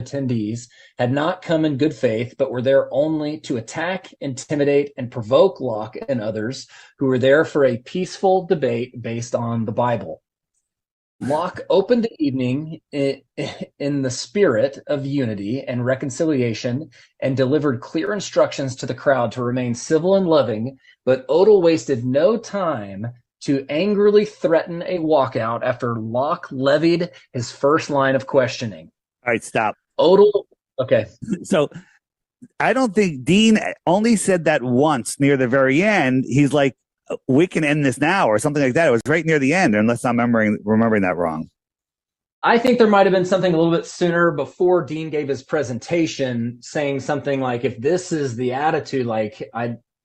attendees had not come in good faith, but were there only to attack, intimidate, and provoke Locke and others who were there for a peaceful debate based on the Bible. Locke opened the evening in the spirit of unity and reconciliation and delivered clear instructions to the crowd to remain civil and loving, but Odell wasted no time to angrily threaten a walkout after Locke levied his first line of questioning. All right, stop. Odell, okay. So I don't think Dean only said that once near the very end. He's like, we can end this now or something like that. It was right near the end, unless I'm remembering that wrong. I think there might have been something a little bit sooner before Dean gave his presentation saying something like, if this is the attitude, like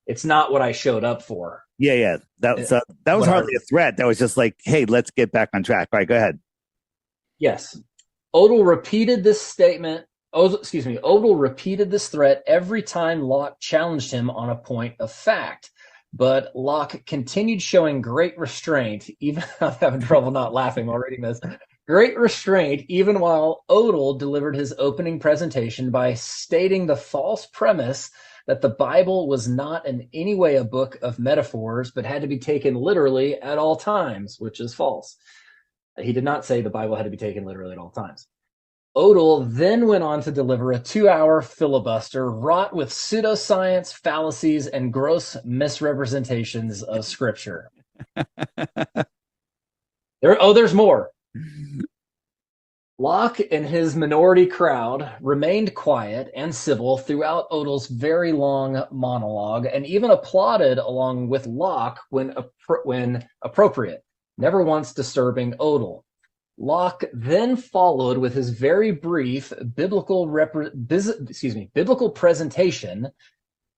it's not what I showed up for. Yeah. That was hardly a threat. That was just like, hey, let's get back on track. All right, go ahead. Yes. Odell repeated this statement. Odell repeated this threat every time Locke challenged him on a point of fact. But Locke continued showing great restraint, even I'm having trouble not laughing while reading this. Great restraint, even while Odell delivered his opening presentation by stating the false premise that the Bible was not in any way a book of metaphors, but had to be taken literally at all times, which is false. He did not say the Bible had to be taken literally at all times. Odell then went on to deliver a 2-hour filibuster wrought with pseudoscience, fallacies, and gross misrepresentations of Scripture. There's more. Locke and his minority crowd remained quiet and civil throughout Odell's very long monologue, and even applauded along with Locke when appropriate, never once disturbing Odell. Locke then followed with his very brief biblical presentation,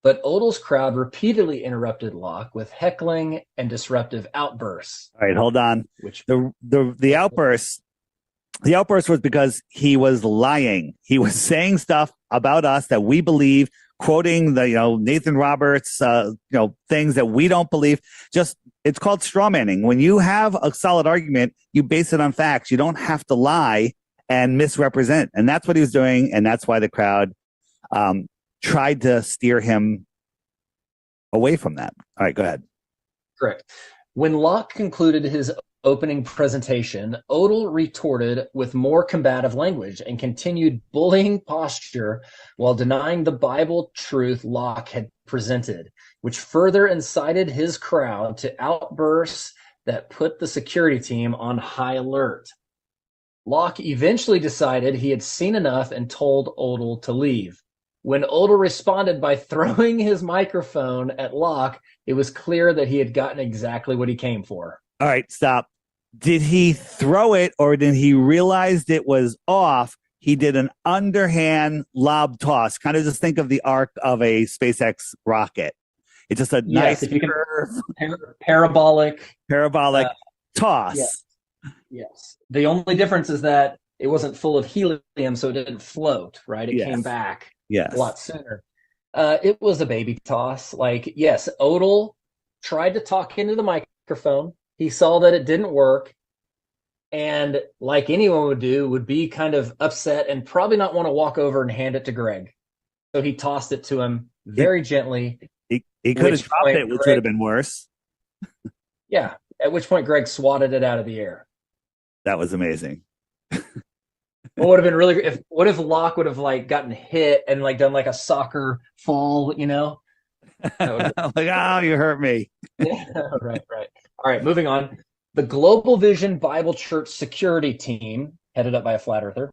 but Odell's crowd repeatedly interrupted Locke with heckling and disruptive outbursts. All right, hold on. The outburst was because he was lying. He was saying stuff about us that we believe, quoting the Nathan Roberts things that we don't believe. It's called straw manning. When you have a solid argument, you base it on facts. You don't have to lie and misrepresent. And that's what he was doing, and that's why the crowd tried to steer him away from that. All right, go ahead. Correct. When Locke concluded his opening presentation, Odell retorted with more combative language and continued bullying posture while denying the Bible truth Locke had presented, which further incited his crowd to outbursts that put the security team on high alert. Locke eventually decided he had seen enough and told Odell to leave. When Odell responded by throwing his microphone at Locke, it was clear that he had gotten exactly what he came for. All right, stop. Did he throw it, or did he realize it was off? He did an underhand lob toss. Kind of just think of the arc of a SpaceX rocket. It's just a nice parabolic toss. Yes. The only difference is that it wasn't full of helium, so it didn't float, right? It came back a lot sooner. It was a baby toss. Yes, Odell tried to talk into the microphone. He saw that it didn't work, and like anyone would do, would be kind of upset and probably not want to walk over and hand it to Greg. So he tossed it to him very gently. He could have dropped it, which would have been worse. Yeah, at which point Greg swatted it out of the air. That was amazing. What would have been really what if Locke would have gotten hit and done a soccer fall, Oh, you hurt me. Yeah, right. All right, moving on. The Global Vision Bible Church security team, headed up by a flat earther,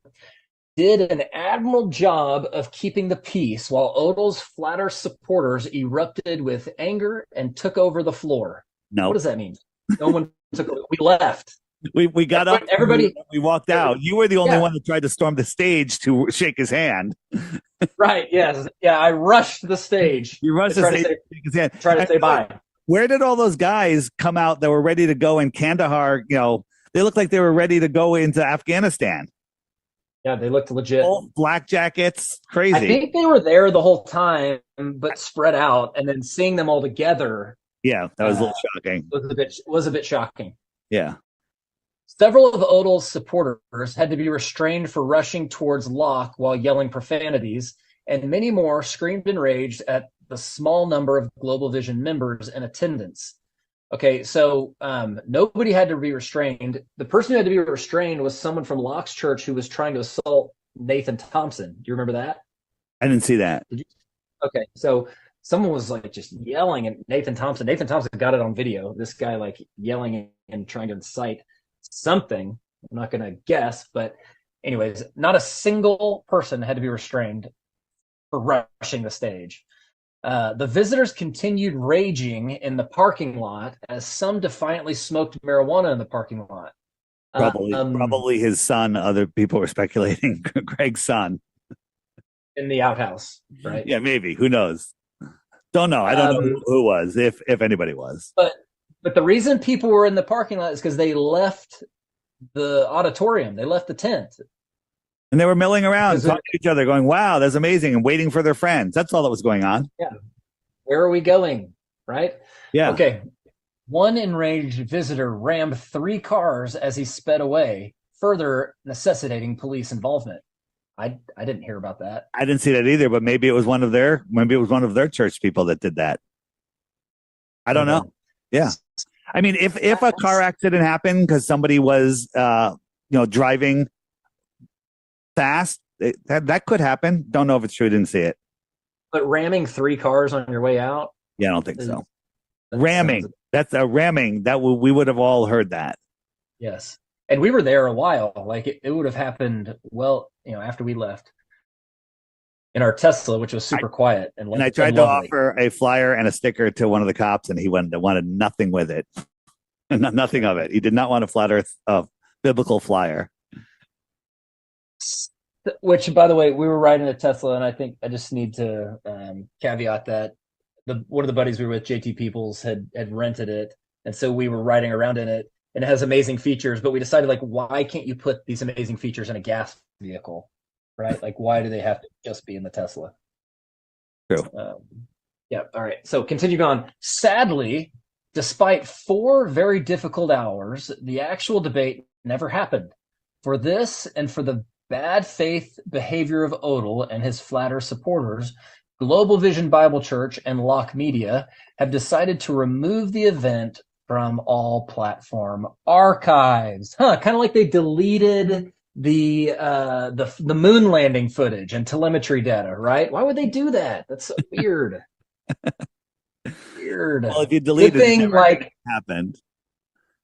did an admirable job of keeping the peace while Odell's flat earth supporters erupted with anger and took over the floor. No. What does that mean? No one took over. We left. We got up. Everybody. We walked out. You were the only one that tried to storm the stage to shake his hand. Right. Yes. Yeah. I rushed the stage. You rushed the stage to shake his hand. Try to say bye. Where did all those guys come out that were ready to go in Kandahar? They looked like they were ready to go into Afghanistan. Yeah, they looked legit. All black jackets, crazy. I think they were there the whole time, but spread out, and then seeing them all together. Yeah, that was a little shocking. Was a bit shocking. Yeah. Several of Odell's supporters had to be restrained for rushing towards Locke while yelling profanities, and many more screamed enraged at the small number of Global Vision members in attendance. Okay, so nobody had to be restrained. The person who had to be restrained was someone from Locke's church who was trying to assault Nathan Thompson. Do you remember that? I didn't see that. Did you? Okay, so someone was like just yelling at Nathan Thompson. Nathan Thompson got it on video. This guy like yelling and trying to incite something. I'm not going to guess, but anyways, not a single person had to be restrained for rushing the stage. The visitors continued raging in the parking lot as some defiantly smoked marijuana in the parking lot. Probably his son. Other people were speculating Greg's son. In the outhouse, right? Yeah, maybe. Who knows? Don't know. I don't know who was, if anybody was. But the reason people were in the parking lot is because they left the auditorium. They left the tent. And they were milling around, talking to each other, going, wow, that's amazing, and waiting for their friends. That's all that was going on. Yeah. Where are we going? Right? Yeah. Okay. One enraged visitor rammed 3 cars as he sped away, further necessitating police involvement. I didn't hear about that. I didn't see that either, but maybe it was one of their church people that did that. I don't know. Yeah. I mean, if a car accident happened because somebody was driving fast, that could happen. Don't know if it's true. Didn't see it. But ramming 3 cars on your way out? Yeah, I don't think so. Ramming. That's a ramming. We would have all heard that. Yes. And we were there a while. Like it would have happened after we left in our Tesla, which was super quiet. And I tried to offer a flyer and a sticker to one of the cops, and he wanted nothing with it. Nothing of it. He did not want a flat earth biblical flyer. Which, by the way, we were riding a Tesla, and I think I just need to caveat that one of the buddies we were with, JT Peoples, had rented it. And so we were riding around in it. And it has amazing features, but we decided, like, why can't you put these amazing features in a gas vehicle, right? Like, why do they have to just be in the Tesla? True. Yeah. All right. So continuing on. Sadly, despite 4 very difficult hours, the actual debate never happened. For this and for the bad faith behavior of Odell and his flatter supporters, Global Vision Bible Church and Locke Media have decided to remove the event from all platform archives. Kind of like they deleted the moon landing footage and telemetry data, right? Why would they do that? That's so weird. Weird. Well, if you delete it, never happened.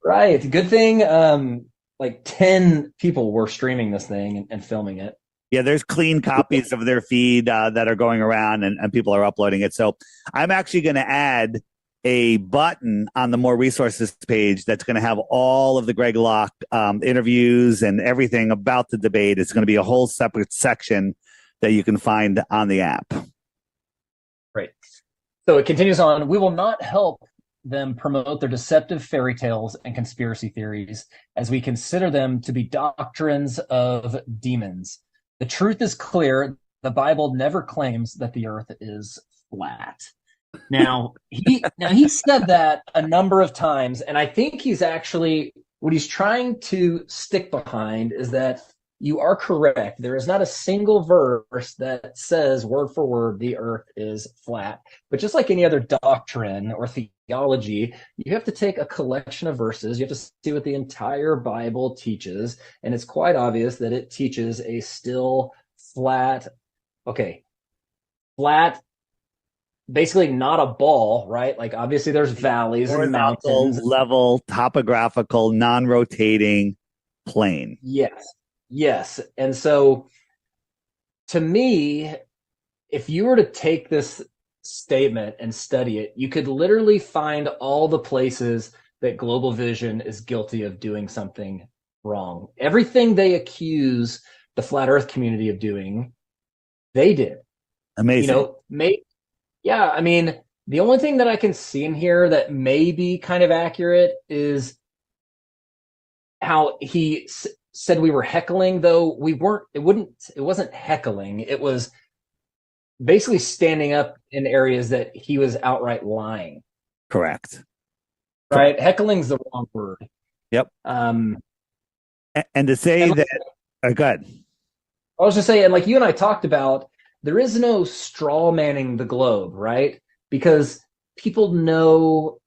Right. Good thing like 10 people were streaming this thing and filming it. Yeah, there's clean copies of their feed that are going around and people are uploading it. So I'm actually going to add a button on the More Resources page that's going to have all of the Greg Locke interviews and everything about the debate. It's going to be a whole separate section that you can find on the app. Right. So it continues on. We will not help them promote their deceptive fairy tales and conspiracy theories, as we consider them to be doctrines of demons. The truth is clear. The Bible never claims that the earth is flat. Now he said that a number of times, and I think he's actually, what he's trying to stick behind is that you are correct. There is not a single verse that says word for word the earth is flat. But just like any other doctrine or theology, you have to take a collection of verses. You have to see what the entire Bible teaches, and it's quite obvious that it teaches a still flat, basically not a ball, right? Like obviously there's valleys and mountains. Level, topographical, non-rotating plane. Yes. And so to me, if you were to take this statement and study it, you could literally find all the places that Global Vision is guilty of doing something wrong. Everything they accuse the flat earth community of doing, they did. Amazing. Yeah, I mean, the only thing that I can see in here that may be kind of accurate is how he said we were heckling, though we weren't. It wasn't heckling. It was basically standing up in areas that he was outright lying. Correct. Right? Heckling's the wrong word. Yep. And to say And that, good. I was just saying, and like you and I talked about, there is no straw manning the globe, right? Because people know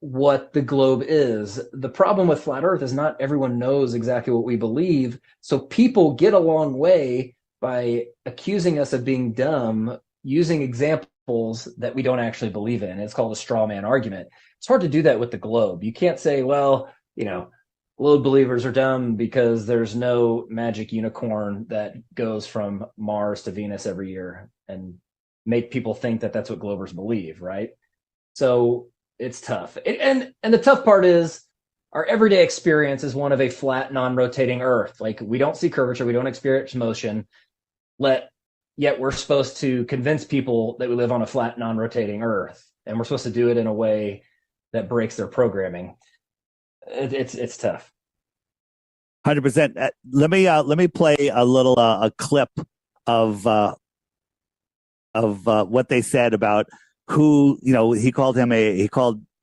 what the globe is. The problem with flat Earth is not everyone knows exactly what we believe. So people get a long way by accusing us of being dumb using examples that we don't actually believe in. It's called a straw man argument. It's hard to do that with the globe. You can't say, well, globe believers are dumb because there's no magic unicorn that goes from Mars to Venus every year and make people think that that's what globers believe, right? So it's tough. And the tough part is our everyday experience is one of a flat, non-rotating Earth. Like we don't see curvature, we don't experience motion. Yet we're supposed to convince people that we live on a flat, non-rotating Earth, and we're supposed to do it in a way that breaks their programming. It's tough. 100%. Let me play a little a clip of what they said about who he called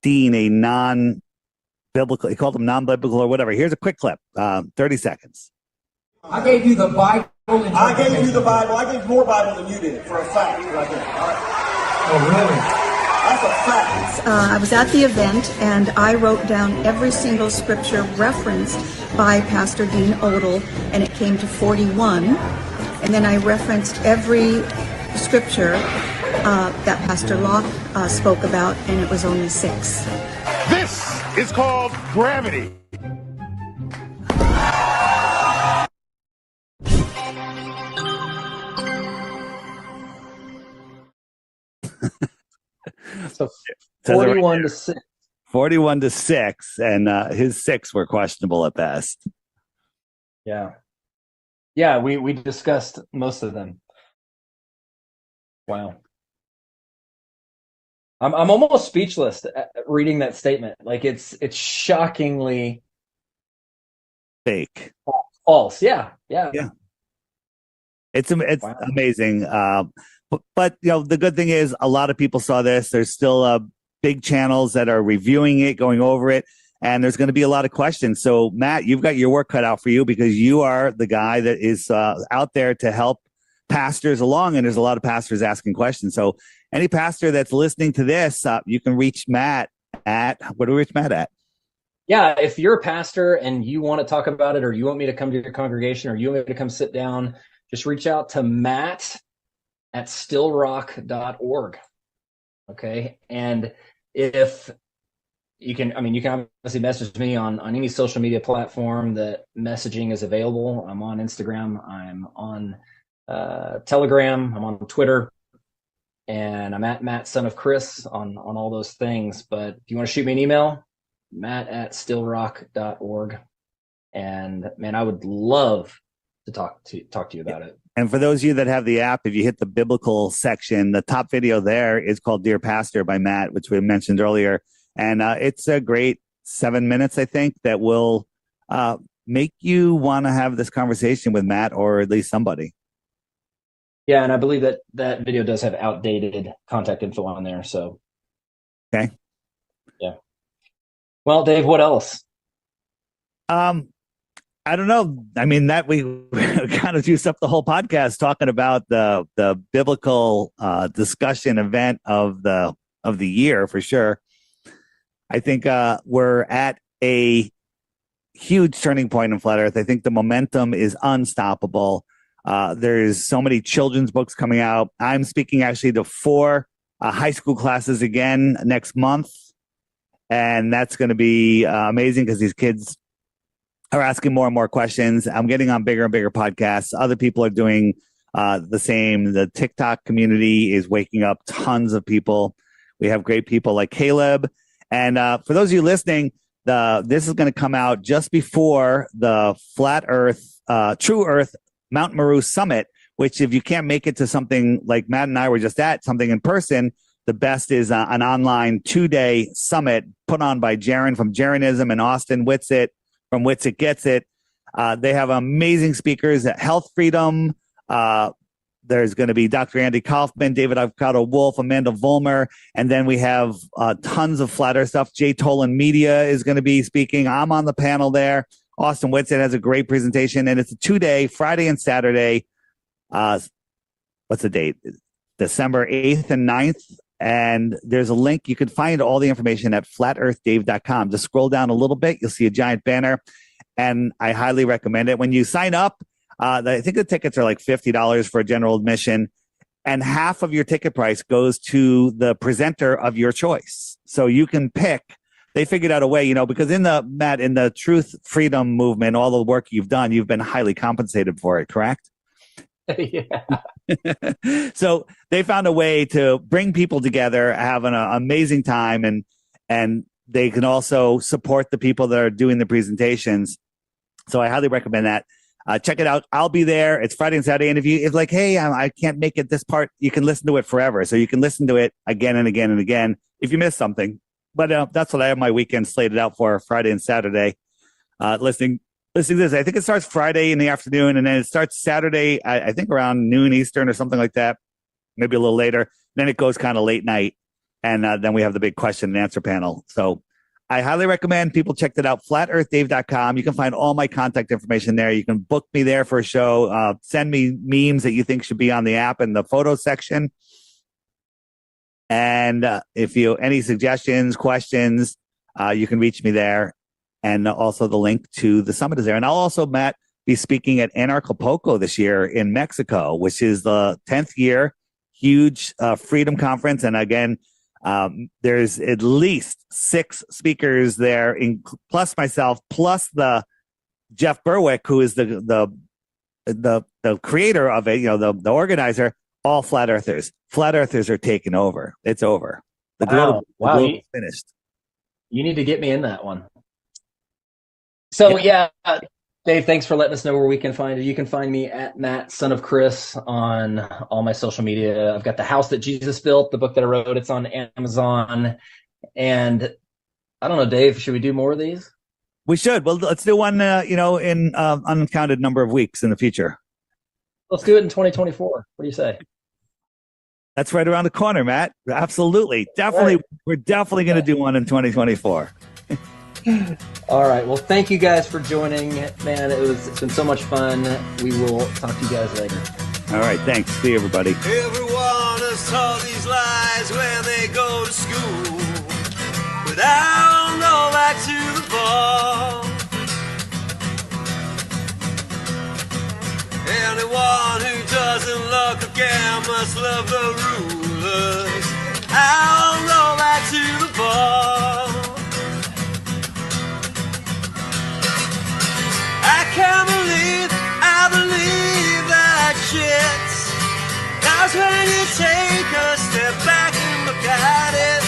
Dean a non-biblical. He called him non-biblical or whatever. Here's a quick clip, 30 seconds. I gave you the Bible. I gave you the Bible. I gave more Bible than you did, for a fact. Right there. All right. Oh, really? That's a fact. I was at the event and I wrote down every single scripture referenced by Pastor Dean Odell, and it came to 41. And then I referenced every scripture that Pastor Locke spoke about, and it was only 6. This is called gravity. So 41 to 6. 41 to 6, and his 6 were questionable at best. Yeah, we discussed most of them. Wow. I'm almost speechless reading that statement. Like it's shockingly fake. False. Yeah. It's wow. Amazing. But the good thing is a lot of people saw this. There's still big channels that are reviewing it, going over it, and there's going to be a lot of questions. So Matt, you've got your work cut out for you because you are the guy that is out there to help pastors along, and there's a lot of pastors asking questions. So any pastor that's listening to this, you can reach Matt at, what do we reach Matt at? Yeah, if you're a pastor and you want to talk about it, or you want me to come to your congregation, or you want me to come sit down, just reach out to Matt at stillrock.org. Okay. And if you can, you can obviously message me on any social media platform that messaging is available. I'm on Instagram. I'm on Telegram. I'm on Twitter. And I'm at Matt, son of Chris, on all those things. But if you want to shoot me an email, Matt at stillrock.org. And man, I would love to talk to you about it. And for those of you that have the app, if you hit the biblical section, the top video there is called Dear Pastor by Matt, which we mentioned earlier. And it's a great 7 minutes, I think, that will make you want to have this conversation with Matt, or at least somebody. Yeah, and I believe that video does have outdated contact info on there. So, okay. Yeah. Well, Dave, what else? I don't know. That we kind of juiced up the whole podcast talking about the biblical discussion event of the year for sure. I think we're at a huge turning point in Flat Earth. I think the momentum is unstoppable. There's so many children's books coming out. I'm speaking actually to 4 high school classes again next month, and that's going to be amazing because these kids are asking more and more questions. I'm getting on bigger and bigger podcasts. Other people are doing the same. The TikTok community is waking up tons of people. We have great people like Caleb. And for those of you listening, this is going to come out just before the Flat Earth, True Earth Mount Meru Summit, which if you can't make it to something like Matt and I were just at, something in person, the best is an online 2-day summit put on by Jaron from Jaronism and Austin Whitsitt from Whitsitt Gets It. They have amazing speakers at Health Freedom. There's going to be Dr. Andy Kaufman, David Avocado Wolf, Amanda Vollmer, and then we have tons of Flat Earth stuff. Jay Tolan Media is going to be speaking. I'm on the panel there. Austin Whitson has a great presentation, and it's a 2-day, Friday and Saturday. What's the date? December 8th and 9th. And there's a link. You can find all the information at flatearthdave.com. Just scroll down a little bit. You'll see a giant banner. And I highly recommend it. When you sign up, I think the tickets are like $50 for a general admission. And half of your ticket price goes to the presenter of your choice. So you can pick. They figured out a way, because in the truth freedom movement, all the work you've done, you've been highly compensated for it, correct? Yeah. So they found a way to bring people together, have an amazing time, and they can also support the people that are doing the presentations. So I highly recommend that. Check it out. I'll be there. It's Friday and Saturday. And if it's like, hey, I can't make it this part, you can listen to it forever. So you can listen to it again and again and again if you miss something. But that's what I have my weekend slated out for, Friday and Saturday. Listening to this. I think it starts Friday in the afternoon, and then it starts Saturday, I think around noon Eastern or something like that, maybe a little later. Then it goes kind of late night, and then we have the big question and answer panel. So I highly recommend people check that out, flatearthdave.com. You can find all my contact information there. You can book me there for a show. Send me memes that you think should be on the app in the photo section. And if you any suggestions, questions, you can reach me there. And also the link to the summit is there. And I'll also, Matt, be speaking at Anarchapulco this year in Mexico, which is the 10th year, huge freedom conference. And again, there's at least 6 speakers there, plus myself, plus the Jeff Berwick, who is the creator of it, the organizer. All flat earthers. Flat earthers are taking over. It's over. The globe is finished. You need to get me in that one. So yeah, Dave, thanks for letting us know where we can find it. You can find me at Matt, son of Chris, on all my social media. I've got The House That Jesus Built, the book that I wrote. It's on Amazon. And I don't know, Dave, should we do more of these? We should. Well, let's do one, in uncounted number of weeks in the future. Let's do it in 2024. What do you say? That's right around the corner, Matt. Absolutely. Definitely. Right. We're definitely going to do one in 2024. All right. Well, thank you guys for joining. Man, it's been so much fun. We will talk to you guys later. All right. Thanks. See you, everybody. Everyone has taught these lies when they go to school. But I'll know back to the ball. Anyone who doesn't look again must love the rulers. I'll go back to the ball. I believe that shit. 'Cause when you take a step back and look at it,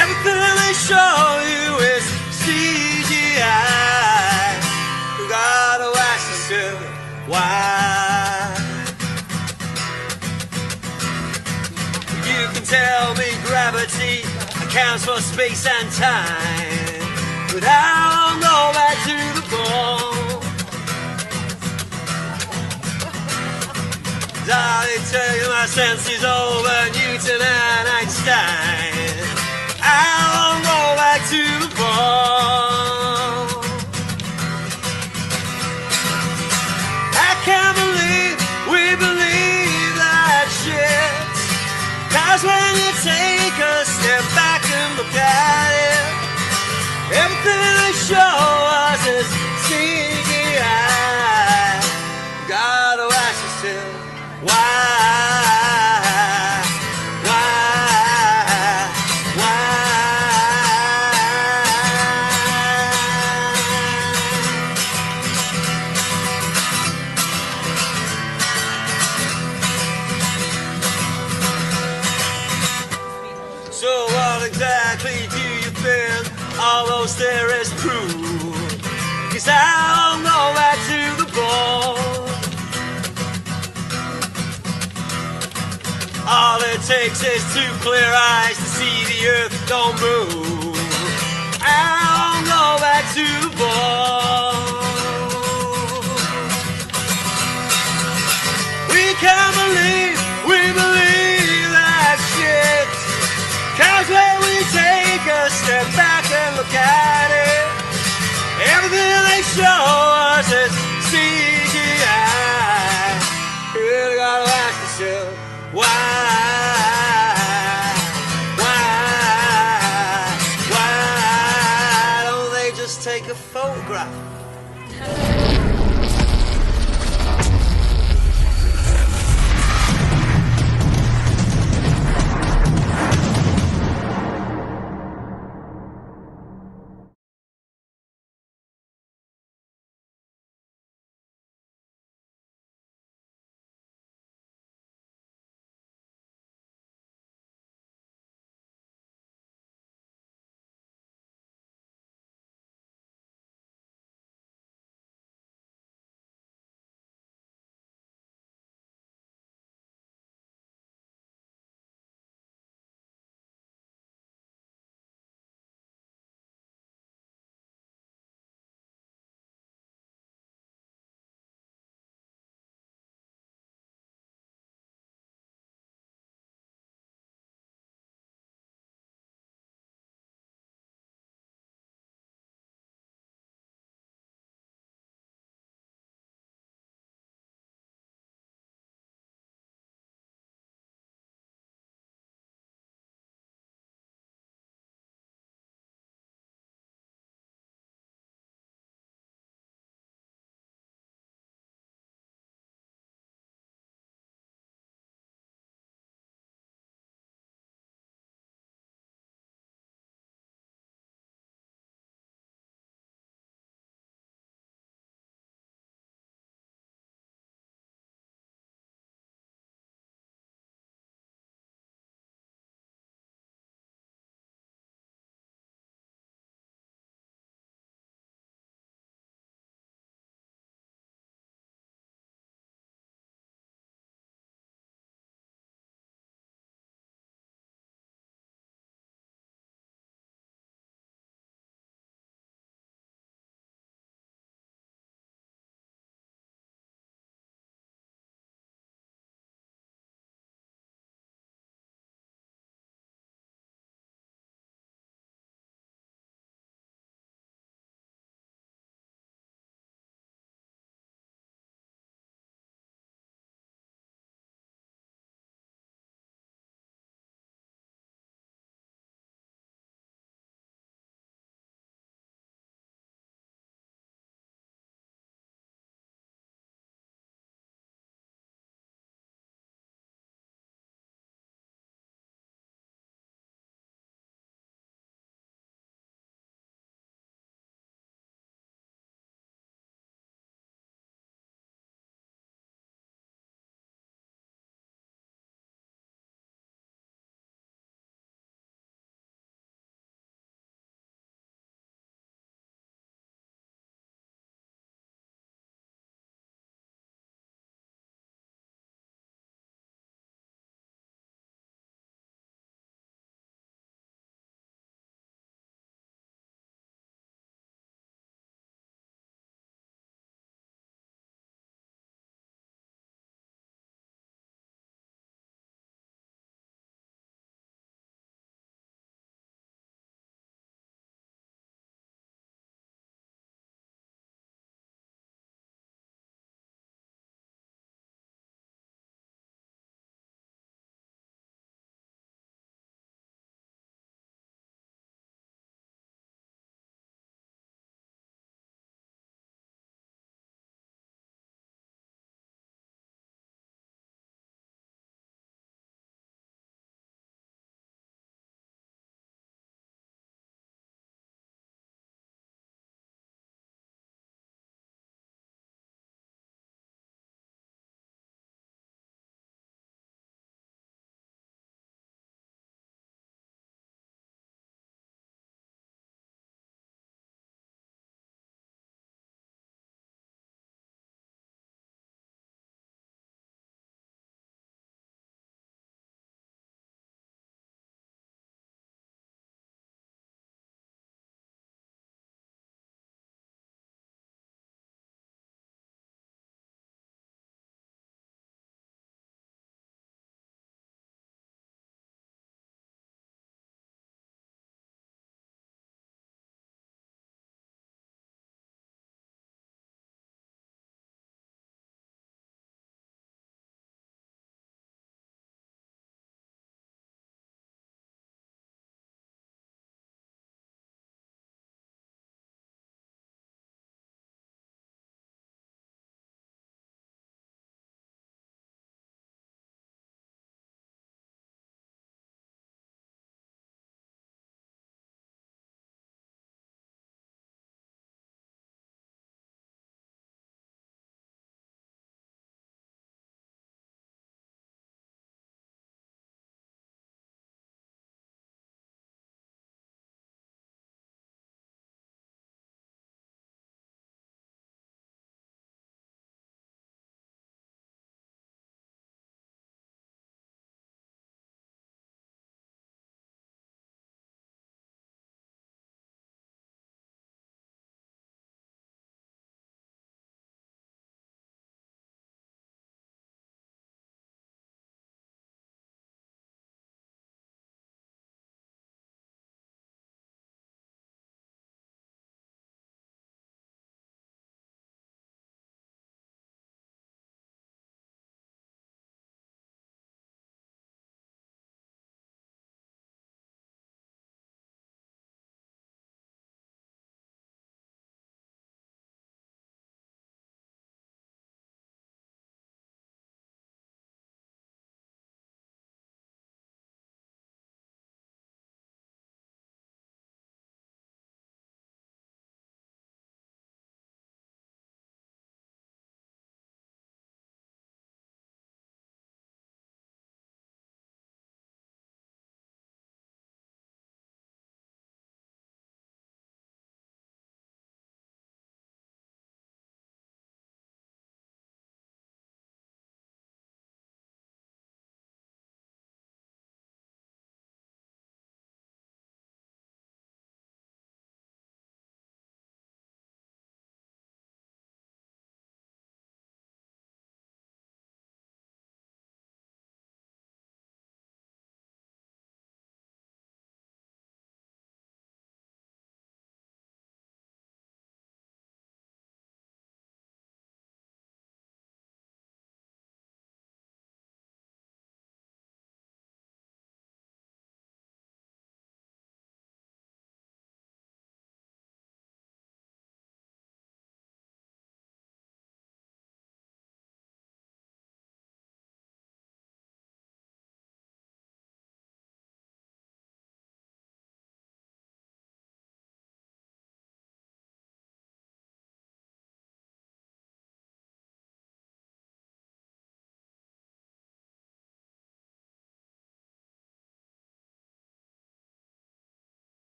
everything they show you is CGI. You gotta ask yourself, why? You can tell me gravity accounts for space and time, but I'll go back to the ball. I tell you my sense is over Newton and Einstein. I'll go back to the ball. I can't believe we believe that shit. 'Cause when you take a step back and look at it, everything they show us is CGI. You gotta ask yourself, why? So what exactly do you think all those theories prove? 'Cause I'll go back to the ball. All it takes is 2 clear eyes to see the earth don't move. I'll go back to the ball. We can't believe we believe that shit. 'Cause when we take a step back and look at it, everything they because it's CGI. You really gotta ask yourself, why don't they just take a photograph?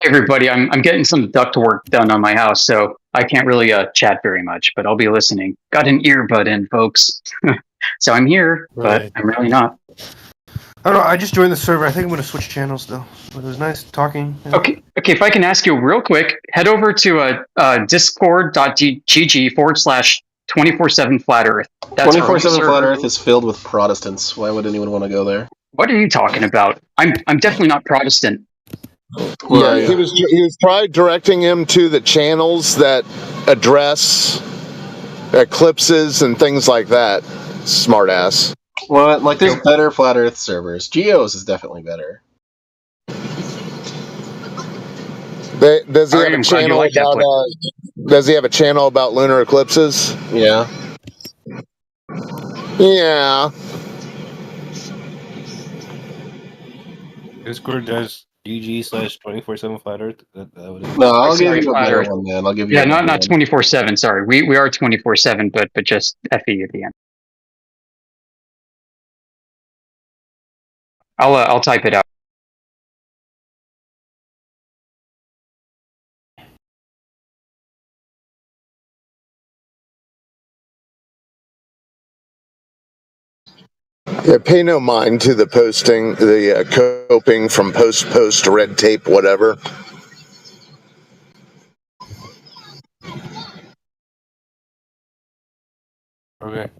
everybody, I'm getting some duct work done on my house, so I can't really chat very much, but I'll be listening. Got an earbud in, folks. So I'm here, but I'm really not. I don't know. I just joined the server. I think I'm going to switch channels though. But it was nice talking. Okay. If I can ask you real quick, head over to discord.gg/247 flat earth. That's 24/7 flat Earth is filled with Protestants. Why would anyone want to go there? What are you talking about? I'm definitely not Protestant. Yeah, he was probably directing him to the channels that address eclipses and things like that. Smartass. Well, like there's better flat Earth servers. Geos is definitely better. Does he have a channel about? Does he have a channel about lunar eclipses? Yeah. Yeah. Discord does GG/247 flat earth. No, I'll give you a better one, man. I'll give you. Yeah, not 24/7. Sorry, we are 24/7, but just FE at the end. I'll type it out. Yeah, pay no mind to the posting, the coping from post red tape, whatever. Okay.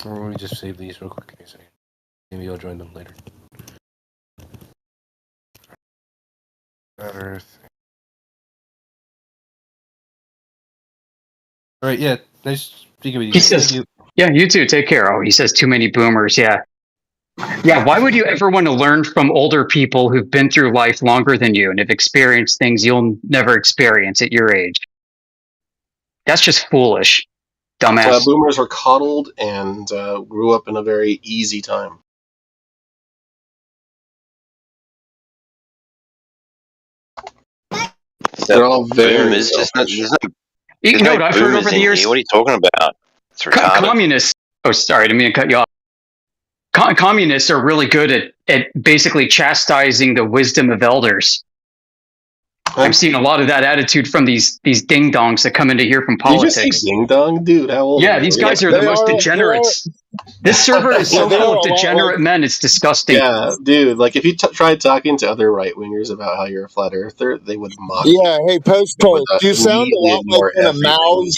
Let me just save these real quick. Give me a second. Maybe I'll join them later. Flat Earth. All right. Yeah. Nice speaking with you. He says, "Yeah, you too. Take care." Oh, he says, "Too many boomers." Yeah. Yeah. Why would you ever want to learn from older people who've been through life longer than you and have experienced things you'll never experience at your age? That's just foolish, dumbass. Boomers were coddled and grew up in a very easy time. They're all very boomers. You know what I've heard over the years? What are you talking about? It's retarded. Communists. Oh, sorry, I didn't mean to cut you off. Communists are really good at basically chastising the wisdom of elders. I'm seeing a lot of that attitude from these ding dongs that come into here from politics. You just say ding dong, dude? How old? Yeah, these guys are the most degenerates. This server is so full of degenerate men. It's disgusting. Yeah, dude. Like if you tried talking to other right wingers about how you're a flat earther, they would mock you. Yeah. Hey, post. You sound a lot like one of Mao's.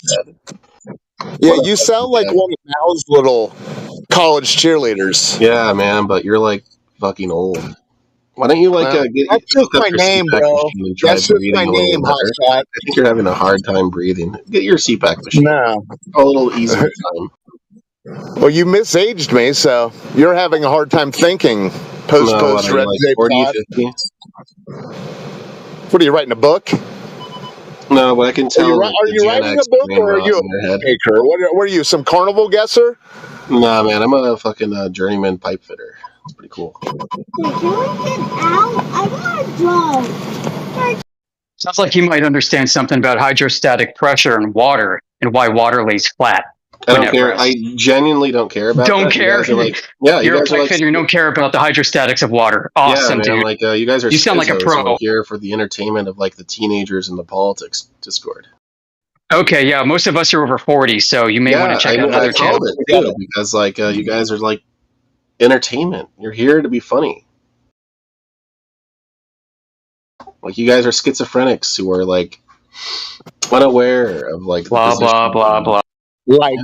Yeah, you sound like one of Mao's little college cheerleaders. Yeah, man, but you're like fucking old. Why don't you that's just my name, bro. That's just my name, hotshot. I think you're having a hard time breathing. Get your CPAP machine. No, a little easier time. Well, you misaged me, so you're having a hard time thinking. Post red tape. 40, 50? What are you writing, a book? No, but I can tell. Are you writing a book or are you a maker? What are you, some carnival guesser? Nah, man, I'm a fucking journeyman pipe fitter. It's pretty cool. Can we get out? I want to go. Sounds like you might understand something about hydrostatic pressure and water and why water lays flat. I don't care. I genuinely don't care about don't that. care. You're a pipe fitter. You don't care about the hydrostatics of water. Awesome, yeah, man, dude. Like you guys are. You sound like a pro. Here for the entertainment of like the teenagers in the politics Discord. Okay, yeah, most of us are over 40, so you may want to check out another channel. Because like you guys are like entertainment. You're here to be funny. Like you guys are schizophrenics who are like unaware of like blah blah blah blah. Like.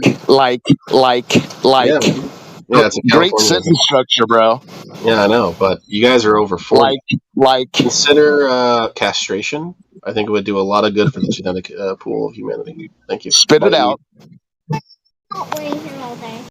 Yeah, it's a great sentence structure, bro. Yeah, I know, but you guys are over 40. Like. Consider castration. I think it would do a lot of good for the genetic pool of humanity. Thank you. Spit it out. Not waiting here all day.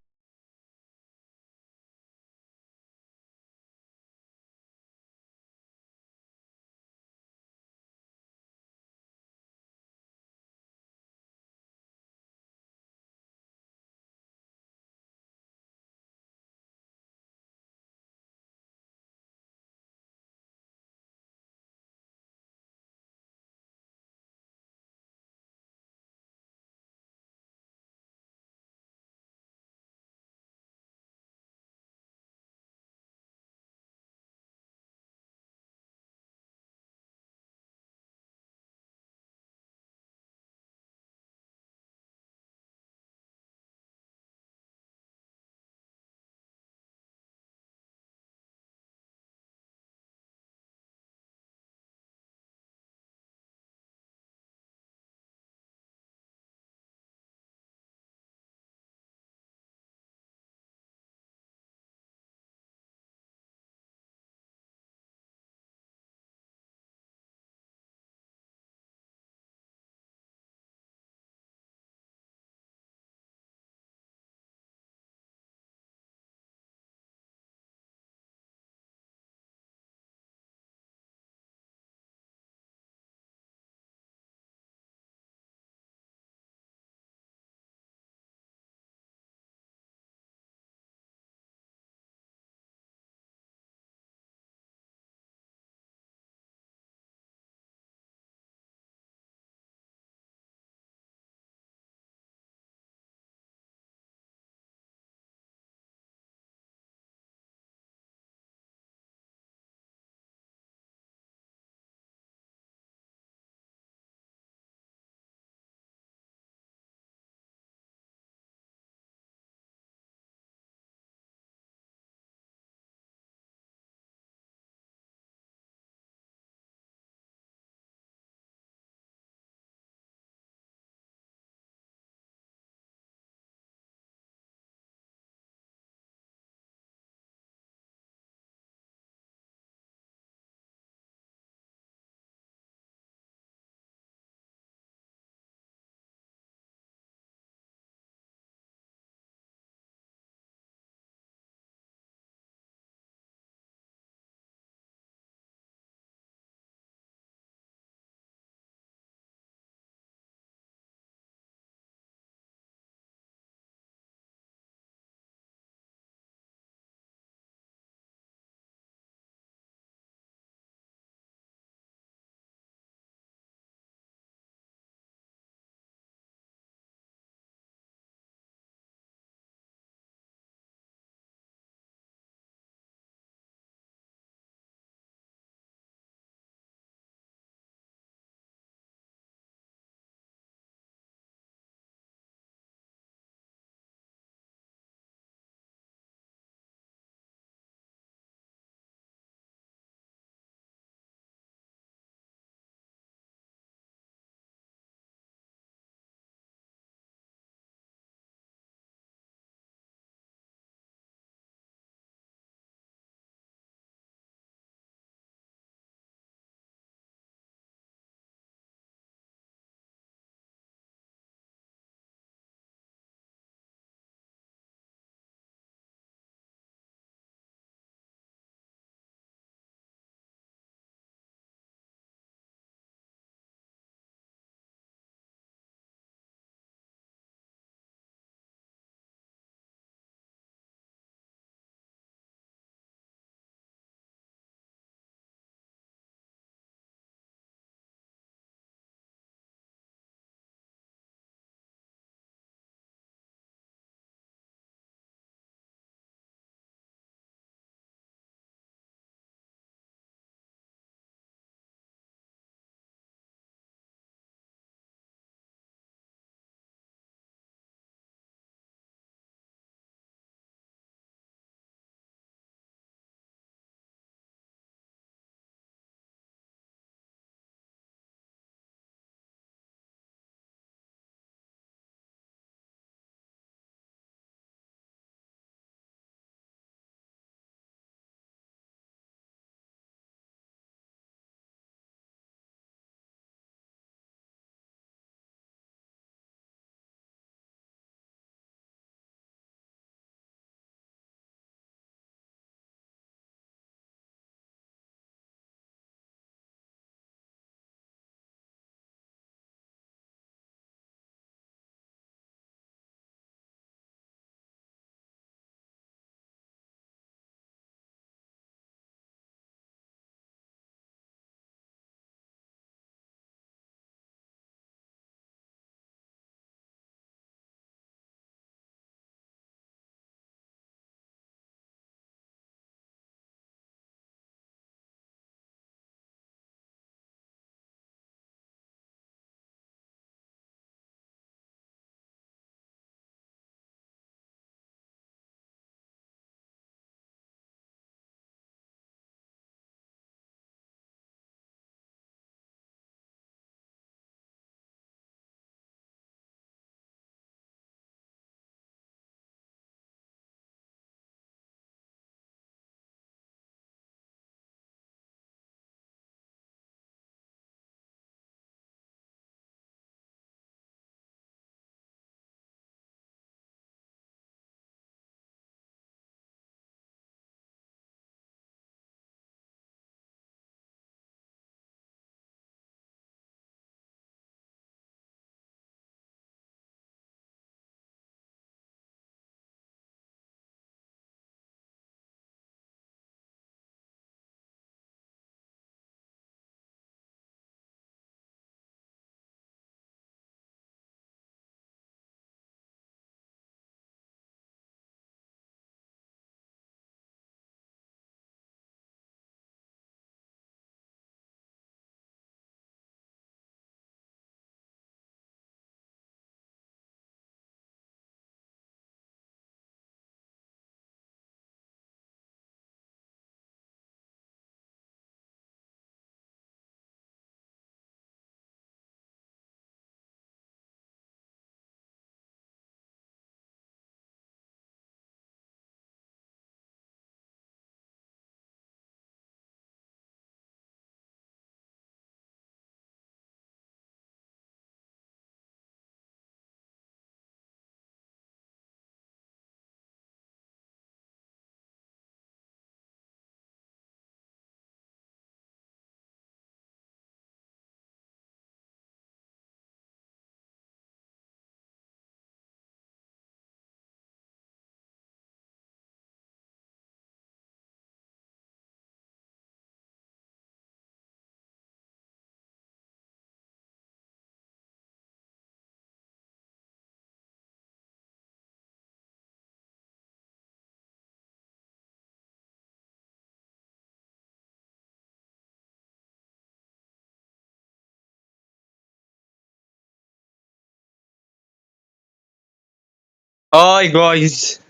هاي جايز.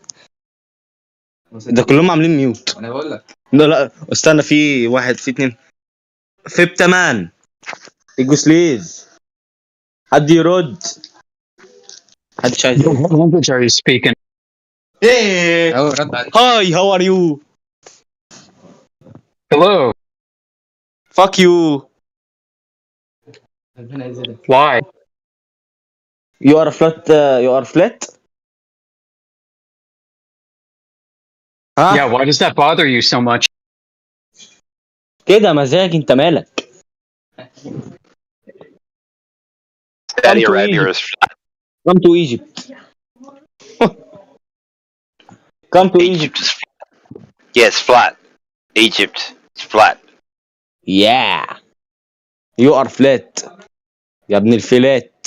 ده كلهم عاملين ميوت. انا بقول لك لا لا استنى، في واحد في اتنين في بتمان الجوسليز. حد يرد. حد شايف. What language are you speaking? ايه اهو رد عليك. هاي هاو ار يو. Hello. فاك يو. ربنا يزيدك. Why? يو ار فلات. يو ار فلات. Yeah, ها why does that bother you so much? كده مزاج، انت مالك. Come Saudi to Arabia Egypt. is flat. Come to Egypt. Come to Egypt Egypt. is flat. Yeah, it's flat. Egypt is flat. Yeah. You are flat. يا ابن الفلات.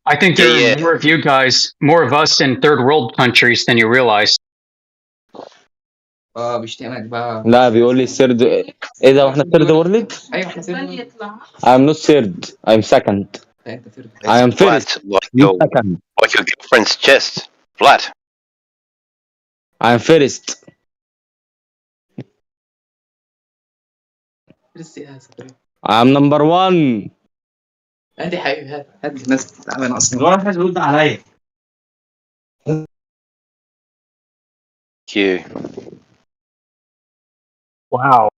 I think Yeah, there are yeah. more of you guys, more of us in third world countries than you realize. بيشتمك بقى. لا بيقول لي الثيرد. ايه ده واحنا ثيرد وورلد؟ ايوه احنا سيرد. I'm not third. I'm second. انت سيرد. I am first. Flat, like You second. your girlfriend's chest. Flat. I am first. I am number one. هات يا حبيبي هات الناس تعبانه اصلا. الولد مش بيرد عليا. You. Wow.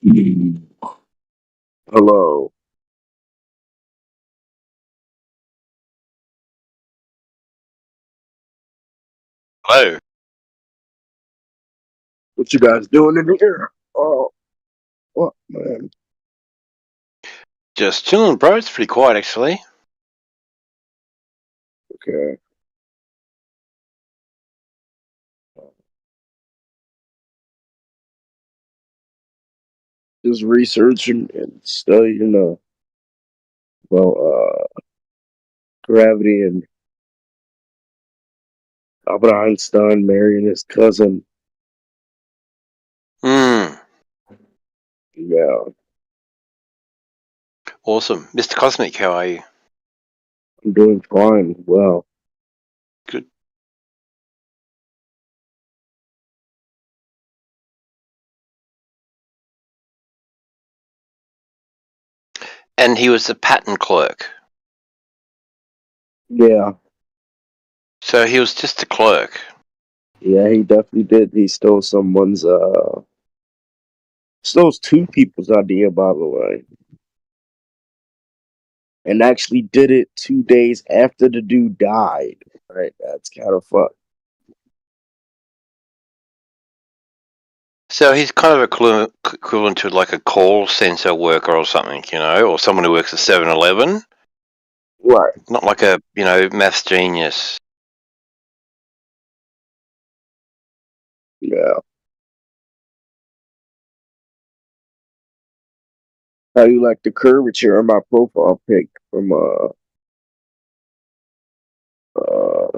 Hello. Hello. What you guys doing in here? Oh, what, man? Just chilling, bro. It's pretty quiet, actually. Okay. Just researching and studying gravity and Albert Einstein marrying his cousin. Hmm. Yeah, Awesome. Mr. Cosmic, how are you? I'm doing fine. Well, Good. And he was a patent clerk. yeah, So he was just a clerk. yeah, he definitely did. He stole two people's idea, by the way, and actually did it 2 days after the dude died. Right? That's kind of fun. So he's kind of equivalent to like a call center worker or something, or someone who works at 7-Eleven. Right. Not like a, maths genius. Yeah. How you like the curvature of my profile pic from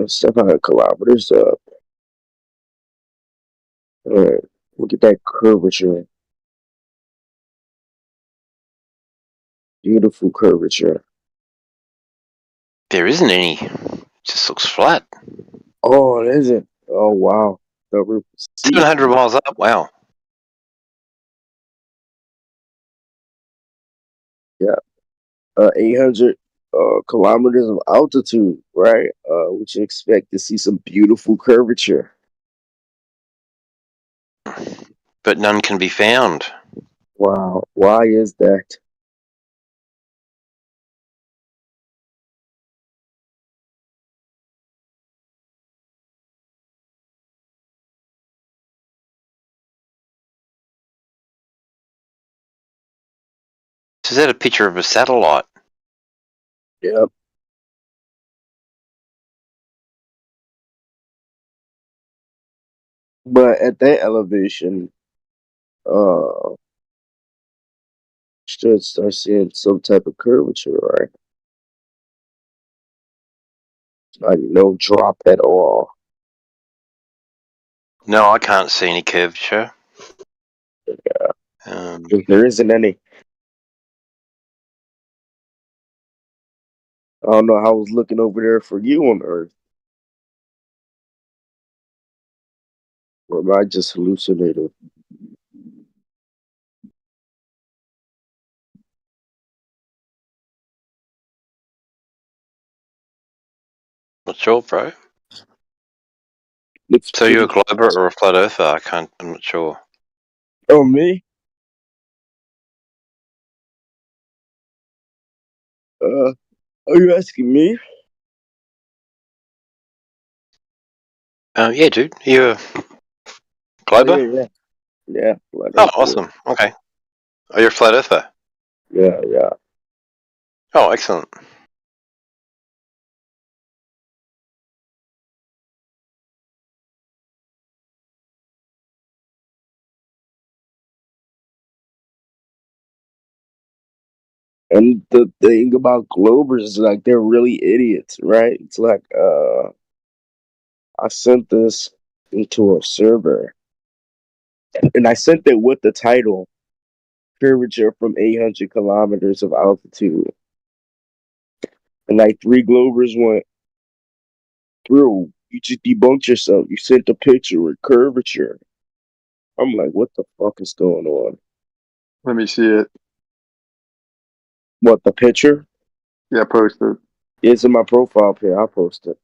700 kilometers up? All right, look at that curvature. Beautiful curvature. There isn't any. It just looks flat. Oh, it isn't. Oh, wow. The roof is 700 miles up. Wow. yeah. 800 kilometers of altitude, right? Which you expect to see some beautiful curvature. But none can be found. Wow. Why is that? Is that a picture of a satellite? Yep. But at that elevation, uh, should start seeing some type of curvature, right? Like no drop at all. No, I can't see any curvature. Yeah. There isn't any. I don't know how I was looking over there for you on Earth. Or am I just hallucinating? Not sure, bro. It's So you're a pretty. glober or a flat earther? I'm not sure. Oh, me? Are you asking me? Yeah, dude. You're a Oh, glober? yeah. Yeah, flat Oh, earther. awesome. Okay. Oh, you're a flat earther? Yeah. Oh, excellent. And the thing about Globers is like they're really idiots, right? It's like I sent this into a server and I sent it with the title Curvature from 800 kilometers of altitude. And like three Globers went through. You just debunked yourself. You sent a picture with curvature. I'm like, what the fuck is going on? Let me see it. What, the picture? Yeah, post it. It's in my profile pic. I'll post it.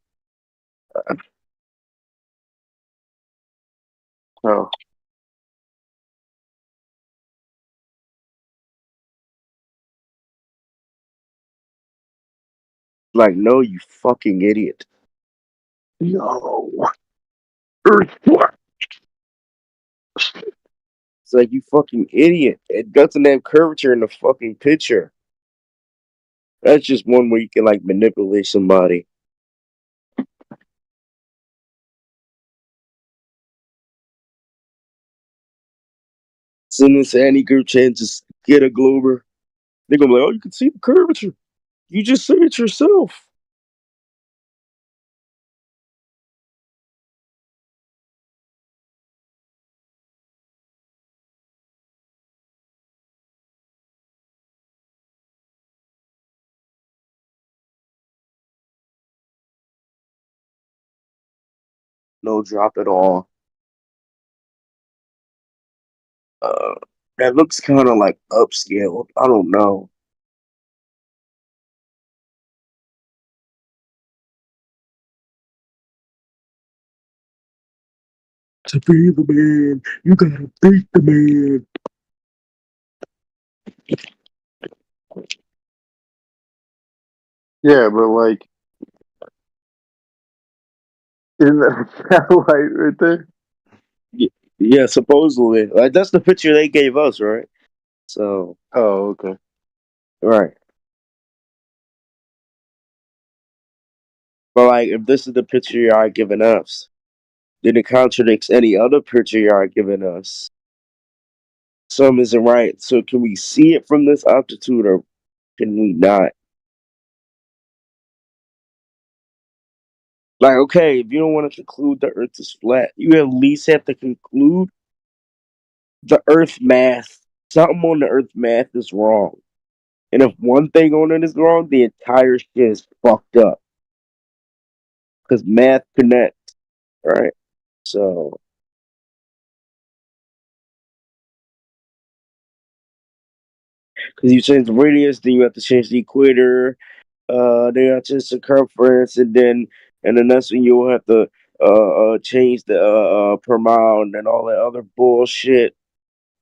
Oh. Like, no, you fucking idiot. No. Earth. It's like, you fucking idiot. It doesn't have curvature in the fucking picture. That's just one way you can like manipulate somebody. Soon as any group changes, get a Glober. They're gonna be like, oh, you can see the curvature. You just say it yourself. No drop at all. Uh, that looks kind of like upscaled. I don't know. To be the man, you gotta beat the man. Yeah, but like, isn't that a satellite right there? Yeah, supposedly. Like that's the picture they gave us, right? So, Oh, okay. right. But like, if this is the picture you are giving us, then it contradicts any other picture you are giving us. Some isn't right. So, can we see it from this altitude, or can we not? Like, okay, if you don't want to conclude the Earth is flat, you at least have to conclude the Earth math. Something on the Earth math is wrong. And if one thing on it is wrong, the entire shit is fucked up. Because math connects, right? So, because you change the radius, then you have to change the equator, then you have to change circumference, and then that's when you'll have to change the per mile and then all that other bullshit.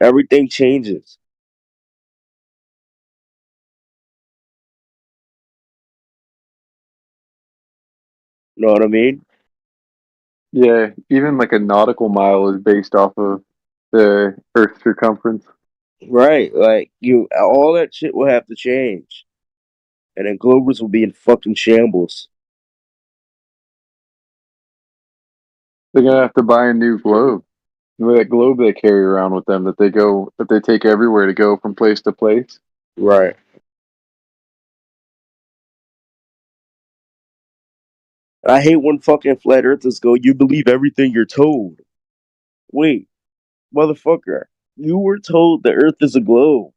Everything changes. You know what I mean? Yeah, even like a nautical mile is based off of the Earth's circumference. Right. Like all that shit will have to change. And then Globers will be in fucking shambles. They're gonna have to buy a new globe. That globe they carry around with them that they take everywhere to go from place to place. Right. I hate when fucking flat earthers go, you believe everything you're told. Wait, motherfucker. You were told the earth is a globe.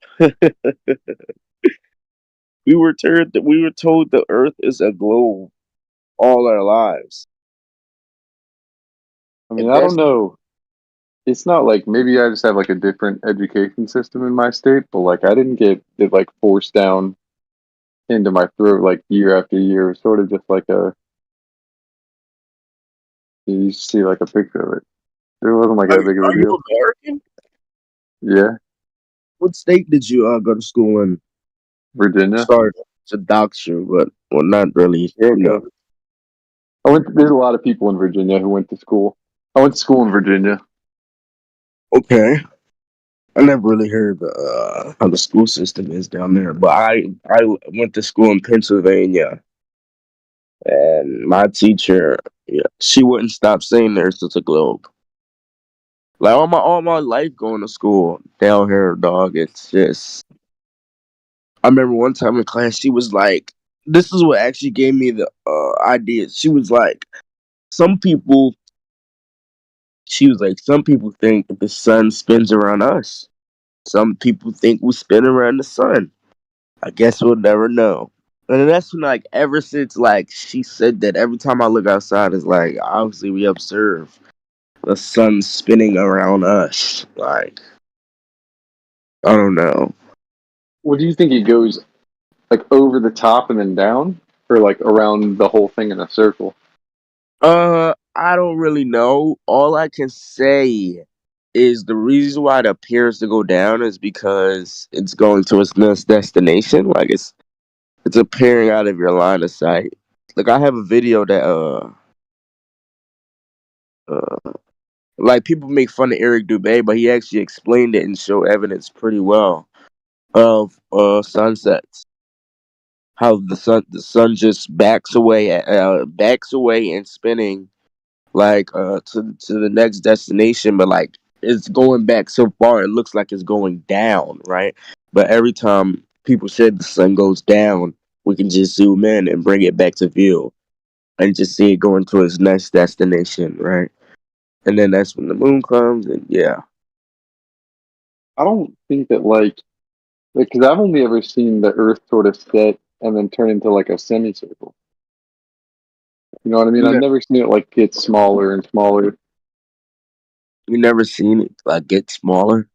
We were told the earth is a globe all our lives. I mean, If I don't that's know. It's not like maybe I just have like a different education system in my state, but like I didn't get it like forced down into my throat like year after year. It's sort of just like you see like a picture of it. It wasn't like that big of a are you deal. American? Yeah, What state did you go to school in? Virginia. Sorry to dox you, but well, not really. Yeah, go. There's a lot of people in Virginia who went to school. I went to school in Virginia. Okay. I never really heard how the school system is down there, but I went to school in Pennsylvania, and my teacher, yeah, she wouldn't stop saying there's just a globe. Like all my life going to school down here, dog. It's just I remember one time in class, she was like, "This is what actually gave me the idea." She was like, "Some people," she was like, "Some people think that the sun spins around us. Some people think we spin around the sun. I guess we'll never know." And then that's when, like, ever since, like, she said that, every time I look outside, it's like, obviously, we observe the sun spinning around us. Like, I don't know. What do you think it goes like over the top and then down, or like around the whole thing in a circle? I don't really know. All I can say is the reason why it appears to go down is because it's going to its next destination. Like, It's appearing out of your line of sight. Like I have a video that uh like people make fun of Eric Dubé, but he actually explained it and showed evidence pretty well of sunsets. How the sun just backs away and spinning like to the next destination, but like it's going back so far it looks like it's going down, right? But every time people said the sun goes down, we can just zoom in and bring it back to view and just see it going to its next destination, right? And then that's when the moon comes, and yeah. I don't think that because I've only ever seen the Earth sort of set and then turn into like a semicircle. You know what I mean? You I've ne- never seen it like get smaller and smaller. you never seen it like get smaller.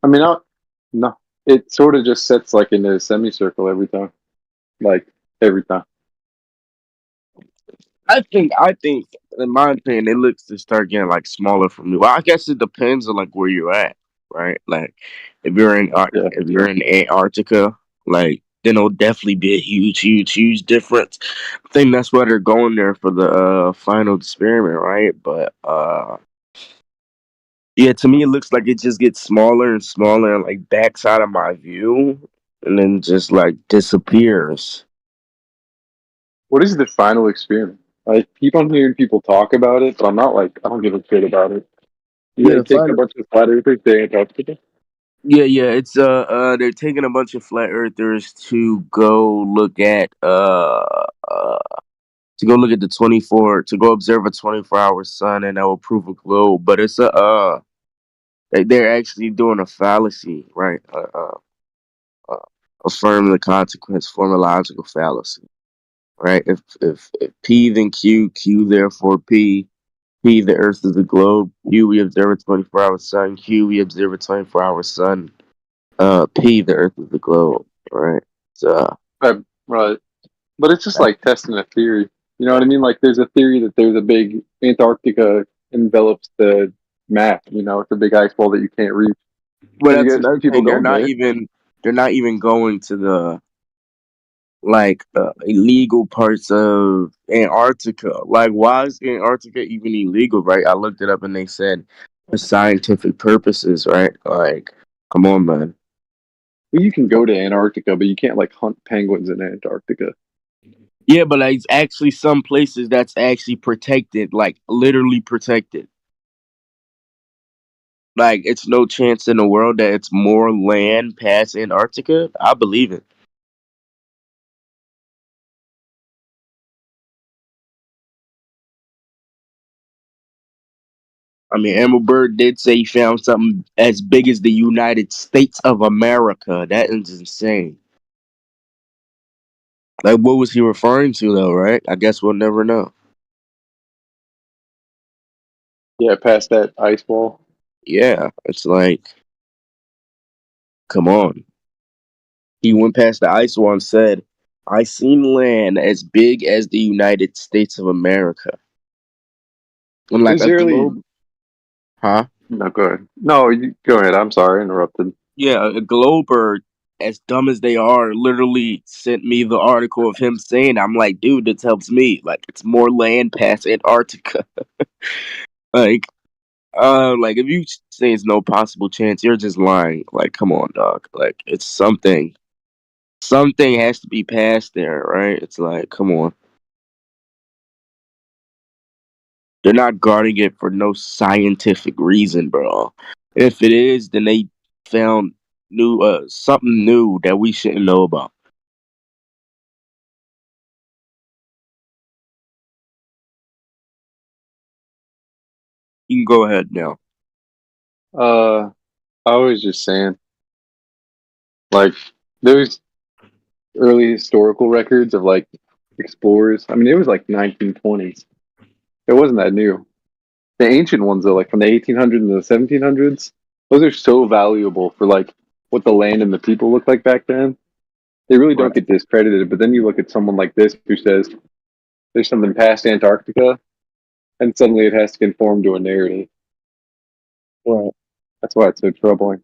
I mean, no, it sort of just sets like into a semicircle every time, like every time. I think, in my opinion, it looks to start getting like smaller for me. Well, I guess it depends on like where you're at, right? Like Yeah. if you're in Antarctica, like then it'll definitely be a huge difference. I think that's why they're going there for the final experiment, right? But yeah, to me it looks like it just gets smaller and smaller and like backs out of my view and then just like disappears. What is the final experiment? I keep on hearing people talk about it, but I'm not like I don't give a shit about it. You Yeah, they the take a final bunch of flat earthers to Antarctica. Yeah, it's they're taking a bunch of flat earthers to go look at the 24 to go observe a 24-hour sun, and that will prove a globe. But it's they're actually doing a fallacy, right? Uh affirm the consequence, form a logical fallacy, right? If P then Q therefore P the Earth is a globe, Q we observe a 24-hour sun, Q we observe a 24-hour sun. P, the Earth is the globe, right? So, Right. But it's just that, like testing a theory. You know what I mean? Like there's a theory that there's a big Antarctica envelops the map. You know, it's a big ice wall that you can't reach. well, Have you that's guys seen another people thing. going there? They're not even going to the like illegal parts of Antarctica. Like, why is Antarctica even illegal? Right? I looked it up, and they said for scientific purposes. Right? Like, come on, man. Well, you can go to Antarctica, but you can't like hunt penguins in Antarctica. Yeah, but like, it's actually some places that's actually protected, like literally protected. Like, it's no chance in the world that it's more land past Antarctica. I believe it. I mean, Emerald Bird did say he found something as big as the United States of America. That is insane. Like, what was he referring to, though, right? I guess we'll never know. Yeah, past that ice wall. Yeah, it's like, come on. He went past the ice wall and said, I seen land as big as the United States of America. And like Is a there really? globe, huh? No, go ahead. No, you go ahead. I'm sorry, I interrupted. Yeah, a Glober, as dumb as they are, literally sent me the article of him saying, I'm like, dude, this helps me. Like, it's more land past Antarctica. like, like if you say it's no possible chance, you're just lying. Like, come on, dog. Like, it's something. Something has to be past there, right? It's like, come on. They're not guarding it for no scientific reason, bro. If it is, then they found something new that we shouldn't know about. You can go ahead now. I was just saying, like, there's early historical records of like explorers. I mean, it was like 1920s. It wasn't that new. The ancient ones, though, like from the 1800s and the 1700s, those are so valuable for like what the land and the people looked like back then. They really don't Right. get discredited. But then you look at someone like this who says there's something past Antarctica, and suddenly it has to conform to a narrative. Right. That's why it's so troubling.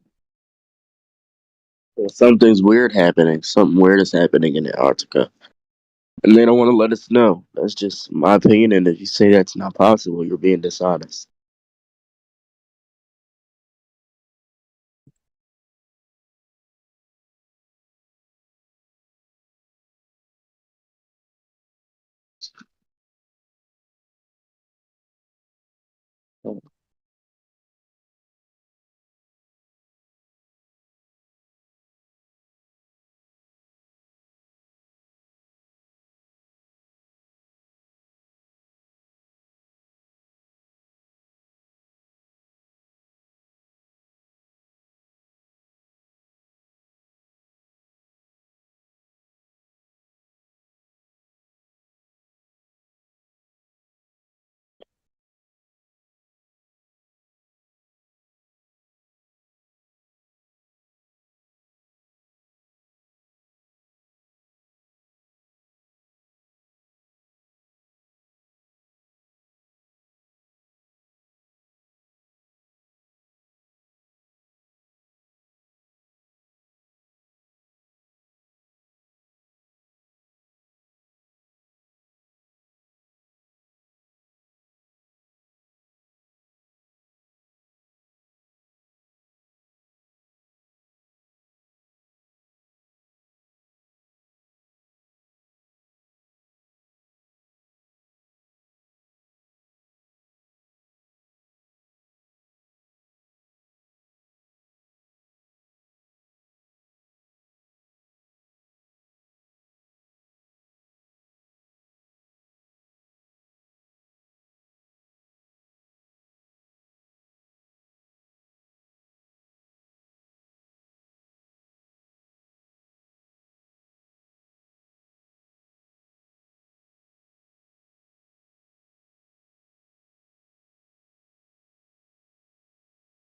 Something's weird happening. Something weird is happening in Antarctica. And they don't want to let us know. That's just my opinion. And if you say that's not possible, you're being dishonest.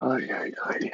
Ay, ay, ay.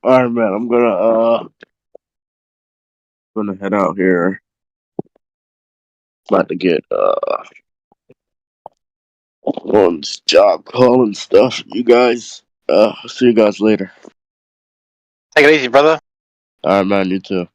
All right, man. I'm gonna Gonna head out here. About to get on this job call and stuff. You guys, I'll see you guys later. Take it easy, brother. All right, man. You too.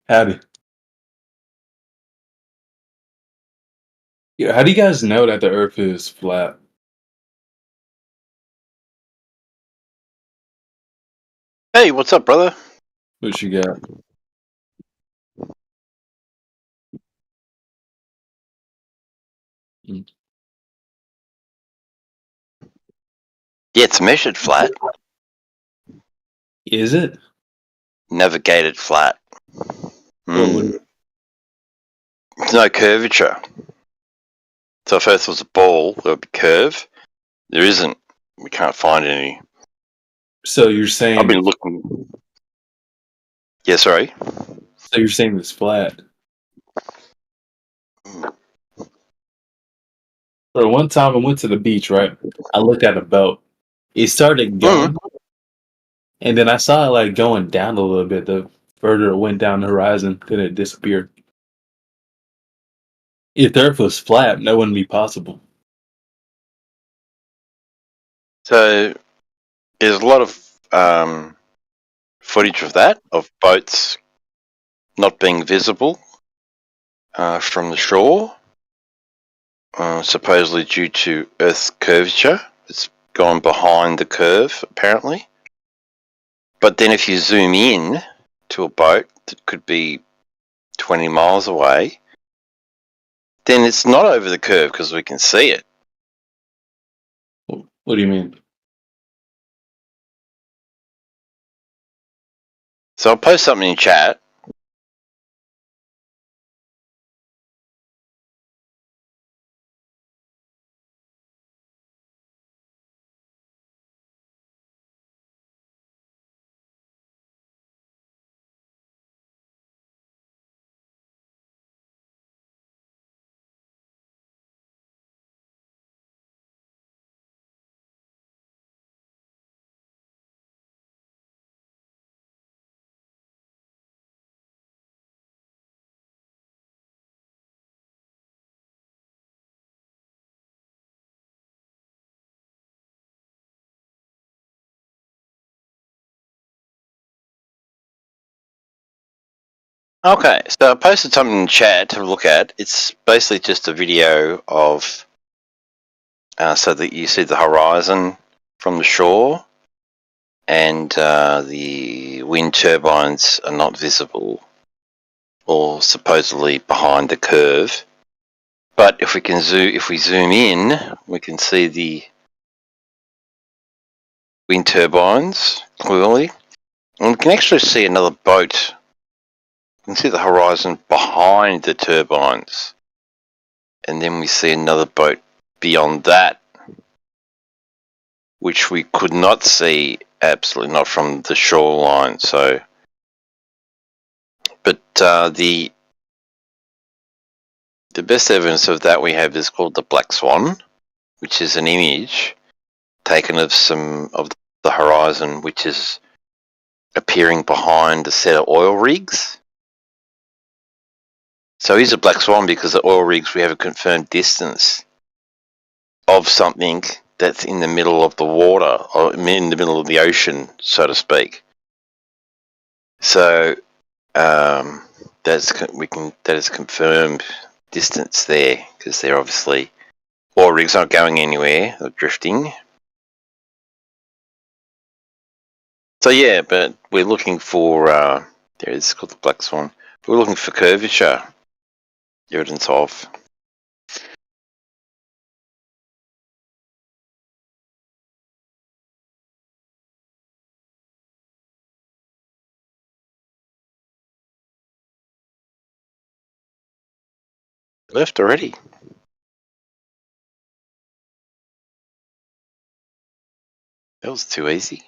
Howdy. Yeah, how do you guys know that the Earth is flat? Hey, what's up, brother? What you got? Yeah, it's measured flat. Is it? Navigated flat. What would There's no curvature. So if Earth was a ball, there would be curve. There isn't. We can't find any. So you're I've saying been looking. Yeah, sorry. so you're saying it's flat. For one time I went to the beach, right? I looked at a boat. It started going, and then I saw it like going down a little bit the further it went down the horizon, then it disappeared. If the Earth was flat, that wouldn't be possible. So there's a lot of footage of that, of boats not being visible from the shore, supposedly due to Earth's curvature. It's gone behind the curve, apparently. But then if you zoom in to a boat that could be 20 miles away, then it's not over the curve because we can see it. What do you mean? So I'll post something in chat. Okay, so I posted something in chat to look at. It's basically just a video of so that you see the horizon from the shore, and the wind turbines are not visible, or supposedly behind the curve. But if we zoom in, we can see the wind turbines clearly, and we can actually see another boat. You can see the horizon behind the turbines, and then we see another boat beyond that, which we could not see, absolutely not from the shoreline. So, but the best evidence of that we have is called the black swan, which is an image taken of some of the horizon, which is appearing behind a set of oil rigs. So he's a black swan because the oil rigs, we have a confirmed distance of something that's in the middle of the water, or in the middle of the ocean, so to speak. So that is confirmed distance there, because they're obviously oil rigs aren't going anywhere; they're drifting. So yeah, but we're looking for there it's called the black swan. We're looking for curvature, evidence of. Left already. That was too easy.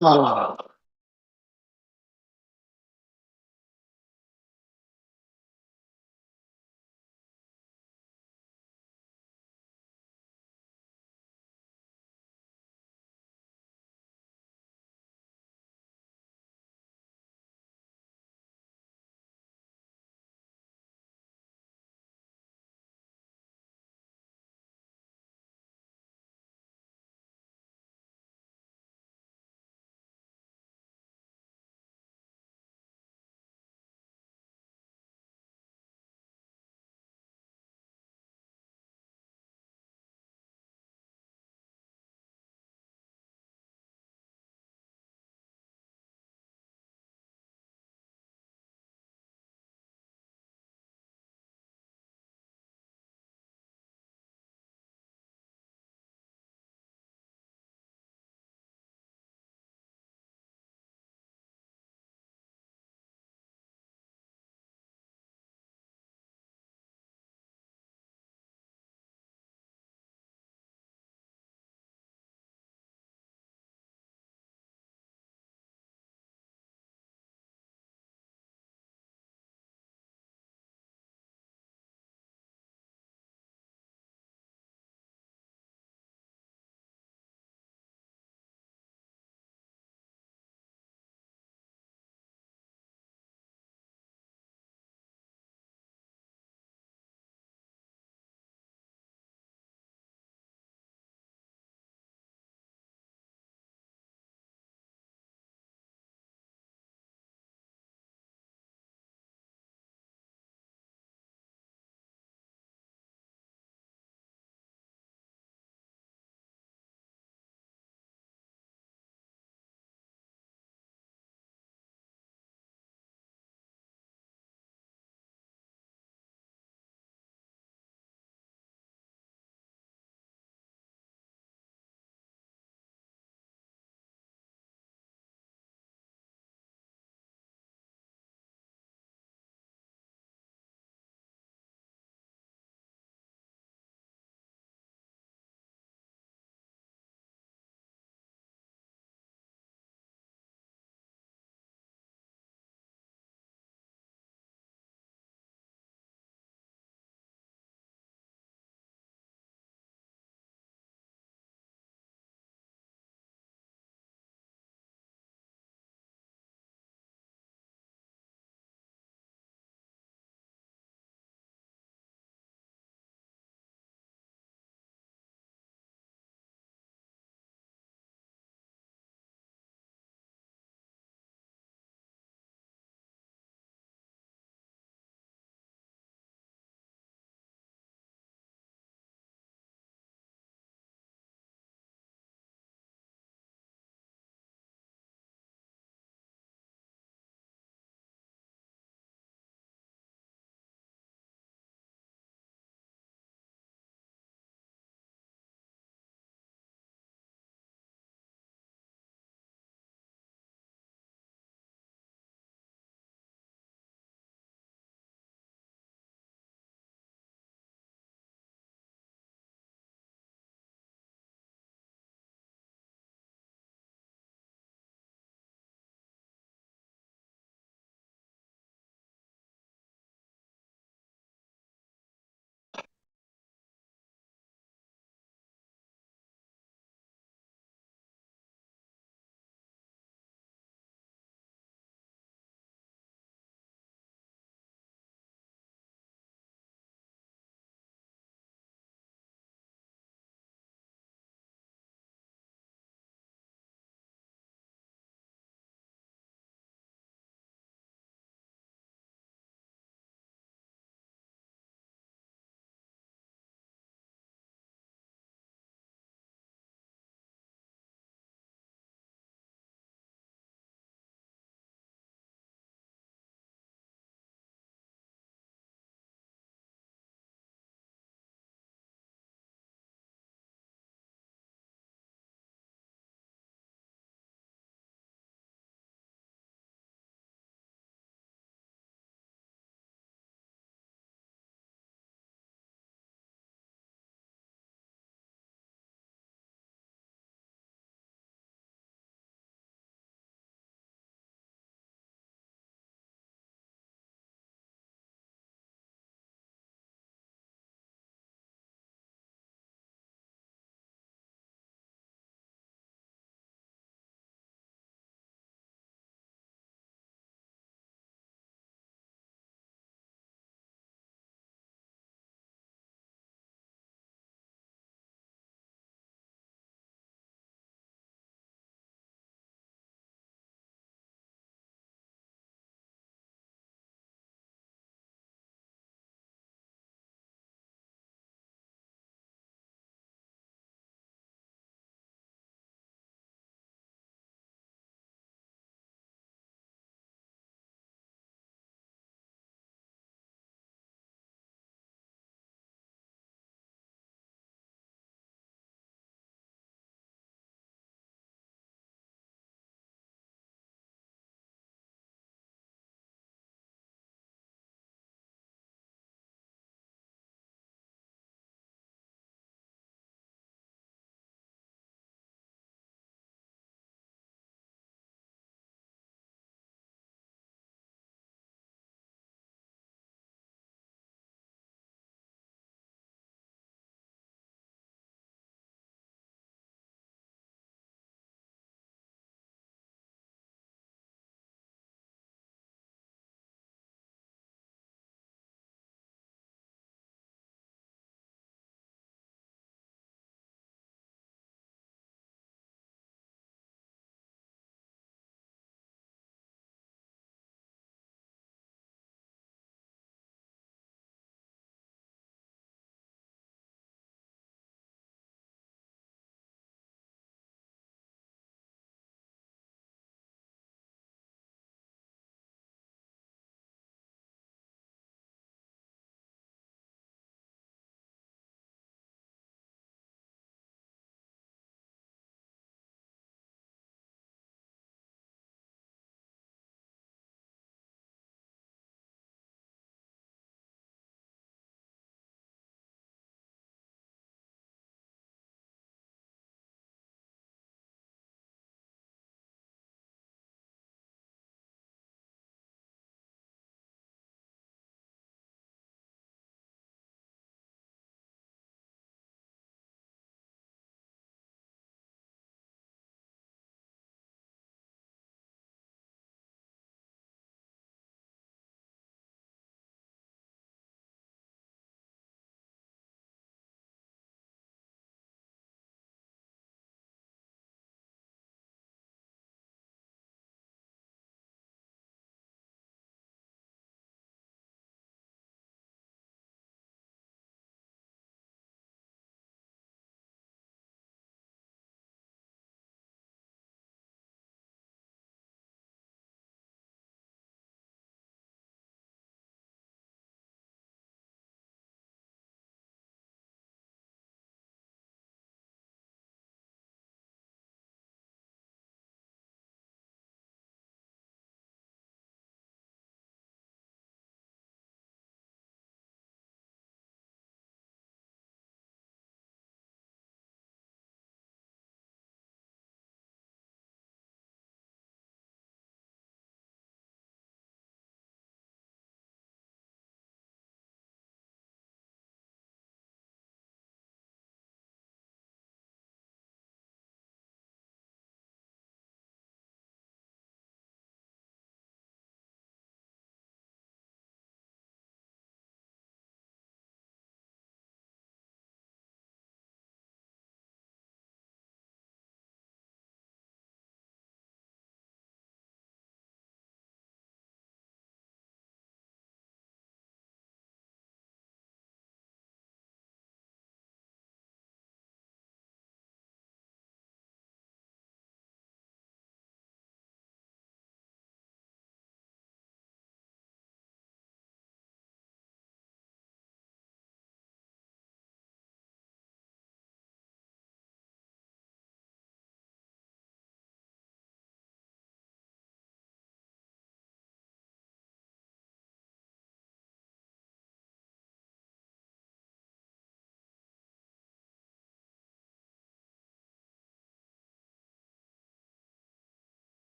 Ah.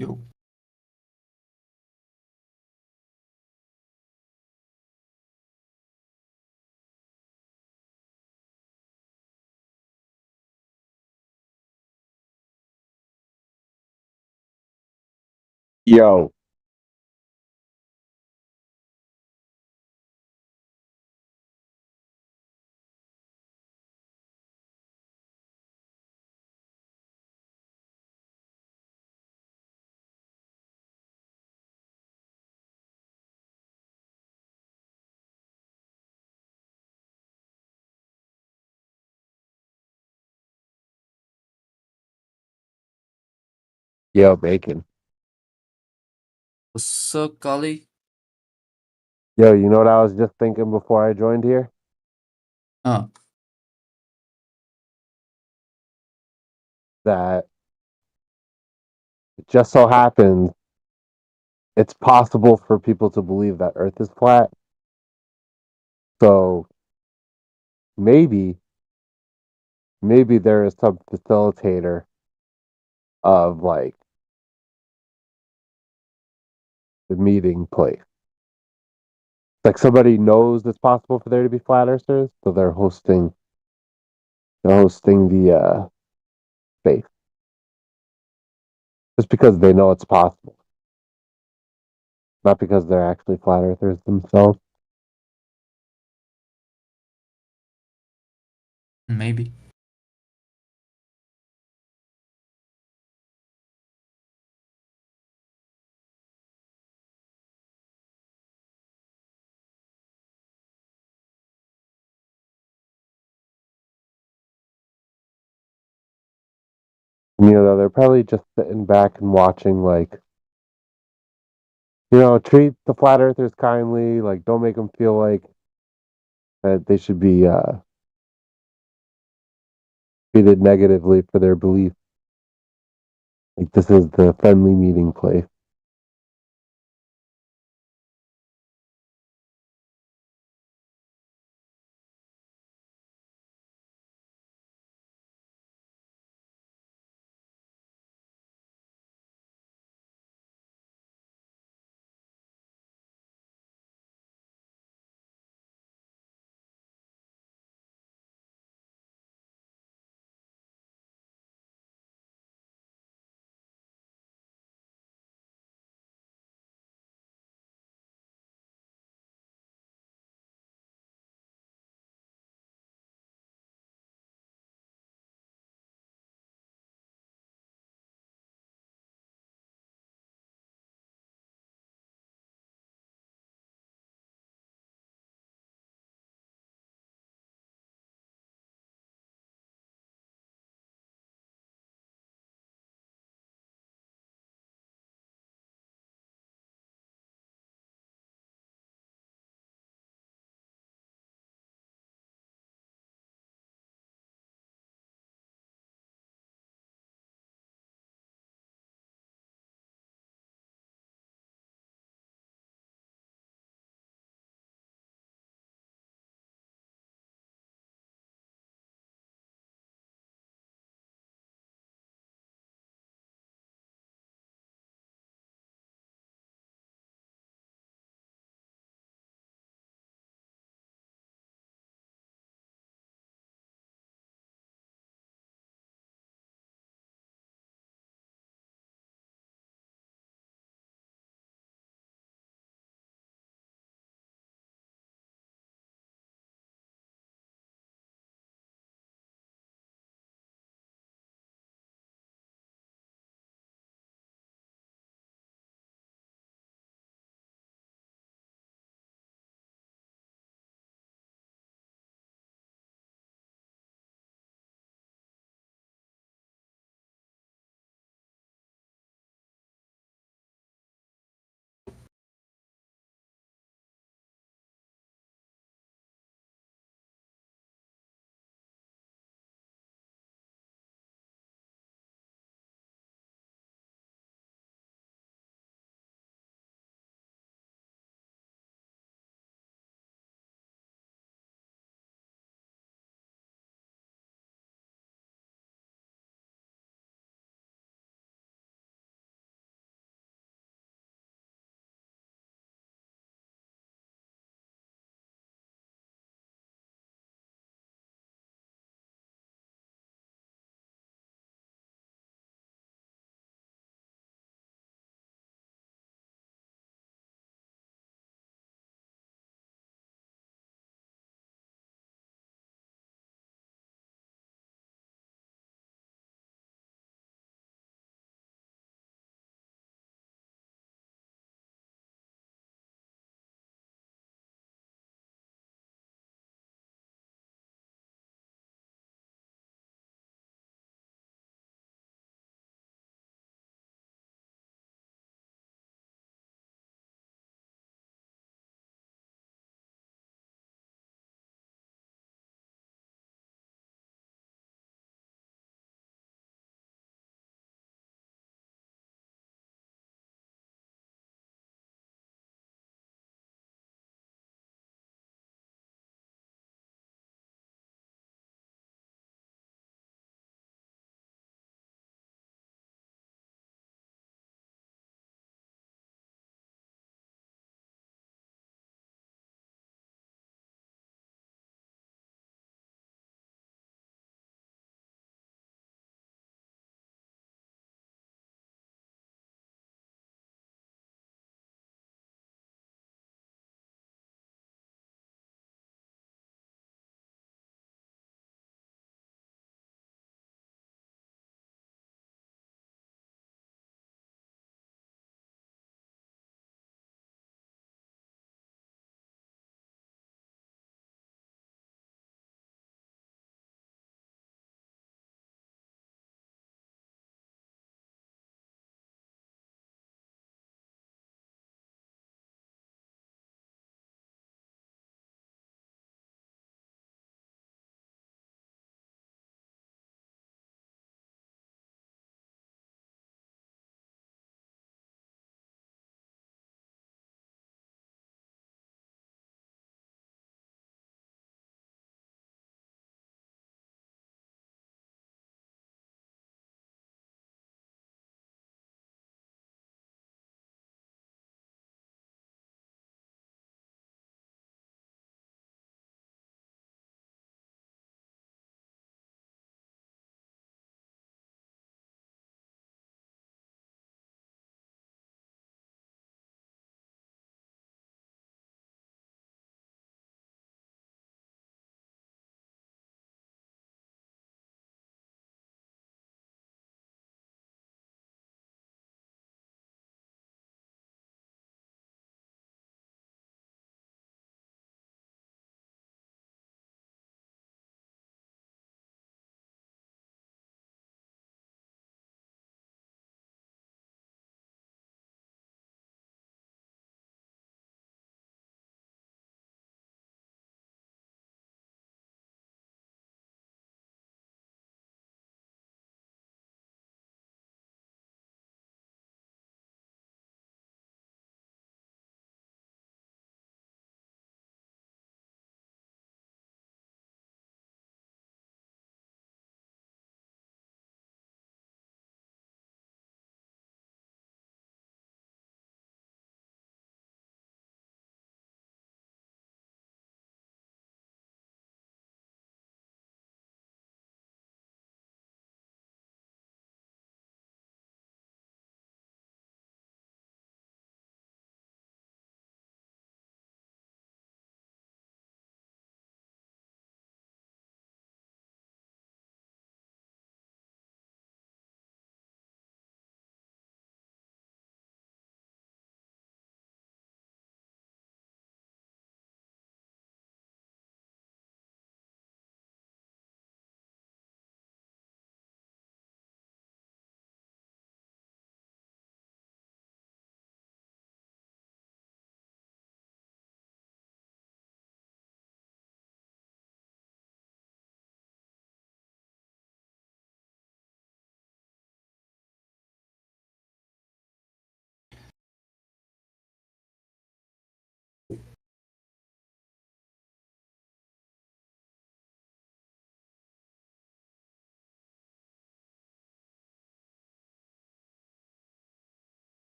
Yo. Yo. Yo, Bacon. What's up, colleague? Yo, you know what I was just thinking before I joined here? Huh. That it just so happens it's possible for people to believe that Earth is flat. So maybe there is some facilitator of like the meeting place. Like somebody knows it's possible for there to be flat earthers, so they're hosting the space. Just because they know it's possible. Not because they're actually flat earthers themselves. Maybe. And, they're probably just sitting back and watching, like, treat the flat earthers kindly, like, don't make them feel like that they should be treated negatively for their belief. Like, this is the friendly meeting place.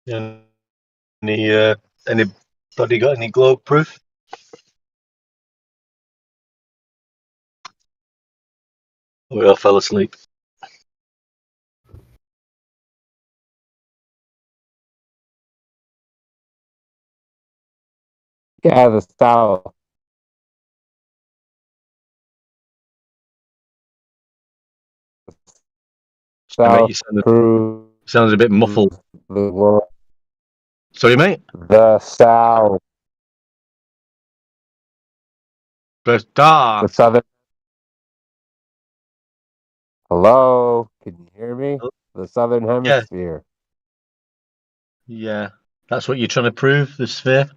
Anybody got any globe proof? We all fell asleep. Yeah, the South. Mate, you South sounds a bit muffled. the world. Sorry, mate. The South. The star. The Southern. Hello, can you hear me? The Southern Hemisphere. Yeah. That's what you're trying to prove, the sphere?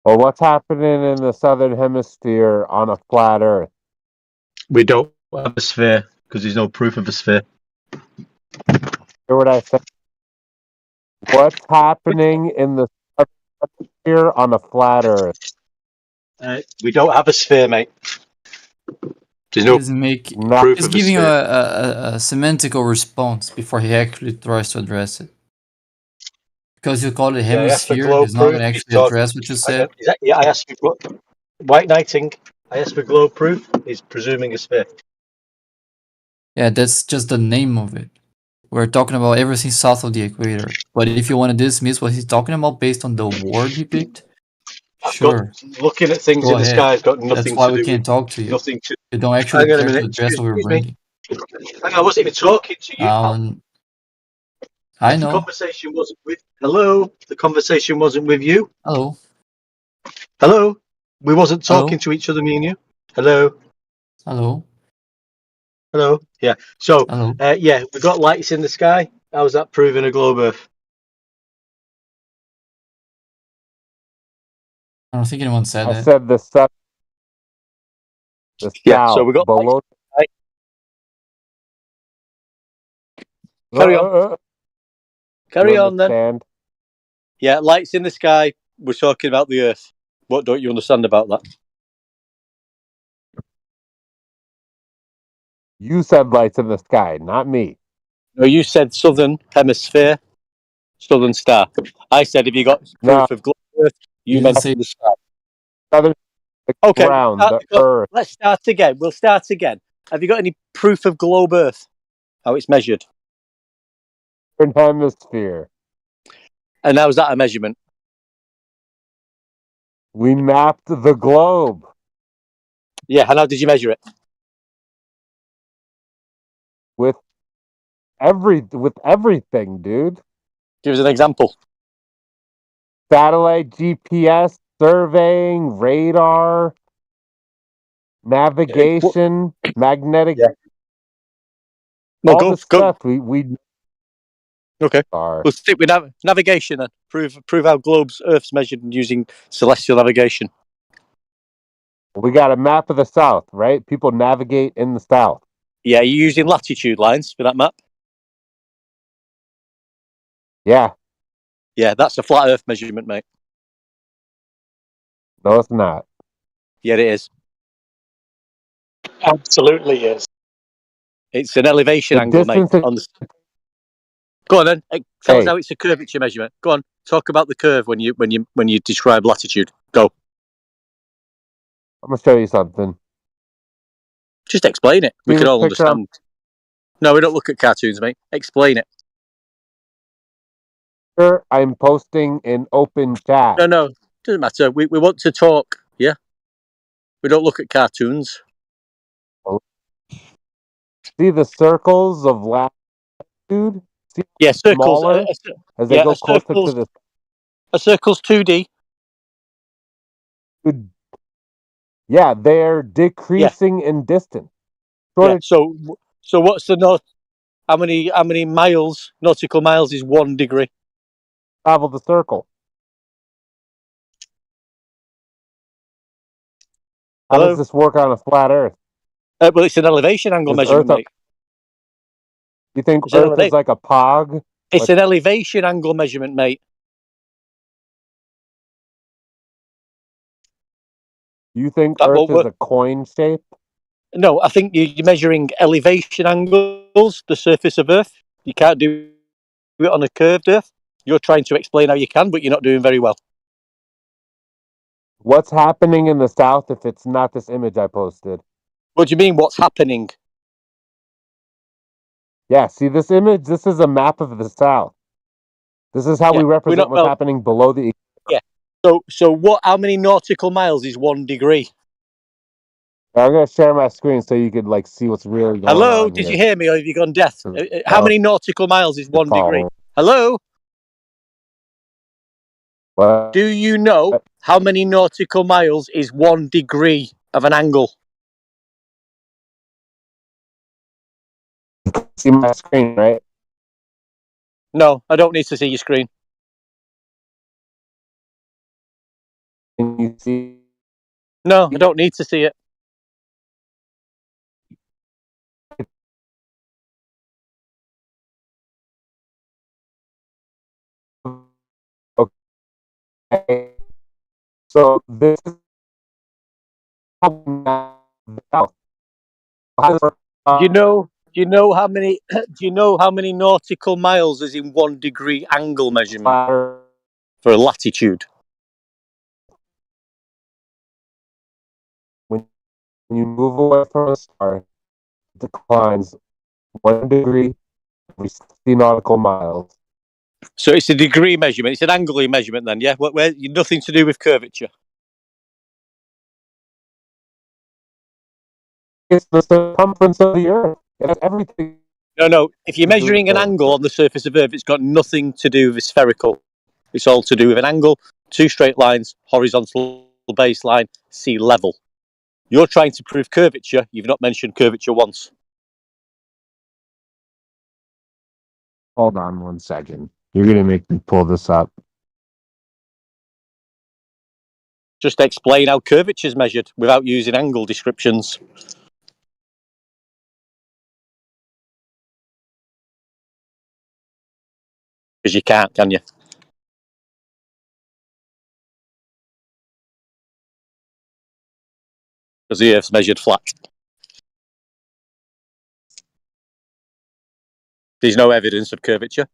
Well, what's happening in the Southern Hemisphere on a flat Earth? We don't have a sphere because there's no proof of a sphere. Hear what I said? What's happening in the Southern Hemisphere on a flat Earth? We don't have a sphere, mate. There's He no doesn't make. proof He's of a giving you sphere. a semantical response before he actually tries to address it. Because you call it Yeah, I asked for hemisphere, globe he's not proof. going to He's actually talking. address what you said. I asked for white knighting. I asked for globe proof. He's presuming a sphere. Yeah, that's just the name of it. We're talking about everything south of the equator. But if you want to dismiss what he's talking about based on the word he picked, sure. Looking at things Go in the ahead. sky has got That's nothing why to we do with can't talk to you. nothing to. You don't actually Hang on a care to minute. address what we're Excuse me. bringing. Hang on, I wasn't even talking to you. I The know. conversation wasn't with. Hello. The conversation wasn't with you. Hello. Hello. We wasn't talking Hello. to each other, me and you. Hello. Hello. Hello. Yeah. So, Hello. yeah, we've got lights in the sky. How's that proving a globe Earth? I don't think anyone said I that. said the South. The Yeah. So South we got below. lights. Carry on. You Carry on then. understand? Yeah, lights in the sky. We're talking about the Earth. What don't you understand about that? You said lights in the sky, not me. No, you said southern hemisphere, southern star. I said, have you got No, proof of globe Earth? You You didn't mentioned say the sky. Southern, the Okay, ground, the Earth. let's start again. We'll start again. Have you got any proof of globe Earth? How it's measured? Southern Hemisphere. And how's that a measurement? We mapped the globe. Yeah, and how did you measure it? With everything, dude. Give us an example. Satellite GPS, surveying, radar, navigation, magnetic, No, all go. the stuff we Okay. are. We'll stick with navigation then. Prove how globes Earth's measured using celestial navigation. We got a map of the South, right? People navigate in the South. Yeah, you're using latitude lines for that map. Yeah. Yeah, that's a flat Earth measurement, mate. No, it's not. Yeah, it is. Absolutely is. It's an elevation The angle, mate. distance. Go on then. Tell us Hey, how it's a curvature measurement. Go on. Talk about the curve when you describe latitude. Go. I'm gonna show you something. Just explain it. We See can this all picture? understand. No, we don't look at cartoons, mate. Explain it. I'm posting in open chat. No. Doesn't matter. We want to talk. Yeah. We don't look at cartoons. See the circles of latitude? See Yeah, circles. smaller as they go closer to the. A circle's 2D. Yeah, they're decreasing in distance. Yeah. So what's the north? How many miles? Nautical miles is 1 degree. Travel the circle. How Hello? does this work on a flat Earth? Well, it's an elevation angle Is measurement, Earth mate. You think It's an Earth is like a pog? It's an elevation angle measurement, mate. You think That Earth won't is work. a coin shape? No, I think you're measuring elevation angles, the surface of Earth. You can't do it on a curved Earth. You're trying to explain how you can, but you're not doing very well. What's happening in the South if it's not this image I posted? What do you mean, what's happening? Yeah, see this image? This is a map of the South. This is how we represent what's happening below the... Yeah. How many nautical miles is 1 degree? I'm going to share my screen so you could like see what's really going Hello, on did here. you hear me or have you gone deaf? How many nautical miles is 1 degree? Hello? What? Do you know how many nautical miles is 1 degree of an angle? See my screen, right? No, I don't need to see your screen. Can you see? No, I don't need to see it. Okay. So this is the South. Do you know how many do you know how many nautical miles is in 1 degree angle measurement for latitude? When you move away from a star, it declines 1 degree every 60 nautical miles. So it's a degree measurement. It's an angular measurement then, yeah? Where nothing to do with curvature. It's the circumference of the Earth. It has everything. No. If you're measuring an angle on the surface of Earth, it's got nothing to do with spherical. It's all to do with an angle, 2 straight lines, horizontal baseline, sea level. You're trying to prove curvature. You've not mentioned curvature once. Hold on 1 second. You're going to make me pull this up. Just explain how curvature is measured without using angle descriptions. Because you can't, can you? Because the Earth's measured flat. There's no evidence of curvature.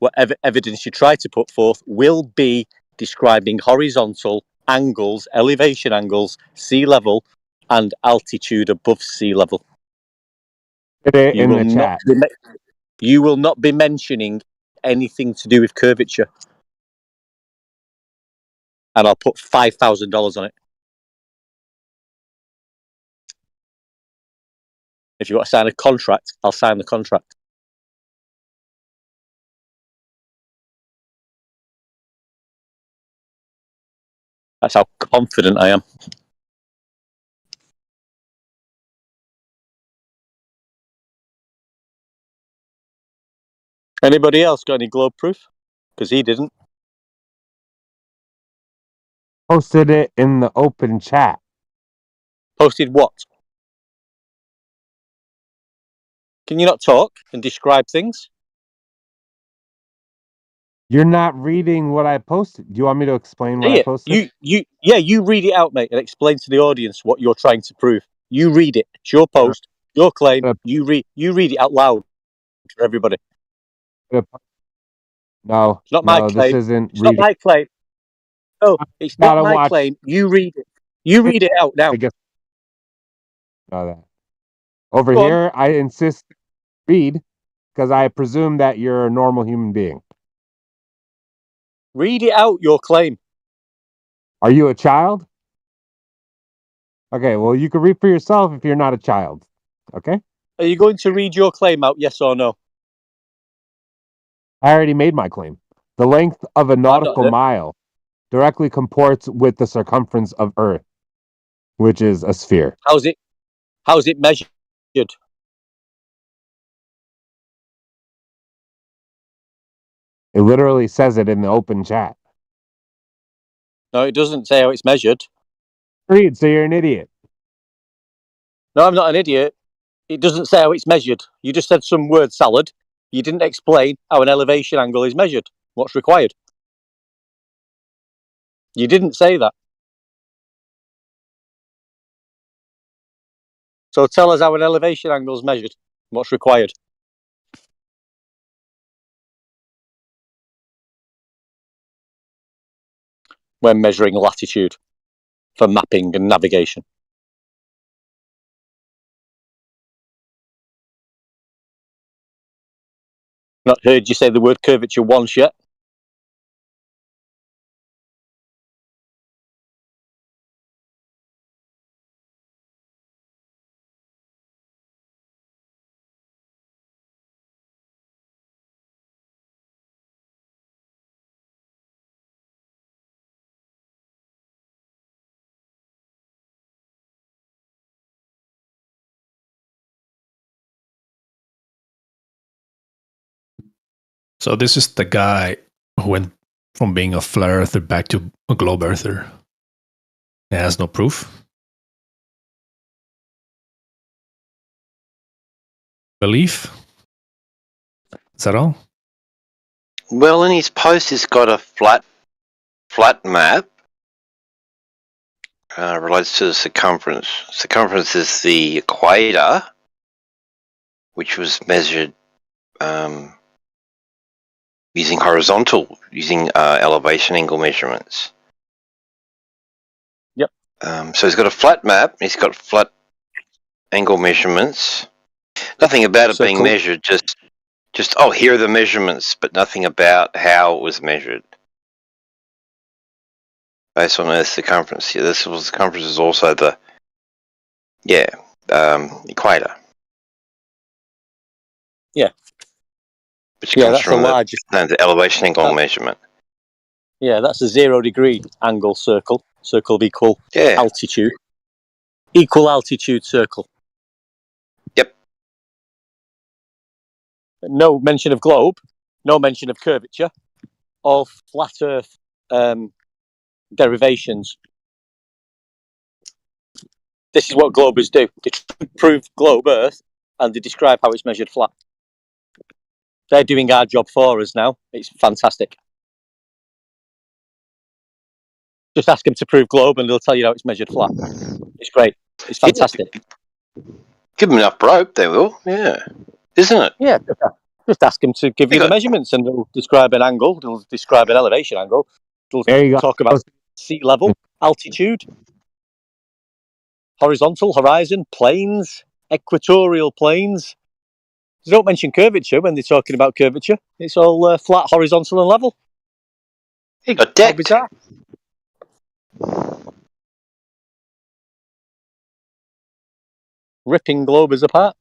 Whatever evidence you try to put forth will be describing horizontal angles, elevation angles, sea level, and altitude above sea level. Put it in the chat. You will not be mentioning anything to do with curvature. And I'll put $5,000 on it. If you want to sign a contract, I'll sign the contract. That's how confident I am. Anybody else got any globe proof? Because he didn't. Posted it in the open chat. Posted what? Can you not talk and describe things? You're not reading what I posted. Do you want me to explain what I posted? You read it out, mate, and explain to the audience what you're trying to prove. You read it. It's your post, your claim. You read it out loud for everybody. No, It's not my this claim. isn't It's not reading. my claim. No, it's not Gotta my watch. claim. You read it. You read it out now. I guess. That. Over Go on. here, I insist read because I presume that you're a normal human being. Read it out, your claim. Are you a child? Okay, well, you can read for yourself if you're not a child. Okay? Are you going to read your claim out, yes or no? I already made my claim. The length of a nautical mile directly comports with the circumference of Earth, which is a sphere. How's it measured? It literally says it in the open chat. No, it doesn't say how it's measured. Read, so you're an idiot. No, I'm not an idiot. It doesn't say how it's measured. You just said some word salad. You didn't explain how an elevation angle is measured. What's required? You didn't say that. So tell us how an elevation angle is measured. What's required? When measuring latitude for mapping and navigation. Not heard you say the word curvature once yet. So this is the guy who went from being a flat earther back to a globe earther. It has no proof. Belief? Is that all? Well, in his post, he's got a flat map. Relates to the circumference. Circumference is the equator, which was measured using elevation angle measurements. Yep. So he's got a flat map. He's got flat angle measurements. Nothing about it being measured. Just here are the measurements, but nothing about how it was measured. Based on Earth's circumference. Yeah, this circumference is also the equator. Yeah. Which comes from the elevation angle measurement. Yeah, that's a 0 degree angle circle. Circle equal altitude. Equal altitude circle. Yep. No mention of globe. No mention of curvature. All flat Earth derivations. This is what globers do. They prove globe Earth and they describe how it's measured flat. They're doing our job for us now. It's fantastic. Just ask them to prove globe and they'll tell you how it's measured flat. It's great. It's fantastic. Give them enough rope, they will. Yeah. Isn't it? Yeah. Just ask them to give you the measurements and they'll describe an angle. They'll describe an elevation angle. They'll talk about sea level, altitude, horizontal, horizon, planes, equatorial planes. They don't mention curvature when they're talking about curvature. It's all flat, horizontal and level. You got deck. Bizarre. Ripping globers apart.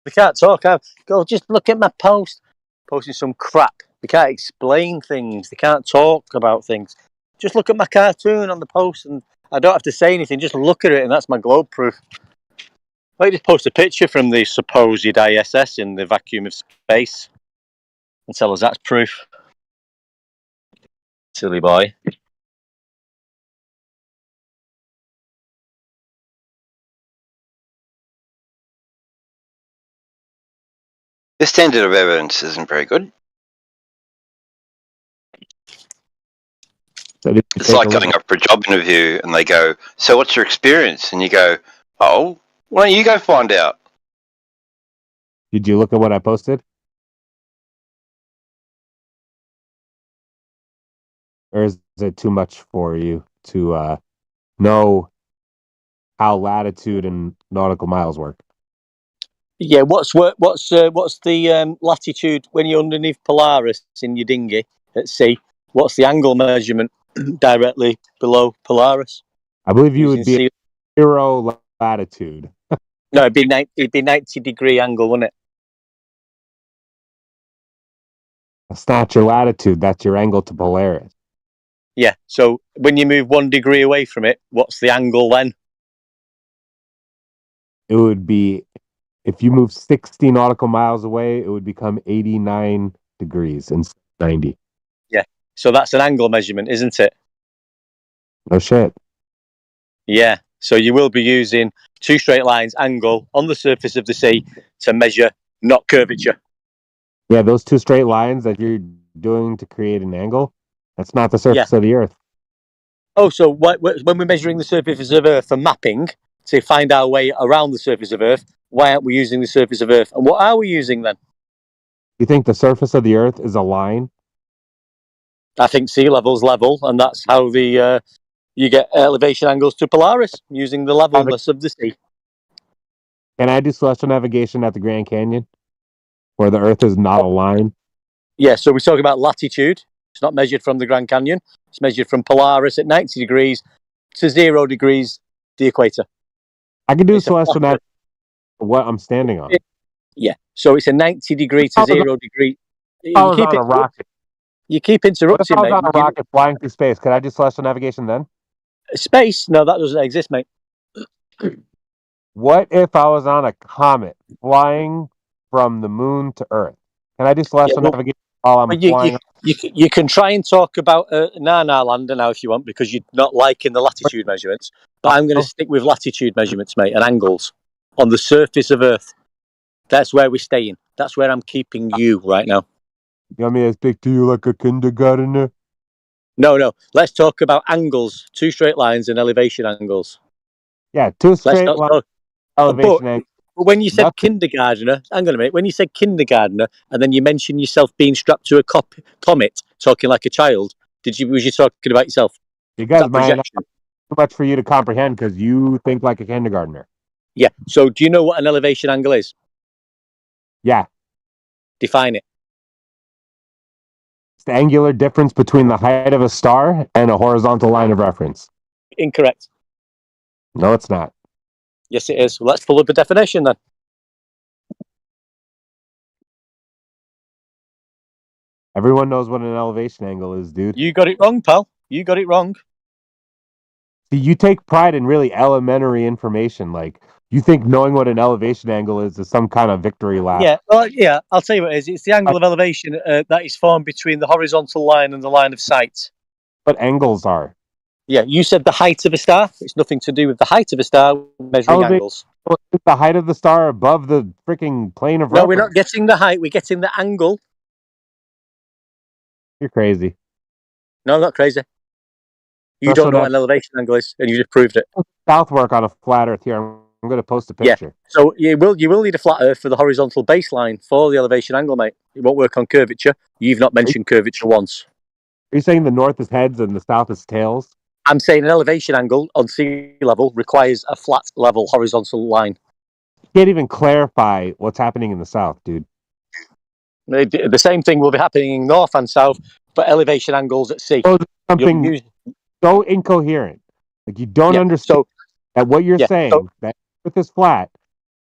They can't talk. Go, just look at my post. Posting some crap. They can't explain things. They can't talk about things. Just look at my cartoon on the post and I don't have to say anything. Just look at it and that's my globe proof. I just post a picture from the supposed ISS in the vacuum of space and tell us that's proof. Silly boy. The standard of evidence isn't very good. It's like going up for a job interview and they go, so what's your experience? And you go, oh, why don't you go find out? Did you look at what I posted? Or is it too much for you to know how latitude and nautical miles work? Yeah, what's the latitude when you're underneath Polaris in your dinghy at sea? What's the angle measurement directly below Polaris? I believe you would be 0 latitude. No, it'd be 90 degree angle, wouldn't it? That's not your latitude. That's your angle to Polaris. Yeah. So when you move 1 degree away from it, what's the angle then? It would be, if you move 60 nautical miles away, it would become 89 degrees and 90. Yeah. So that's an angle measurement, isn't it? No shit. Yeah. So you will be using two straight lines, angle on the surface of the sea to measure, not curvature. Yeah, those two straight lines that you're doing to create an angle, that's not the surface of the Earth. Oh, so when we're measuring the surface of Earth for mapping to find our way around the surface of Earth, why aren't we using the surface of Earth? And what are we using then? You think the surface of the Earth is a line? I think sea level's level, and that's how the you get elevation angles to Polaris using the levelness of the sea. Can I do celestial navigation at the Grand Canyon, where the Earth is not a line? Yeah, so we're talking about latitude. It's not measured from the Grand Canyon. It's measured from Polaris at 90 degrees to 0 degrees, the equator. I can do celestial navigation for what I'm standing on. Yeah, so it's a 90 degree to 0 degree. I was on a rocket. You keep interrupting, what if I was mate. on a rocket flying through space? Could I do celestial navigation then? Space? No, that doesn't exist, mate. What if I was on a comet flying from the moon to Earth? Can I do celestial navigation while I'm flying? You can try and talk about Nana Lander now if you want, because you're not liking the latitude measurements. But I'm going to stick with latitude measurements, mate, and angles on the surface of Earth. That's where we're staying. That's where I'm keeping you right now. You want me to speak to you like a kindergartner? No. Let's talk about angles, two straight lines and elevation angles. Yeah, two straight lines. Elevation angles. But when you said kindergartner, hang on a minute. When you said kindergartner, and then you mentioned yourself being strapped to a comet, talking like a child, was you talking about yourself? You guys might not too much for you to comprehend because you think like a kindergartner. Yeah. So, do you know what an elevation angle is? Yeah. Define it. It's the angular difference between the height of a star and a horizontal line of reference. Incorrect. No, it's not. Yes, it is. Well, let's pull up a definition then. Everyone knows what an elevation angle is, dude. You got it wrong, pal. You got it wrong. See, you take pride in really elementary information. Like, you think knowing what an elevation angle is some kind of victory lap. Yeah, well, yeah, I'll tell you what it is. It's the angle of elevation that is formed between the horizontal line and the line of sight. What angles are? Yeah, you said the height of a star. It's nothing to do with the height of a star, measuring angles. The height of the star above the freaking plane of reference. No, we're not getting the height. We're getting the angle. You're crazy. No, I'm not crazy. You don't know what an elevation angle is, and you just proved it. Southwark on a flat Earth here. I'm going to post a picture. Yeah. So you will need a flat Earth for the horizontal baseline for the elevation angle, mate. It won't work on curvature. You've not mentioned curvature once. Are you saying the north is heads and the south is tails? I'm saying an elevation angle on sea level requires a flat level horizontal line. You can't even clarify what's happening in the south, dude. The same thing will be happening in north and south for elevation angles at sea. So something so incoherent. Like you don't understand that what you're saying, that Earth is flat,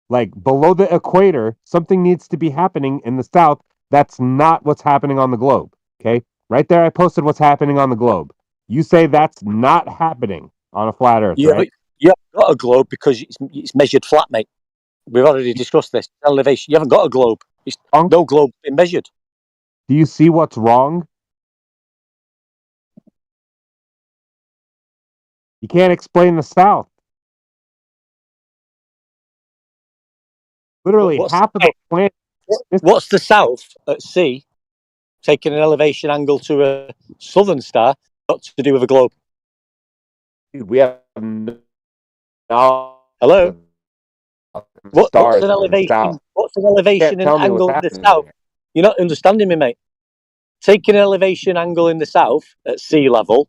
like below the equator, something needs to be happening in the south. That's not what's happening on the globe. Okay? Right there, I posted what's happening on the globe. You say that's not happening on a flat Earth, right? You haven't got a globe because it's measured flat, mate. We've already discussed this. Elevation. You haven't got a globe. It's no globe been measured. Do you see what's wrong? You can't explain the south. Literally half of the planet. What's the south at sea? Taking an elevation angle to a southern star, got to do with a globe. Dude, we have no. Hello. What's an elevation? What's an elevation and angle in the south? You're not understanding me, mate. Taking an elevation angle in the south at sea level.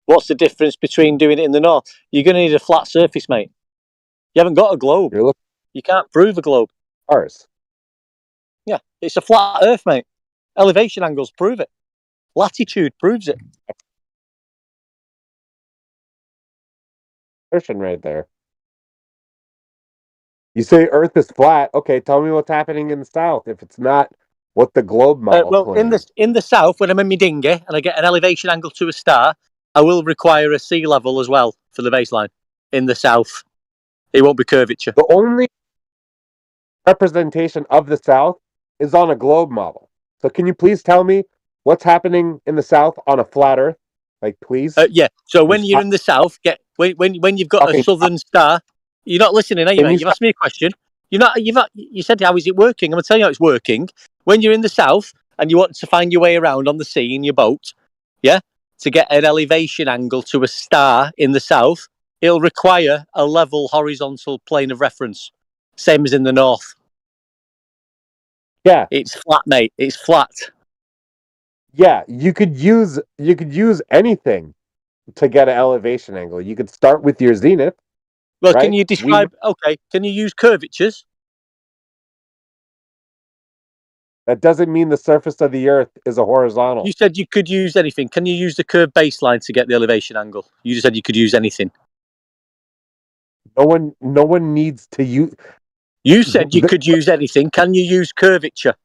What's the difference between doing it in the north? You're going to need a flat surface, mate. You haven't got a globe. You can't prove a globe. Ours. Yeah, it's a flat Earth, mate. Elevation angles prove it. Latitude proves it. Right there. You say Earth is flat. Okay, tell me what's happening in the south if it's not what the globe model claims. in the south, when I'm in my dinghy and I get an elevation angle to a star, I will require a sea level as well for the baseline. In the south, it won't be curvature. The only representation of the south is on a globe model. So can you please tell me what's happening in the south on a flat Earth? Like, please. Yeah. So when you're in the south, when you've got a southern star, You're not listening, are you, mate? You've asked me a question. You said, how is it working? I'm going to tell you how it's working. When you're in the south and you want to find your way around on the sea in your boat, yeah, to get an elevation angle to a star in the south, it'll require a level horizontal plane of reference, same as in the north. Yeah. It's flat, mate. It's flat. Yeah, you could use anything to get an elevation angle. You could start with your zenith. Well, right? can you describe? Okay, can you use curvatures? That doesn't mean the surface of the Earth is a horizontal. You said you could use anything. Can you use the curved baseline to get the elevation angle? You just said you could use anything. No one needs to use. You said you could use anything. Can you use curvature?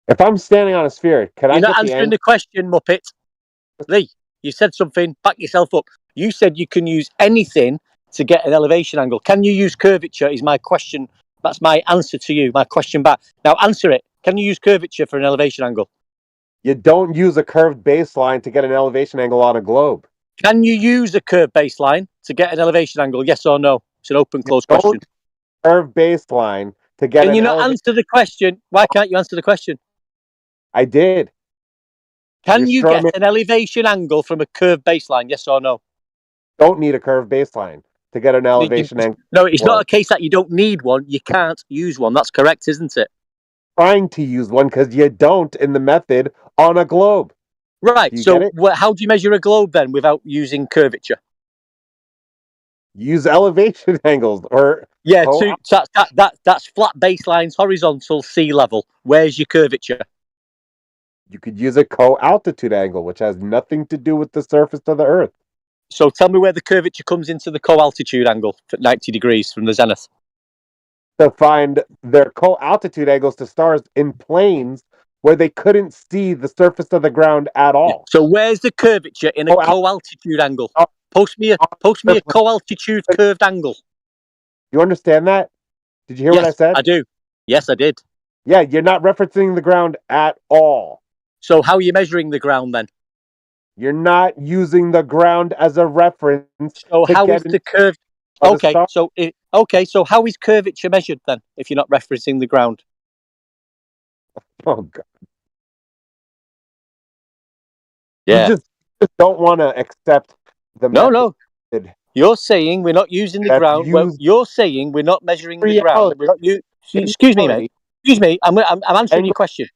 If I'm standing on a sphere, can You're I not get the answering angle? the question, Muppet. Lee, you said something. Back yourself up. You said you can use anything to get an elevation angle. Can you use curvature? Is my question. That's my answer to you. My question back. Now answer it. Can you use curvature for an elevation angle? You don't use a curved baseline to get an elevation angle on a globe. Can you use a curved baseline to get an elevation angle? Yes or no? It's an open, closed question. Curved baseline to get Can you an not answer the question? Why can't you answer the question? I did. Can you get an elevation angle from a curved baseline? Yes or no? Don't need a curved baseline to get an elevation angle. No, it's not a case that you don't need one. You can't use one. That's correct, isn't it? Trying to use one because you don't in the method on a globe. Right. Do you So get it? how do you measure a globe then without using curvature? Use elevation angles or that's flat baselines, horizontal, sea level. Where's your curvature? You could use a co-altitude angle, which has nothing to do with the surface of the Earth. So tell me where the curvature comes into the co-altitude angle at 90 degrees from the zenith. To find their co-altitude angles to stars in planes where they couldn't see the surface of the ground at all. Yeah. So where's the curvature in a co-altitude angle? Post me a co-altitude curved angle. You understand that? Did you hear Yes, what I said? I do. Yes, I did. Yeah, you're not referencing the ground at all. So how are you measuring the ground then? You're not using the ground as a reference. So how is the curve? Okay, so how is curvature measured then if you're not referencing the ground? Oh God. Yeah. You just don't want to accept the method. No. You're saying we're not using the ground. Well, you're saying we're not measuring the ground. We're not Excuse me, mate. Excuse me. I'm answering your question.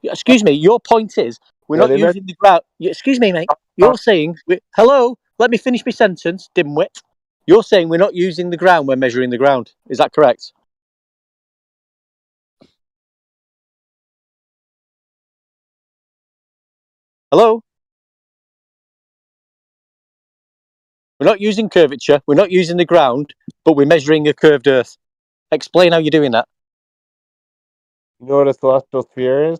Excuse me. Your point is we're not using the ground. Excuse me, mate. You're saying hello. Let me finish my sentence, dimwit. You're saying we're not using the ground. We're measuring the ground. Is that correct? Hello. We're not using curvature. We're not using the ground, but we're measuring a curved Earth. Explain how you're doing that. You know what a celestial sphere is?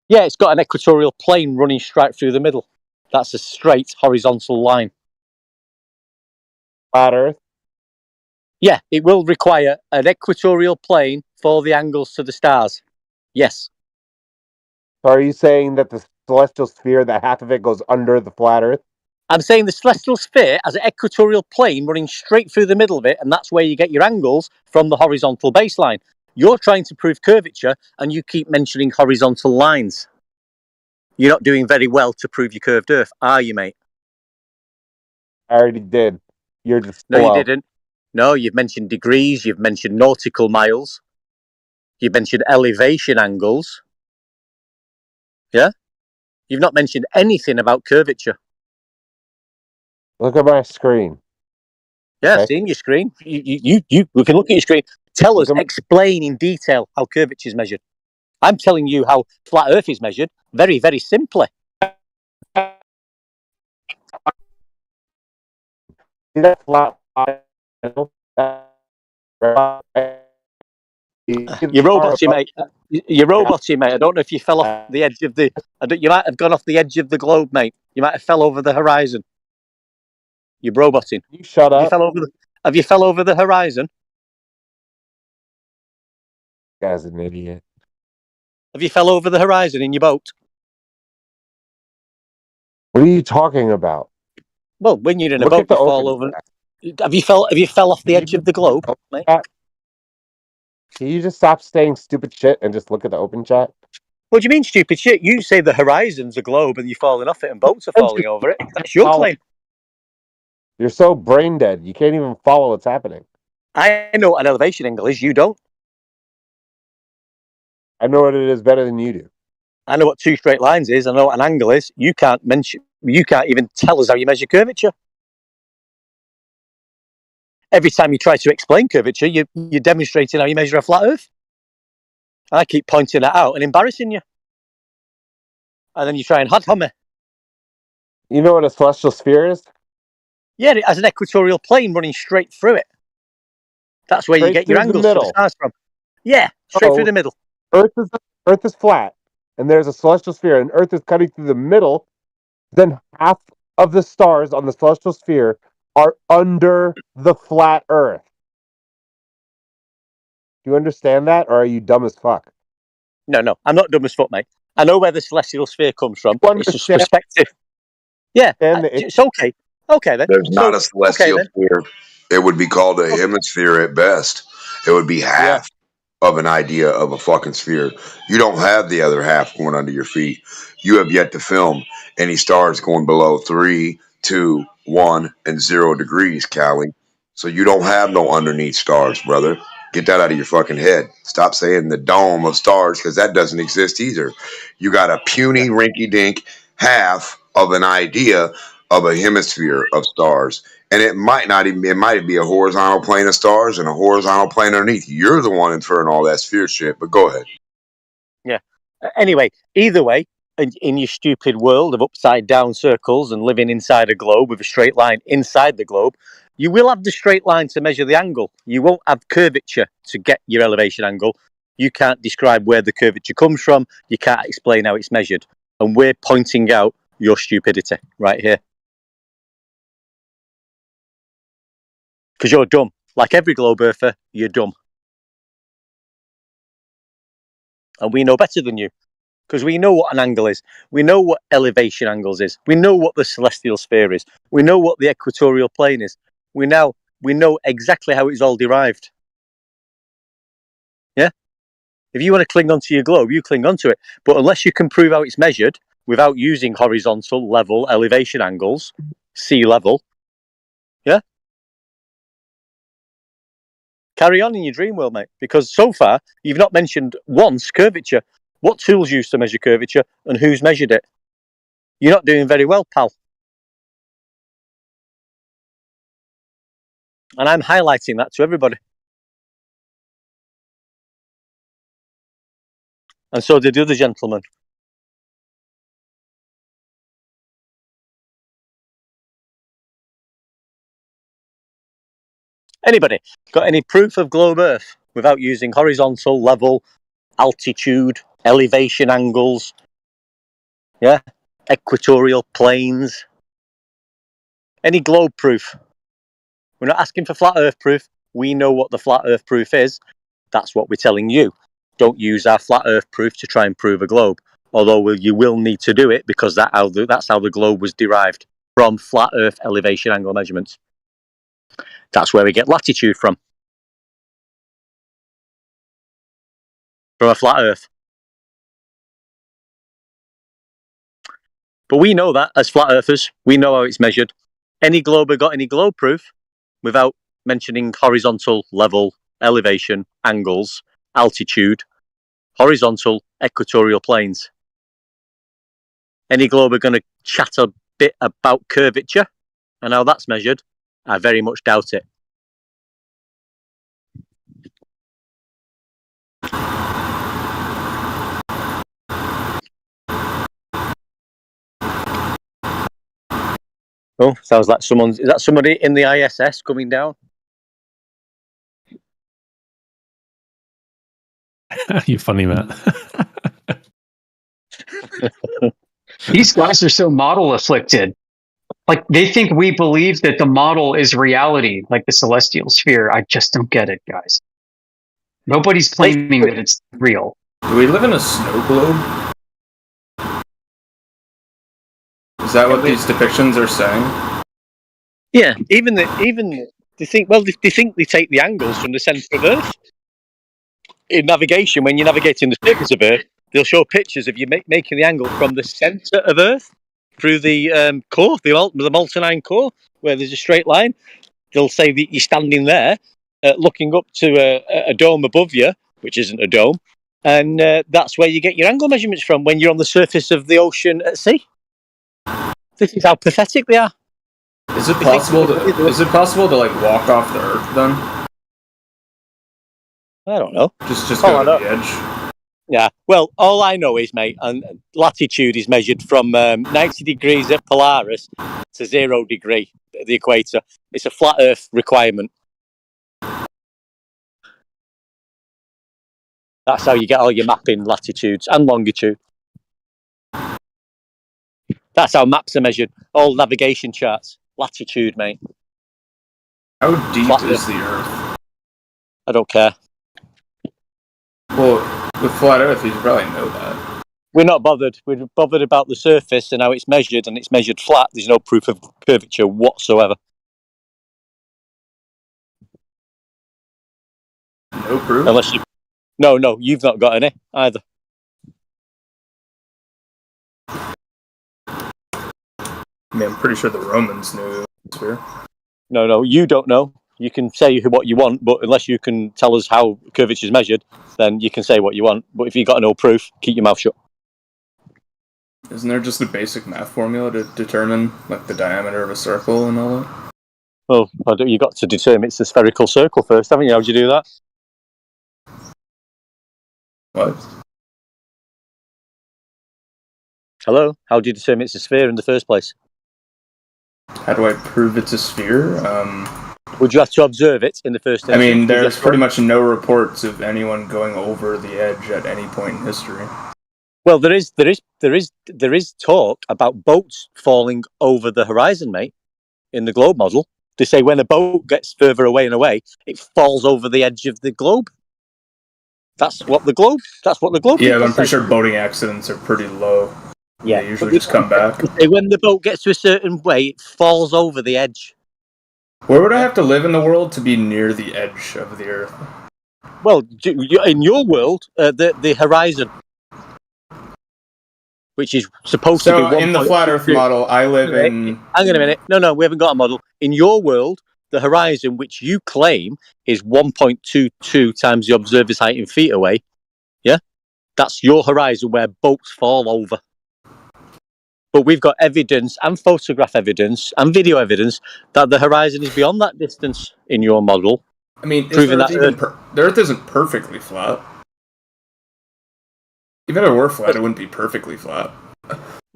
Yeah, it's got an equatorial plane running straight through the middle. That's a straight horizontal line. Flat Earth? Yeah, it will require an equatorial plane for the angles to the stars. Yes. So are you saying that the celestial sphere, that half of it goes under the flat Earth? I'm saying the celestial sphere has an equatorial plane running straight through the middle of it, and that's where you get your angles from the horizontal baseline. You're trying to prove curvature, and you keep mentioning horizontal lines. You're not doing very well to prove your curved Earth, are you, mate? I already did. You're just No, slow. you didn't. No, you've mentioned degrees, you've mentioned nautical miles, you've mentioned elevation angles. Yeah? You've not mentioned anything about curvature. Look at my screen. Yeah, I've seen your screen. We can look at your screen. Tell us, explain in detail how curvature is measured. I'm telling you how flat Earth is measured very, very simply. You're roboty, mate. You're roboty, mate. I don't know if you fell off the edge of the. You might have gone off the edge of the globe, mate. You might have fell over the horizon. You're roboting. You shut up. Have you fell over the horizon? Guy's an idiot. Have you fell over the horizon in your boat? What are you talking about? Well, when you're in a Look boat, at the you fall open over. stack. Have you fell off the edge of the globe, mate? Can you just stop saying stupid shit and just look at the open chat? What do you mean stupid shit? You say the horizon's a globe and you're falling off it and boats are falling over it. That's your claim. You're so brain dead. You can't even follow what's happening. I know what an elevation angle is. You don't. I know what it is better than you do. I know what 2 straight lines is. I know what an angle is. You can't even tell us how you measure curvature. Every time you try to explain curvature, you're demonstrating how you measure a flat Earth. I keep pointing that out and embarrassing you. And then you try and hot me. You know what a celestial sphere is? Yeah, it has an equatorial plane running straight through it. That's where you get your angles for the stars from. Yeah, straight through the middle. Earth is flat, and there's a celestial sphere, and Earth is cutting through the middle. Then half of the stars on the celestial sphere are under the flat Earth. Do you understand that, or are you dumb as fuck? No, I'm not dumb as fuck, mate. I know where the celestial sphere comes from. It's just perspective. Yeah, it's okay. Okay, then. There's not a celestial sphere. It would be called a hemisphere at best. It would be half of an idea of a fucking sphere. You don't have the other half going under your feet. You have yet to film any stars going below 3, 2, 1, and 0 degrees, Callie. So you don't have no underneath stars, brother. Get that out of your fucking head. Stop saying the dome of stars, because that doesn't exist either. You got a puny, rinky-dink half of an idea of a hemisphere of stars. And it might not even, it might be a horizontal plane of stars and a horizontal plane underneath. You're the one inferring all that sphere shit, but go ahead. Yeah. Anyway, either way, in your stupid world of upside down circles and living inside a globe with a straight line inside the globe, you will have the straight line to measure the angle. You won't have curvature to get your elevation angle. You can't describe where the curvature comes from. You can't explain how it's measured. And we're pointing out your stupidity right here. Because you're dumb. Like every globe earther, you're dumb. And we know better than you. Because we know what an angle is. We know what elevation angles is. We know what the celestial sphere is. We know what the equatorial plane is. We know exactly how it's all derived. Yeah? If you want to cling onto your globe, you cling onto it. But unless you can prove how it's measured without using horizontal, level, elevation angles, sea level, yeah? Carry on in your dream world, mate. Because so far, you've not mentioned once curvature. What tools used to measure curvature and who's measured it? You're not doing very well, pal. And I'm highlighting that to everybody. And so did the other gentleman. Anybody got any proof of globe Earth without using horizontal, level, altitude, elevation angles, yeah, equatorial planes? Any globe proof? We're not asking for flat Earth proof. We know what the flat Earth proof is. That's what we're telling you. Don't use our flat Earth proof to try and prove a globe. Although you will need to do it because that's how the globe was derived, from flat Earth elevation angle measurements. That's where we get latitude from a flat Earth. But we know that as flat earthers, we know how it's measured. Any glober got any globe proof without mentioning horizontal, level, elevation, angles, altitude, horizontal, equatorial planes? Any glober going to chat a bit about curvature and how that's measured? I very much doubt it. Oh, sounds like is that somebody in the ISS coming down? You funny, man. These guys are so model afflicted. Like, they think we believe that the model is reality, like the celestial sphere. I just don't get it, guys. Nobody's claiming that it's real. Do we live in a snow globe? Is that what these depictions are saying? Yeah, even they think they take the angles from the centre of Earth. In navigation, when you're navigating the surface of Earth, they'll show pictures of you making the angle from the centre of Earth through the core, the molten iron core, where there's a straight line. They'll say that you're standing there, looking up to a dome above you, which isn't a dome, and that's where you get your angle measurements from when you're on the surface of the ocean at sea. This is how pathetic they are. Is it possible to like walk off the Earth then? I don't know. Just go to the edge. Yeah. Well, all I know is, mate, and latitude is measured from 90 degrees at Polaris to 0 degree at the equator. It's a flat Earth requirement. That's how you get all your mapping latitudes and longitude. That's how maps are measured. All navigation charts. Latitude, mate. How deep is the Earth? I don't care. Well, with flat Earth, you probably know that. We're not bothered. We're bothered about the surface and how it's measured, and it's measured flat. There's no proof of curvature whatsoever. No proof? Unless you... No, you've not got any either. I mean, I'm pretty sure the Romans knew the sphere. No, you don't know. You can say what you want, but unless you can tell us how curvature is measured, then you can say what you want. But if you've got no proof, keep your mouth shut. Isn't there just a basic math formula to determine like the diameter of a circle and all that? Well, you got to determine it's a spherical circle first, haven't you? How'd you do that? What? Hello? How do you determine it's a sphere in the first place? How do I prove it's a sphere? Would you have to observe it in the first instance? I mean, there's pretty much no reports of anyone going over the edge at any point in history. Well, there is talk about boats falling over the horizon, mate, in the globe model. They say when a boat gets further away and away, it falls over the edge of the globe. That's what the globe. Yeah, but I'm pretty sure boating accidents are pretty low. Yeah, they usually just come back. When the boat gets to a certain way, it falls over the edge. Where would I have to live in the world to be near the edge of the Earth? Well, in your world, the horizon, which is supposed to be 1. In the flat Earth model, I live in... Hang on a minute. No, we haven't got a model. In your world, the horizon, which you claim is 1.22 times the observer's height in feet away, yeah? That's your horizon where boats fall over. But we've got evidence and photograph evidence and video evidence that the horizon is beyond that distance in your model. I mean, the Earth isn't perfectly flat. Even if it were flat, it wouldn't be perfectly flat.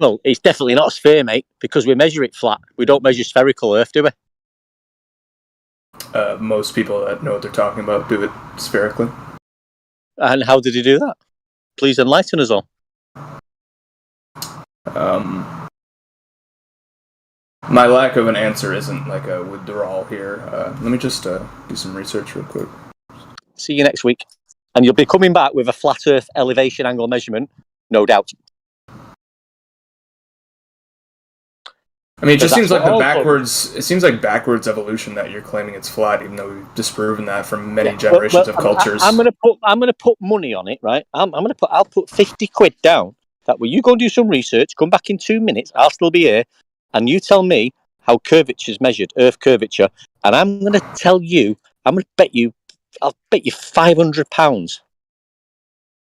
Well, it's definitely not a sphere, mate, because we measure it flat. We don't measure spherical Earth, do we? Most people that know what they're talking about do it spherically. And how did he do that? Please enlighten us all. My lack of an answer isn't like a withdrawal here. Let me just do some research real quick. See you next week. And you'll be coming back with a flat Earth elevation angle measurement, no doubt. I mean, it just seems like it seems like backwards evolution that you're claiming it's flat, even though we've disproven that from many generations of cultures. I'm gonna put money on it, right? I'll put 50 quid down. That way, you go and do some research. Come back in 2 minutes. I'll still be here, and you tell me how curvature is measured, Earth curvature, and I'm gonna tell you. I'm gonna bet you. I'll bet you £500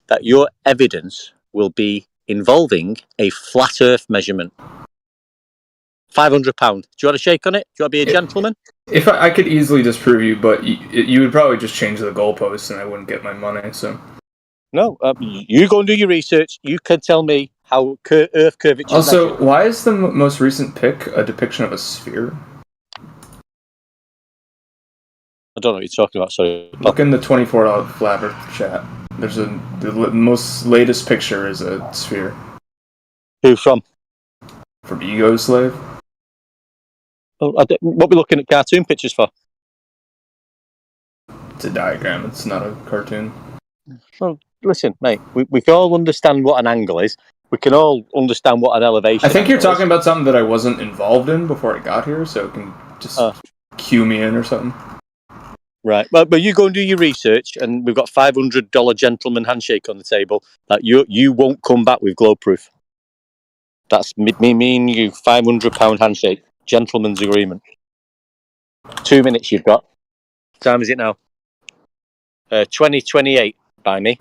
that your evidence will be involving a flat Earth measurement. £500. Do you want to shake on it? Do you want to be a gentleman? If I could easily disprove you, but you would probably just change the goalposts, and I wouldn't get my money. So no, you go and do your research. You can tell me how Earth curvature. Also, why is the most recent pic a depiction of a sphere? I don't know what you're talking about. Sorry. Look in the 24-hour flat Earth chat. There's the most latest picture is a sphere. Who from? From Ego Slave. What are we looking at cartoon pictures for? It's a diagram. It's not a cartoon. Well, listen, mate. We can all understand what an angle is. We can all understand what an elevation. I think you're talking about something that I wasn't involved in before I got here, so Just cue me in or something. Right, but you go and do your research, and we've got $500 gentleman handshake on the table. That you won't come back with globe proof. That's me and you, £500 handshake, gentleman's agreement. 2 minutes you've got. What time is it now? 20:28 by me.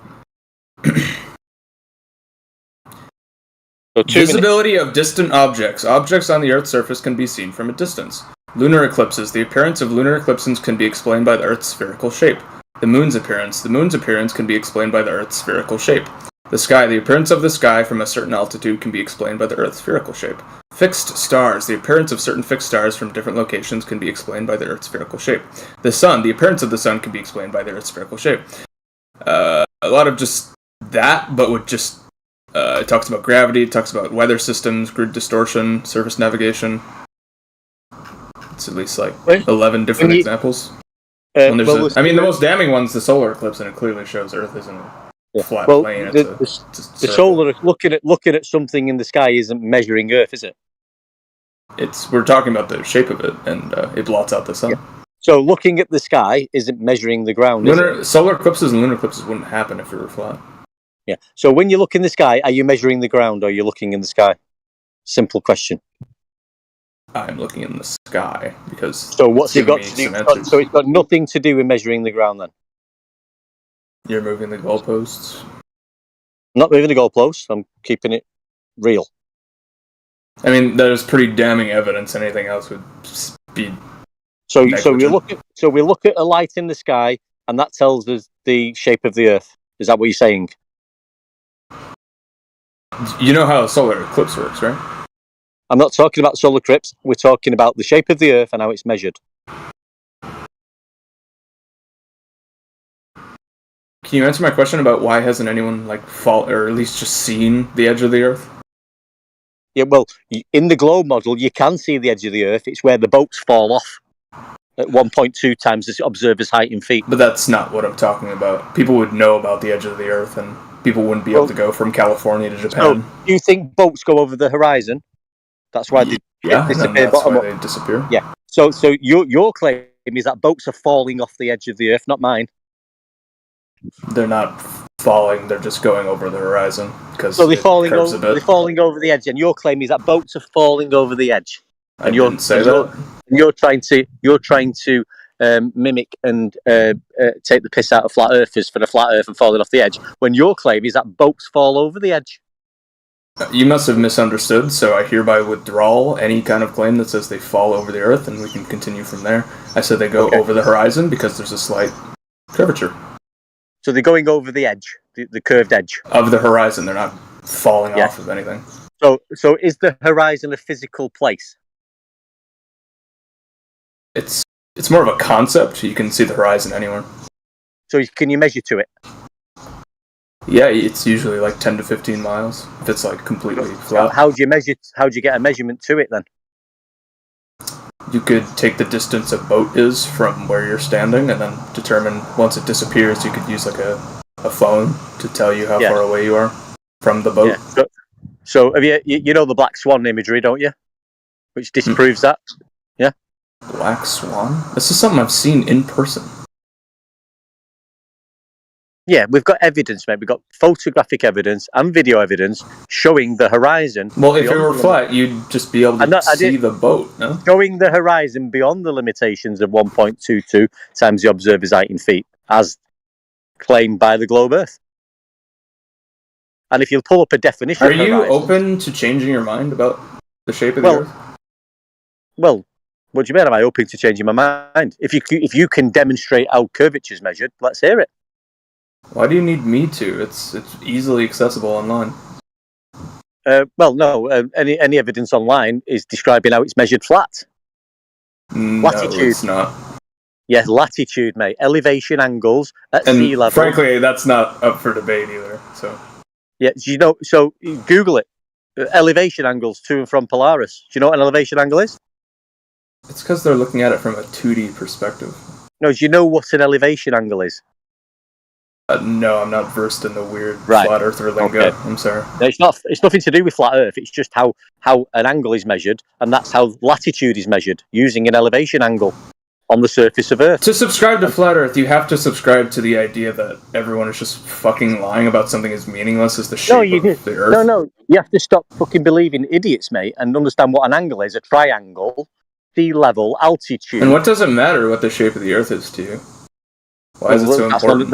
So 2 Visibility of distant objects. Objects on the Earth's surface can be seen from a distance. Lunar eclipses. The appearance of lunar eclipses can be explained by the Earth's spherical shape. The moon's appearance. The moon's appearance can be explained by the Earth's spherical shape. The sky. The appearance of the sky from a certain altitude can be explained by the Earth's spherical shape. Fixed stars. The appearance of certain fixed stars from different locations can be explained by the Earth's spherical shape. The sun. The appearance of the sun can be explained by the Earth's spherical shape. A lot of just that, but with just it talks about gravity, it talks about weather systems, grid distortion, surface navigation. It's at least like 11 different examples. The most damning one's the solar eclipse, and it clearly shows Earth isn't a flat plane. The solar looking at something in the sky isn't measuring Earth, is it? We're talking about the shape of it, and it blots out the sun. Yeah. So looking at the sky isn't measuring the ground. Solar eclipses and lunar eclipses wouldn't happen if it were flat. Yeah. So when you look in the sky, are you measuring the ground or are you looking in the sky? Simple question. I'm looking in the sky because. So what's it got to do? So it's got nothing to do with measuring the ground then. You're moving the goalposts. I'm not moving the goalposts. I'm keeping it real. I mean, there's pretty damning evidence. Anything else would be. So we look at a light in the sky, and that tells us the shape of the Earth. Is that what you're saying? You know how a solar eclipse works, right? I'm not talking about solar eclipse. We're talking about the shape of the Earth and how it's measured. Can you answer my question about why hasn't anyone or at least just seen the edge of the Earth? Yeah, well, in the globe model, you can see the edge of the Earth. It's where the boats fall off at 1.2 times the observer's height in feet. But that's not what I'm talking about. People would know about the edge of the Earth, and people wouldn't be able to go from California to Japan. So, do you think boats go over the horizon? That's why they disappear. That's why they disappear. Yeah. So your claim is that boats are falling off the edge of the Earth, not mine. They're not falling; they're just going over the horizon because they're falling over the edge. And your claim is that boats are falling over the edge. I didn't say that. You're trying to mimic and take the piss out of flat earthers for the flat Earth and falling off the edge. When your claim is that boats fall over the edge. You must have misunderstood, so I hereby withdraw any kind of claim that says they fall over the Earth, and we can continue from there. I said they go over the horizon because there's a slight curvature. So they're going over the edge, the curved edge. Of the horizon, they're not falling off of anything. So is the horizon a physical place? It's more of a concept. You can see the horizon anywhere. So can you measure to it? Yeah, it's usually like 10 to 15 miles if it's like completely flat. How do you measure? How do you get a measurement to it then? You could take the distance a boat is from where you're standing, and then determine once it disappears. You could use like a phone to tell you how far away you are from the boat. Yeah. So have you know the black swan imagery, don't you? Which disproves that. Yeah. Black swan. This is something I've seen in person. Yeah, we've got evidence, mate. We've got photographic evidence and video evidence showing the horizon. Well, if it were flat, you'd just be able to see the boat, no? Showing the horizon beyond the limitations of 1.22 times the observer's height in feet, as claimed by the globe Earth. And if you pull up a definition Are you open to changing your mind about the shape of the Earth? Well, what do you mean? Am I open to changing my mind? If you can demonstrate how curvature is measured, let's hear it. Why do you need me to? It's easily accessible online. Well, no. Any evidence online is describing how it's measured flat. No, it's not. Yes, latitude, mate. Elevation angles at sea level. Frankly, that's not up for debate either. So. Yeah, so Google it. Elevation angles to and from Polaris. Do you know what an elevation angle is? It's because they're looking at it from a 2D perspective. No, do you know what an elevation angle is? No, I'm not versed in the weird flat earther lingo. Okay. I'm sorry. No, it's not. It's nothing to do with flat Earth. It's just how an angle is measured, and that's how latitude is measured using an elevation angle on the surface of Earth. To subscribe to flat Earth, you have to subscribe to the idea that everyone is just fucking lying about something as meaningless as the shape of the Earth. No. You have to stop fucking believing idiots, mate, and understand what an angle is. A triangle, sea level, altitude. And what does it matter what the shape of the Earth is to you? Why is it so important?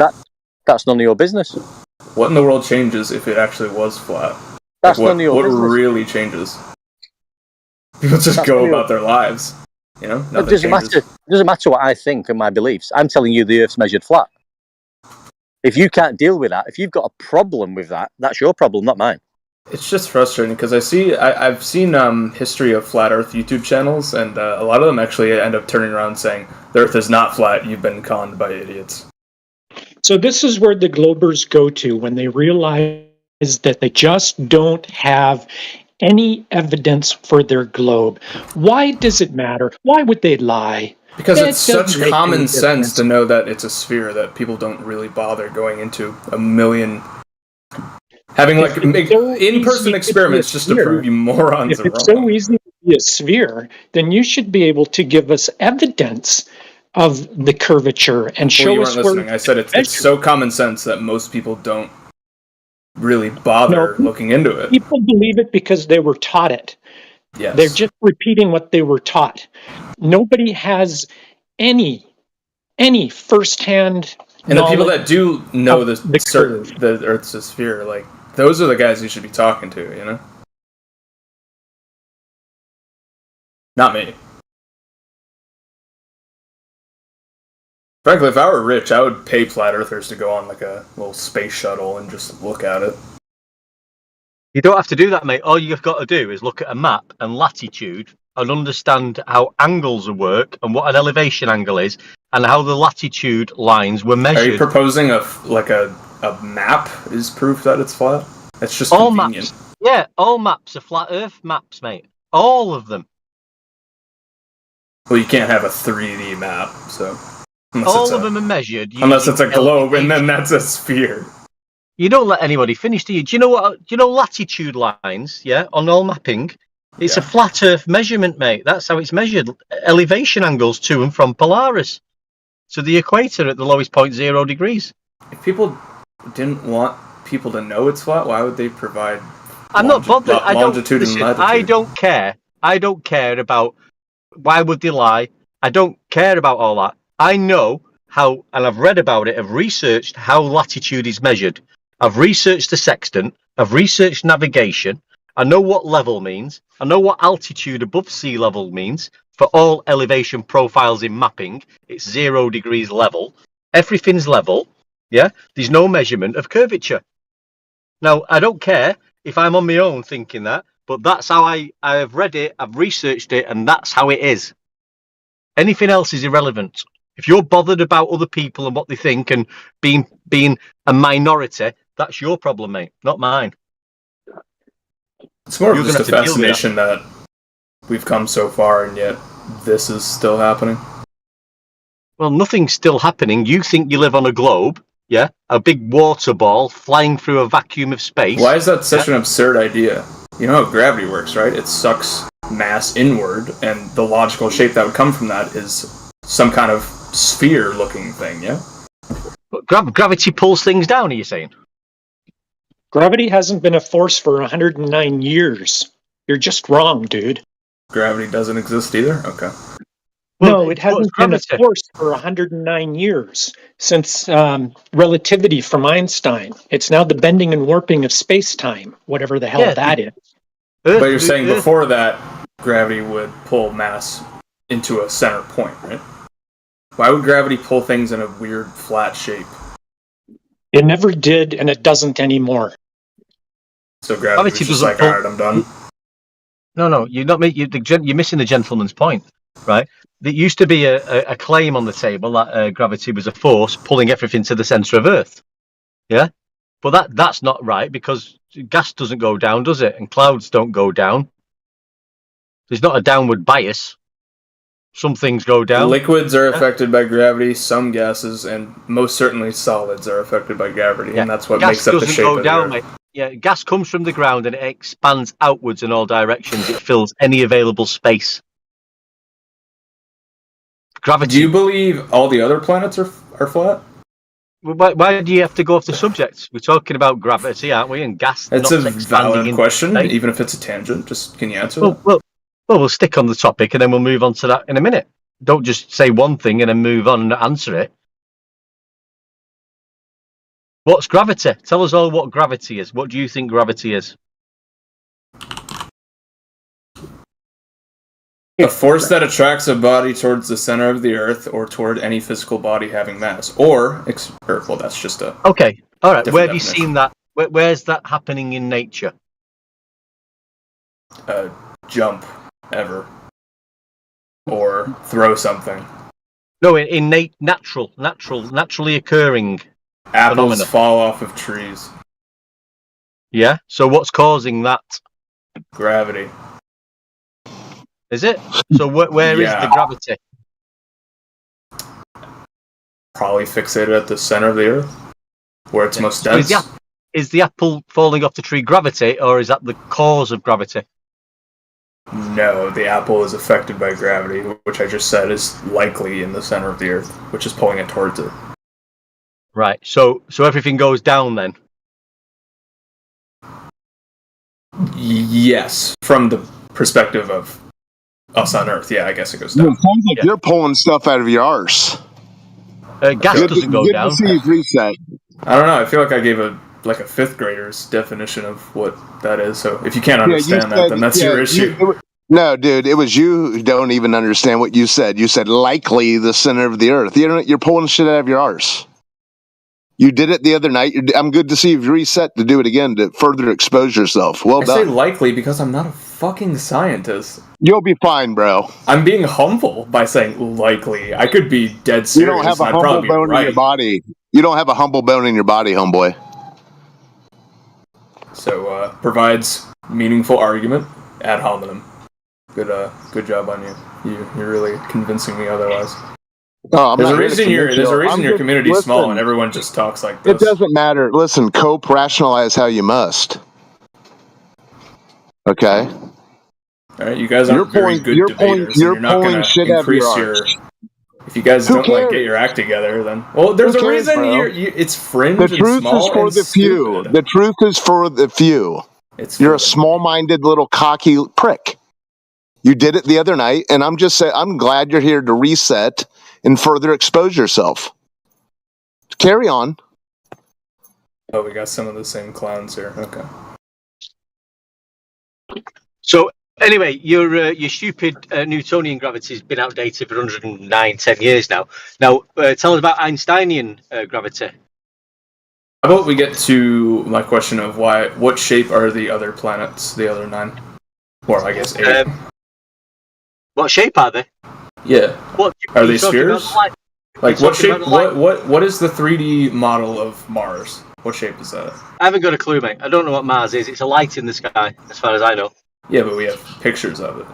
That's none of your business. What in the world changes if it actually was flat? That's none of your business. What really changes? People just go about their lives. You know, it doesn't matter. It doesn't matter what I think and my beliefs. I'm telling you the Earth's measured flat. If you can't deal with that, if you've got a problem with that, that's your problem, not mine. It's just frustrating because I've seen history of flat Earth YouTube channels, and a lot of them actually end up turning around saying the Earth is not flat. You've been conned by idiots. So this is where the Globers go to when they realize that they just don't have any evidence for their globe. Why does it matter? Why would they lie? Because it's such common sense to know that it's a sphere that people don't really bother going into a million... Having like in-person experiments just to prove you morons are wrong. If it's so easy to be a sphere, then you should be able to give us evidence of the curvature and show us where... I said it's so common sense that most people don't really bother looking into it. People believe it because they were taught it. Yes. They're just repeating what they were taught. Nobody has any firsthand and the people that do know the Earth's a sphere, like, those are the guys you should be talking to, you know? Not me. Frankly, if I were rich, I would pay flat earthers to go on like a little space shuttle and just look at it. You don't have to do that, mate. All you've got to do is look at a map and latitude and understand how angles work and what an elevation angle is and how the latitude lines were measured. Are you proposing a map is proof that it's flat? It's just all convenient. Maps. Yeah, all maps are flat Earth maps, mate. All of them. Well, you can't have a 3D map, so... All of them are measured. Unless it's a globe, and then that's a sphere. You don't let anybody finish, do you? Do you know what? Do you know latitude lines? Yeah, on all mapping, it's a flat Earth measurement, mate. That's how it's measured. Elevation angles to and from Polaris, so the equator at the lowest point 0 degrees. If people didn't want people to know it's flat, why would they provide? I'm not bothered. Longitude and latitude. I don't care. I don't care about why would they lie. I don't care about all that. I know how, and I've read about it, I've researched how latitude is measured. I've researched the sextant, I've researched navigation, I know what level means, I know what altitude above sea level means. For all elevation profiles in mapping, it's 0 degrees level. Everything's level, yeah? There's no measurement of curvature. Now, I don't care if I'm on my own thinking that, but that's how I have read it, I've researched it, and that's how it is. Anything else is irrelevant. If you're bothered about other people and what they think and being a minority, that's your problem, mate, not mine. It's more of just a fascination that we've come so far and yet this is still happening. Well, nothing's still happening. You think you live on a globe, yeah? A big water ball flying through a vacuum of space. Why is that such an absurd idea? You know how gravity works, right? It sucks mass inward, and the logical shape that would come from that is some kind of sphere-looking thing, yeah? But gravity pulls things down, are you saying? Gravity hasn't been a force for 109 years. You're just wrong, dude. Gravity doesn't exist either? Okay. No, it hasn't been a force for 109 years since relativity from Einstein. It's now the bending and warping of space-time, whatever the hell that is. But you're saying before that, gravity would pull mass into a center point, right? Why would gravity pull things in a weird flat shape? It never did, and it doesn't anymore. So gravity was just like, alright, I'm done. No, you're missing the gentleman's point, right? There used to be a claim on the table that gravity was a force pulling everything to the centre of Earth. Yeah? But that's not right, because gas doesn't go down, does it? And clouds don't go down. There's not a downward bias. Some things go down. Liquids are affected by gravity. Some gases and most certainly solids are affected by gravity, and that's what gas makes up the doesn't shape go of down, the mate. Earth. Yeah, gas comes from the ground and it expands outwards in all directions. It fills any available space. Gravity. Do you believe all the other planets are flat? Why do you have to go off the subject? We're talking about gravity, aren't we? And gas It's not a expanding valid into question, space. even if it's a tangent. Just can you answer that? Well, we'll stick on the topic and then we'll move on to that in a minute. Don't just say one thing and then move on and answer it. What's gravity? Tell us all what gravity is. What do you think gravity is? A force that attracts a body towards the center of the Earth or toward any physical body having mass. Well, that's just a... Okay, all right. Where have you definition. seen that? Where's that happening in nature? Jump, ever. Or throw something. No, in naturally occurring Apples phenomena. fall off of trees. Yeah, so what's causing that? Gravity. Is it? So where is the gravity? Probably fixated at the center of the Earth, where it's most So dense. is the apple falling off the tree gravity, or is that the cause of gravity? No, the apple is affected by gravity, which I just said is likely in the center of the Earth, which is pulling it towards it. Right. So everything goes down then. Yes, from the perspective of us on Earth, yeah, I guess it goes down. It sounds like you're pulling stuff out of your arse. Gas doesn't go down. Good to see you reset. I don't know. I feel like I gave a fifth grader's definition of what that is. So if you can't understand that, then that's your issue. No, dude, it was you who don't even understand what you said. You said likely the center of the Earth. You're pulling shit out of your arse. You did it the other night. I'm good to see you've reset to do it again to further expose yourself. Well done. I say likely because I'm not a fucking scientist. You'll be fine, bro. I'm being humble by saying likely. I could be dead serious. You don't have a and I'd humble probably be bone right. in your body. You don't have a humble bone in your body, homeboy. So provides meaningful argument ad hominem. Good job on you. You're really convincing me otherwise. Oh, there's a reason your community is small and everyone just talks like this. It doesn't matter. Listen, cope, rationalize how you must. Okay. All right, you guys aren't very good debaters. You're not going to increase your. If you guys don't get your act together, then there's a reason it's fringe and small. The truth is for the few. The truth is for the few. You're a small-minded little cocky prick. You did it the other night, and I'm just saying. I'm glad you're here to reset and further expose yourself. Carry on. Oh, we got some of the same clowns here. Okay. So anyway, your stupid Newtonian gravity has been outdated for 10 years now. Now, tell us about Einsteinian gravity. How about we get to my question of what shape are the other planets, the other 9? Or I guess 8. What shape are they? Yeah. What are they spheres? Like what shape? What is the 3D model of Mars? What shape is that? I haven't got a clue, mate. I don't know what Mars is. It's a light in the sky, as far as I know. Yeah, but we have pictures of it.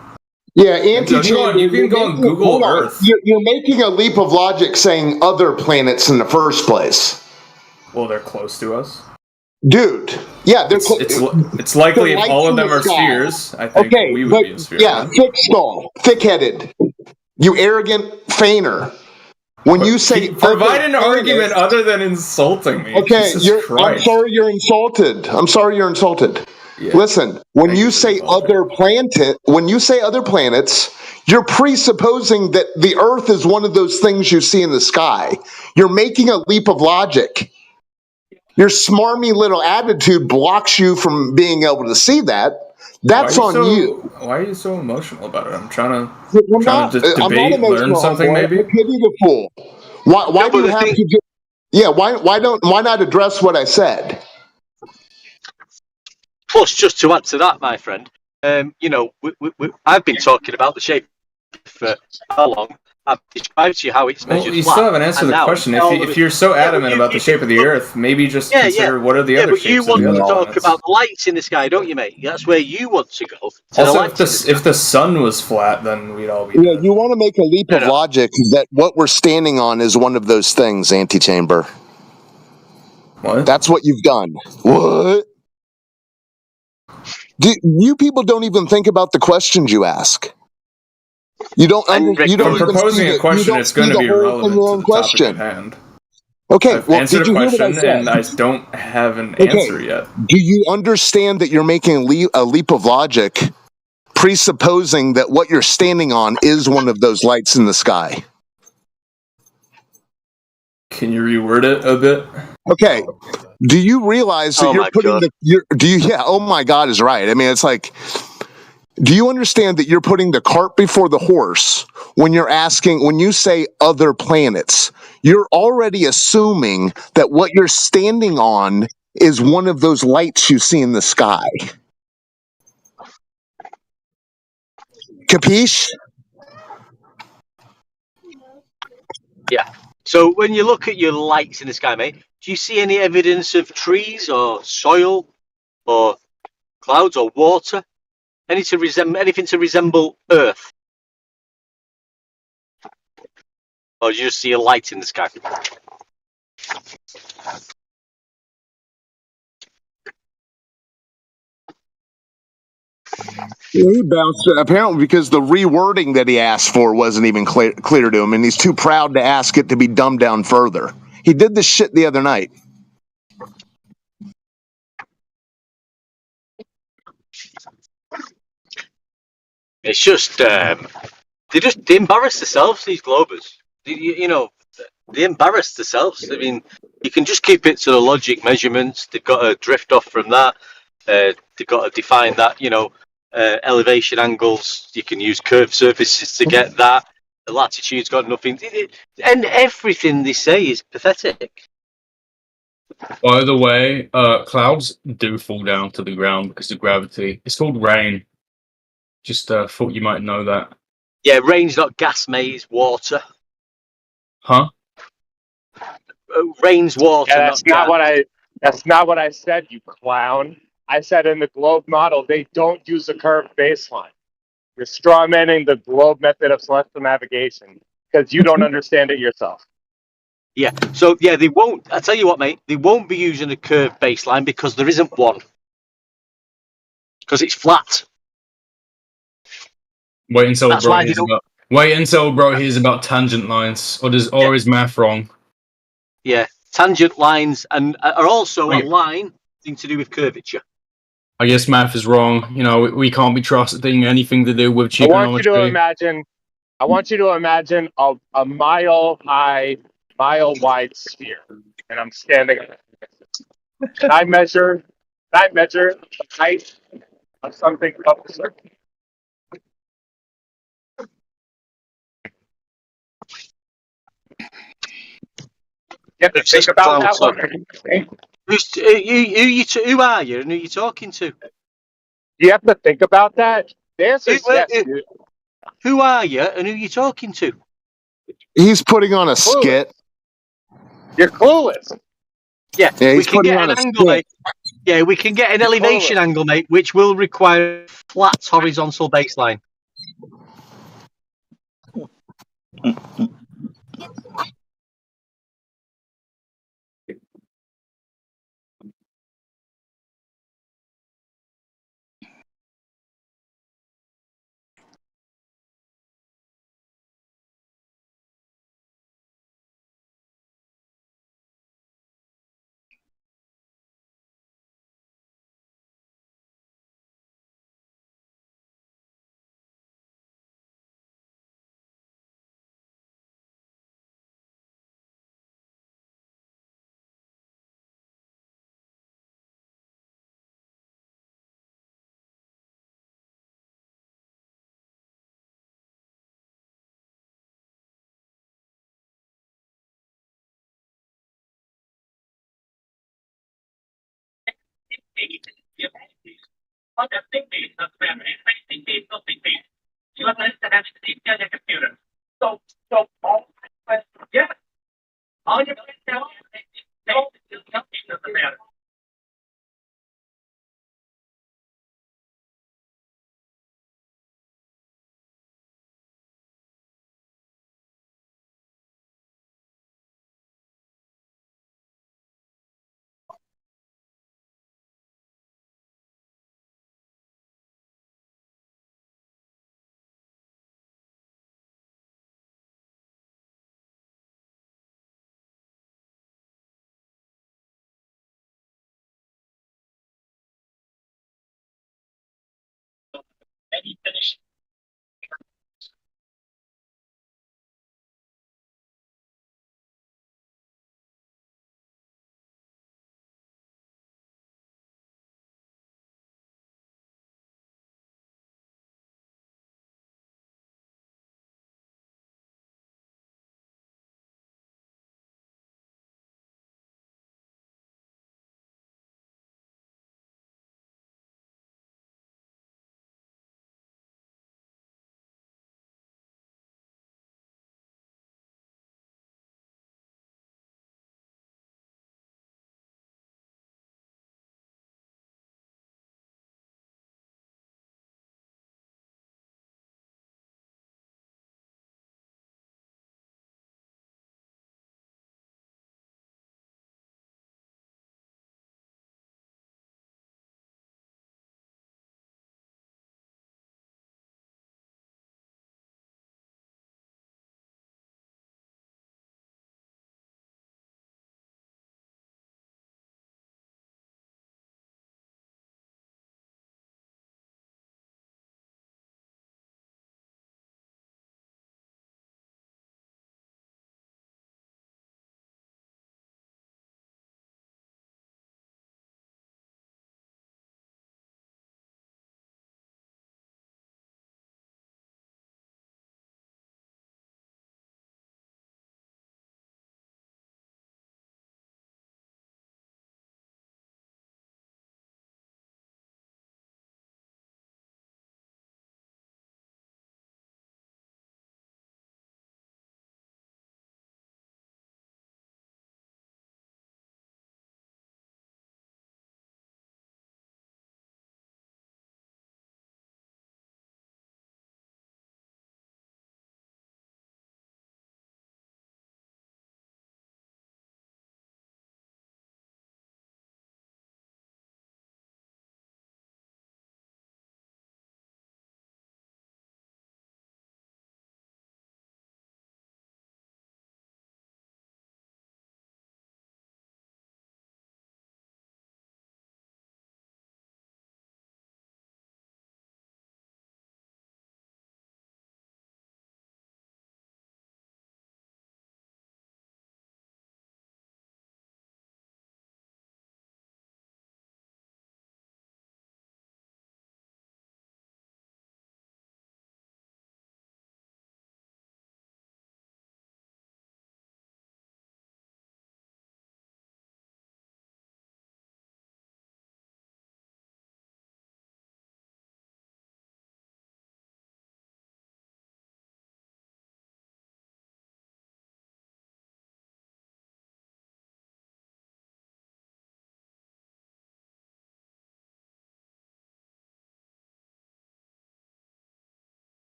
Yeah, you can go on Google Earth. You're making a leap of logic saying other planets in the first place. Well, they're close to us. Dude, yeah, it's likely if all of them are spheres, I think we would be a sphere. Yeah, thick-headed. You arrogant feigner. When you say provide an argument other than insulting me. Okay, I'm sorry you're insulted. Yeah, listen, when you say other planets, you're presupposing that the Earth is one of those things you see in the sky. You're making a leap of logic. Your smarmy little attitude blocks you from being able to see that. That's on you. Why are you so emotional about it? I'm trying to debate, learn something, maybe. Pity the fool. Why do you have to do? Yeah, why not address what I said? Plus, just to add to that, my friend, I've been talking about the shape for how long? I've described to you how it's Well, measured you flat. still haven't answered and the now question. all of If it- you're so yeah, but adamant about the shape of the Earth, maybe just yeah, consider what are the yeah, other but you shapes of want the to other talk planets. about the lights in the sky, don't you, mate? That's where you want to go. To Also, the lights in the sky. if the sun was flat, then we'd all be Yeah, dead. you want to make a leap of logic that what we're standing on is one of those things, Antichamber. What? That's what you've done. What? You people don't even think about the questions you ask. You don't you don't From even see proposing a the you question, don't it's see going to the be hole in relevant your to own the topic at question. hand. Okay, I've well, answered did a you hear what I question, said? and I don't have an Okay, answer yet. do you understand that you're making a leap of logic, presupposing that what you're standing on is one of those lights in the sky? Can you reword it a bit? Okay, do you realize that Oh you're my putting God. yeah, oh my God is right. I mean, it's like, do you understand that you're putting the cart before the horse when when you say other planets? You're already assuming that what you're standing on is one of those lights you see in the sky. Capiche? Yeah. So when you look at your lights in the sky, mate, do you see any evidence of trees or soil or clouds or water? Anything to resemble Earth? Or do you just see a light in the sky? Yeah, he bounced apparently because the rewording that he asked for wasn't even clear to him, and he's too proud to ask it to be dumbed down further. He did this shit the other night. It's just they embarrass themselves. These Globers, they embarrass themselves. I mean, you can just keep it to the logic measurements. They've got to drift off from that. They've got to define that. Elevation angles. You can use curved surfaces to get that. The latitude's got nothing, and everything they say is pathetic. By the way, clouds do fall down to the ground because of gravity. It's called rain. Just thought you might know that. Yeah, rain's not gas, mate. It's water. Huh? Rain's water, Yeah, that's not gas. That's not what I said, you clown. I said in the globe model they don't use a curved baseline. You're strawmanning the globe method of celestial navigation because you don't understand it yourself. Yeah. So yeah, they won't. I tell you what, mate. They won't be using a curved baseline because there isn't one. Because it's flat. Wait until That's bro why they hears don't. about. Wait until bro hears about tangent lines, or is math wrong? Yeah, tangent lines and are also a Wait, line thing to do with curvature. I guess math is wrong. You know, we can't be trusting anything to do with I want you to trigonometry. imagine. I want you to imagine a mile high, mile wide sphere, and I'm standing on it. And I measure the height of something up the circle. You have to think about that one. Who are you and who are you talking to? You have to think about that. The answer is yes, dude. Who are you and who are you talking to? He's putting on a Clueless. skit. You're clueless. Yeah, Yeah, we he's can putting get on an a angle, skit. mate. Yeah, we can get an elevation angle, mate, which will require a flat horizontal baseline.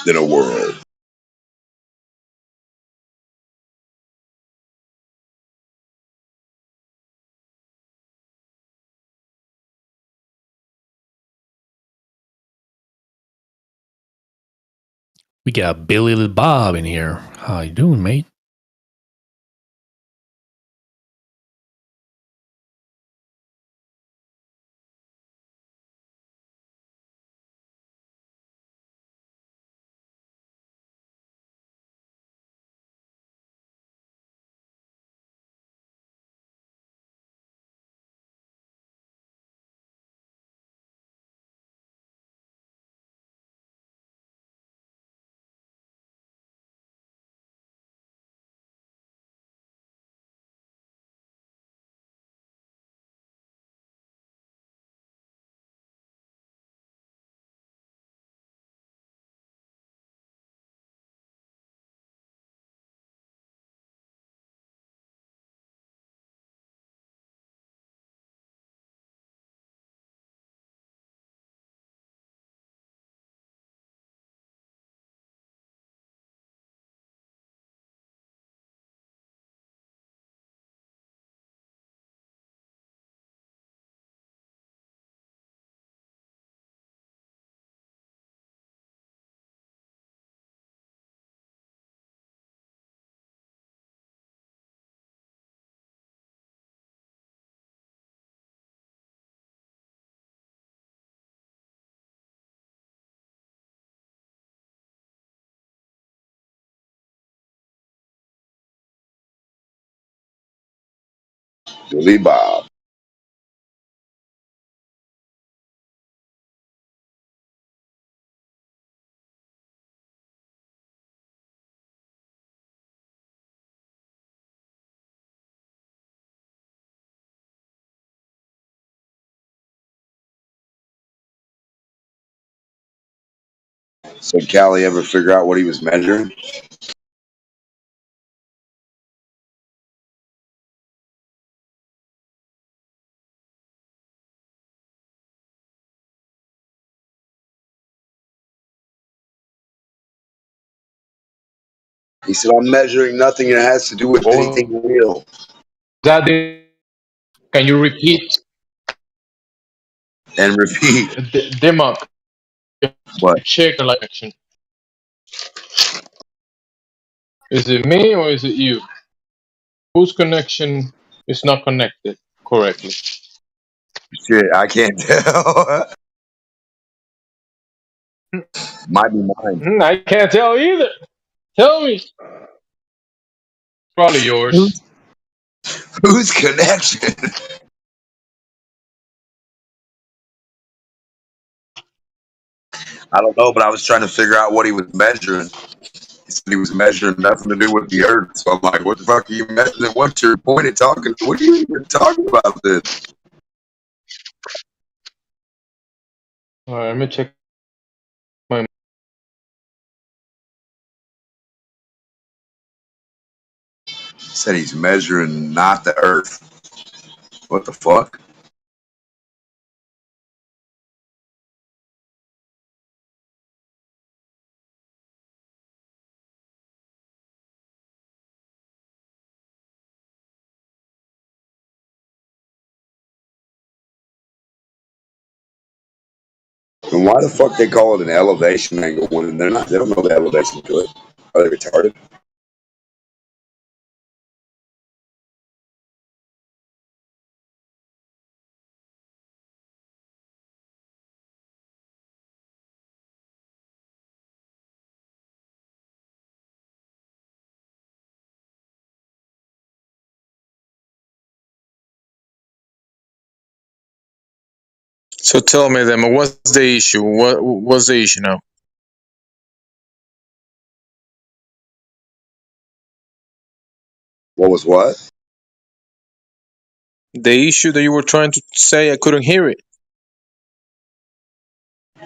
than a world. We got Billy Bob in here. How you doing, mate? Billy Bob. So Callie ever figure out what he was measuring? He said, I'm measuring nothing that has to do with anything real. Daddy, can you repeat? And repeat. Demok, What? check the live action. Is it me or is it you? Whose connection is not connected correctly? Shit, I can't tell. Might be mine. I can't tell either. Tell me. Probably yours. Whose connection? I don't know, but I was trying to figure out what he was measuring. He said he was measuring nothing to do with the earth. So I'm like, what the fuck are you measuring? What's your point of talking? What are you even talking about this? Alright, let me check my. He said he's measuring not the earth. What the fuck? And why the fuck they call it an elevation angle when they're not? They don't know the elevation to it. Are they retarded? So tell me then, what's the issue? What's the issue now? What was what? The issue that you were trying to say, I couldn't hear it.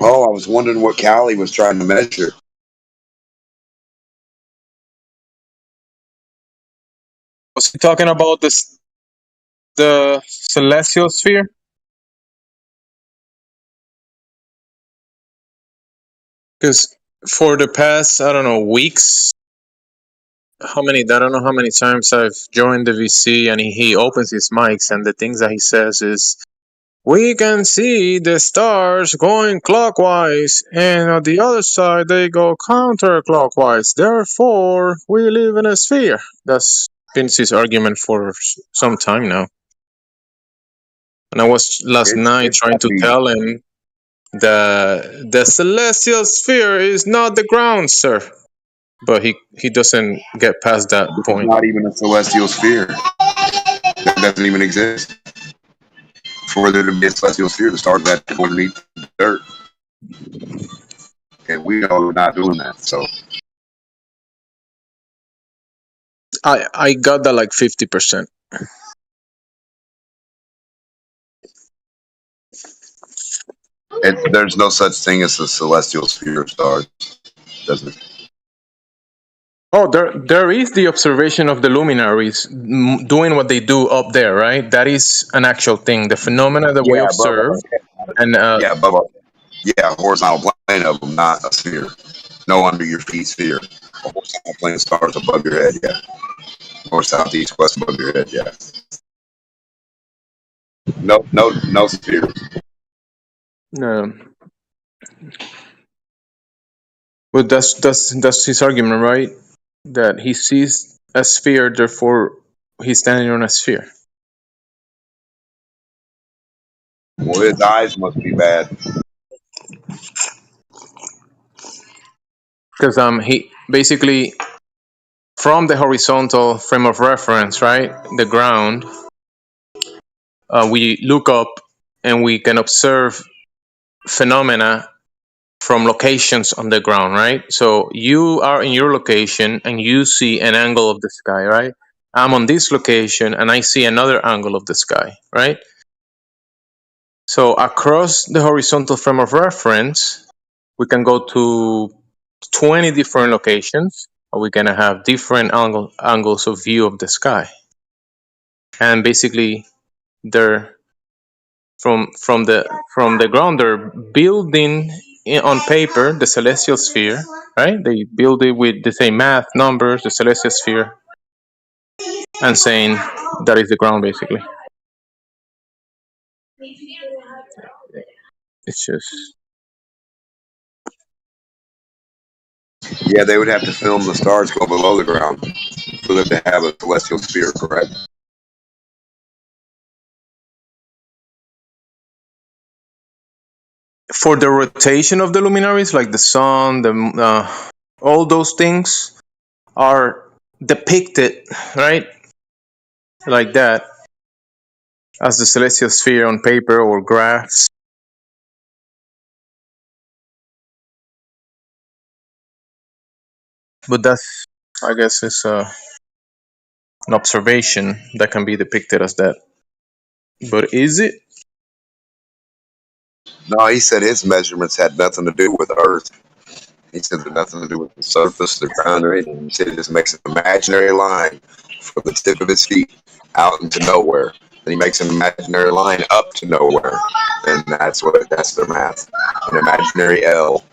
Oh, I was wondering what Callie was trying to measure. Was he talking about this, the celestial sphere? Because for the past, I don't know, weeks, I don't know how many times I've joined the VC and he opens his mics and the things that he says is, we can see the stars going clockwise, and on the other side they go counterclockwise. Therefore, we live in a sphere. That's been his argument for some time now. And I was last night It's trying to happy. tell him that the celestial sphere is not the ground, sir. But he doesn't get past that This is point. not even a celestial sphere. That doesn't even exist. For there to be a celestial sphere, the stars have to go underneath the dirt. And we know we're not doing that. So I got that like 50%. there's no such thing as a celestial sphere of stars. Doesn't. Oh, there is the observation of the luminaries doing what they do up there, right? That is an actual thing. The phenomena that we Yeah, above observe, and yeah, above our, yeah, horizontal plane of them, not a sphere. No under your feet sphere. A horizontal plane of stars above your head, yeah. North, south, east, west above your head, yeah. No sphere. no. But that's his argument, right? That he sees a sphere, therefore he's standing on a sphere. Well, his eyes must be bad. Because he basically from the horizontal frame of reference, right, the ground, we look up and we can observe phenomena from locations on the ground, right? So you are in your location and you see an angle of the sky, right? I'm on this location and I see another angle of the sky, right? So across the horizontal frame of reference, we can go to 20 different locations, or we're gonna have different angles of view of the sky. And basically, they're from the ground, they're building on paper the celestial sphere, right? They build it with the same math, numbers, the celestial sphere, and saying that is the ground, basically. It's just Yeah, they would have to film the stars go below the ground for them to have a celestial sphere, correct? for the rotation of the luminaries, like the sun, all those things are depicted, right, like that, as the celestial sphere on paper or graphs. But that's, I guess, is an observation that can be depicted as that. But is it? No, he said his measurements had nothing to do with Earth. He said they're nothing to do with the surface, the ground, or anything. He said he just makes an imaginary line from the tip of his feet out into nowhere. Then he makes an imaginary line up to nowhere. And that's their math. An imaginary L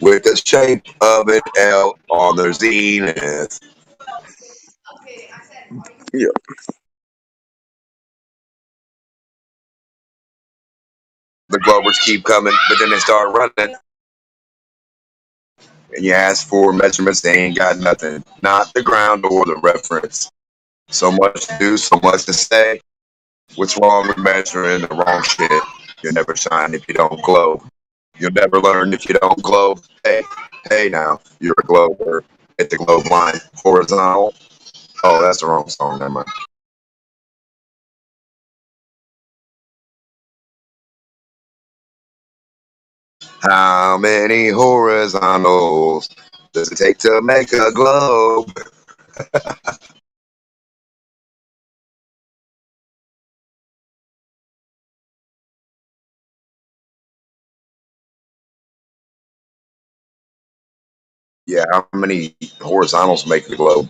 with the shape of an L on their zenith. Yeah. The Glovers keep coming, but then they start running. And you ask for measurements, they ain't got nothing. Not the ground or the reference. So much to do, so much to say. What's wrong with measuring the wrong shit? You'll never shine if you don't glow. You'll never learn if you don't glow. Hey now, you're a glober. Hit the globe line horizontal. Oh, that's the wrong song. Never mind. How many horizontals does it take to make a globe? Yeah, how many horizontals make the globe?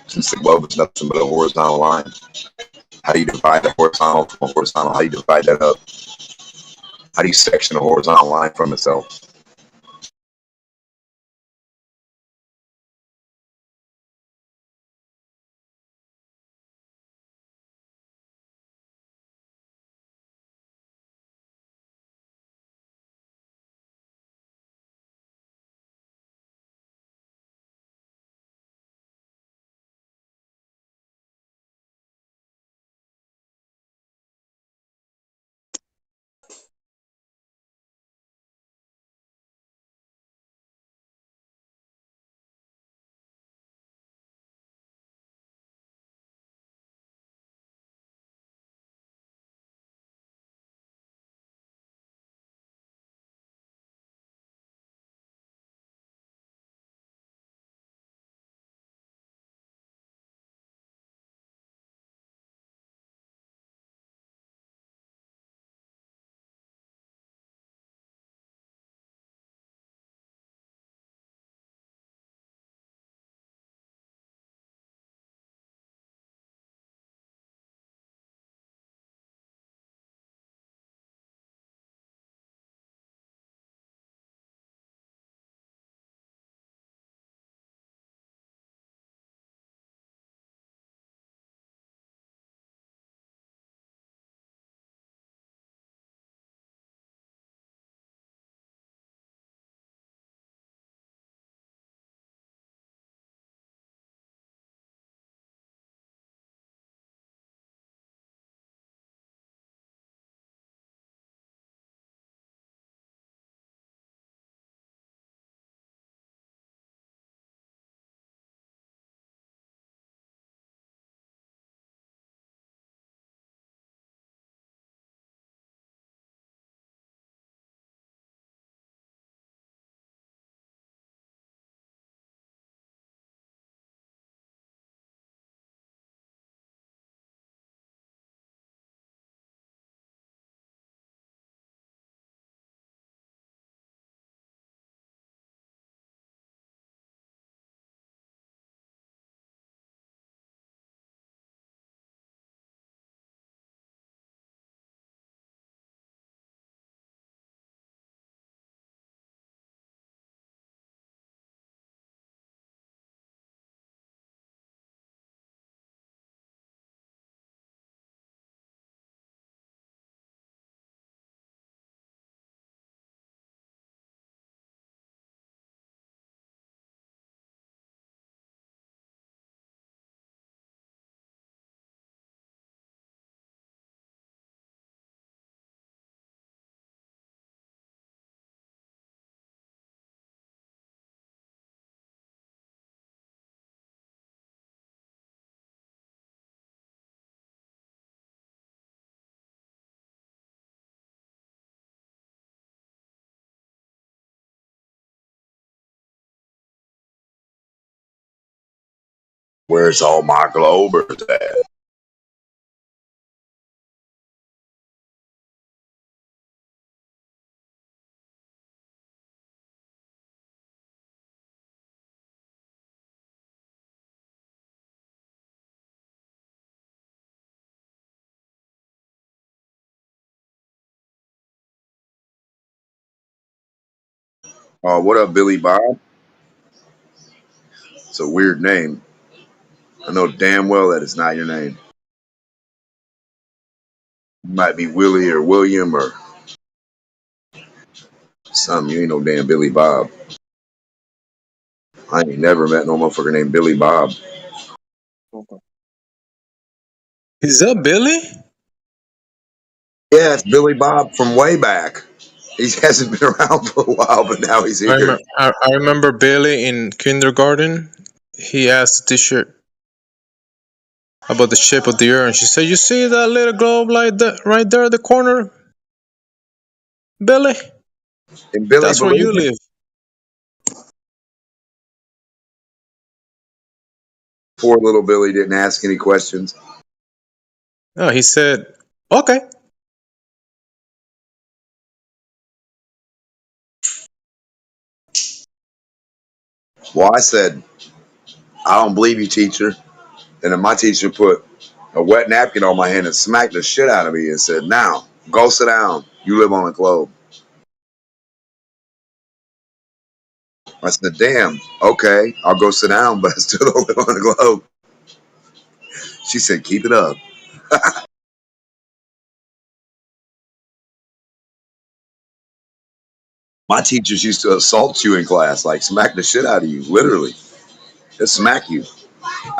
Since the globe is nothing but a horizontal line. How do you divide a horizontal from a horizontal? How do you divide that up? How do you section a horizontal line from itself? Where's all my Globers at? What up, Billy Bob? It's a weird name. I know damn well that it's not your name. You might be Willie or William or something. You ain't no damn Billy Bob. I ain't never met no motherfucker named Billy Bob. Is that Billy? Yeah, it's Billy Bob from way back. He hasn't been around for a while, but now he's here. I remember Billy in kindergarten. He asked the teacher about the shape of the earth, and she said, "You see that little globe like that right there at the corner, Billy? And Billy That's where you believed it. live." Poor little Billy didn't ask any questions. Oh, he said, "Okay." Well, I said, I don't believe you, teacher. And then my teacher put a wet napkin on my hand and smacked the shit out of me and said, now, go sit down. You live on a globe. I said, damn, okay, I'll go sit down, but I still don't live on a globe. She said, keep it up. My teachers used to assault you in class, like smack the shit out of you, literally. Just smack you.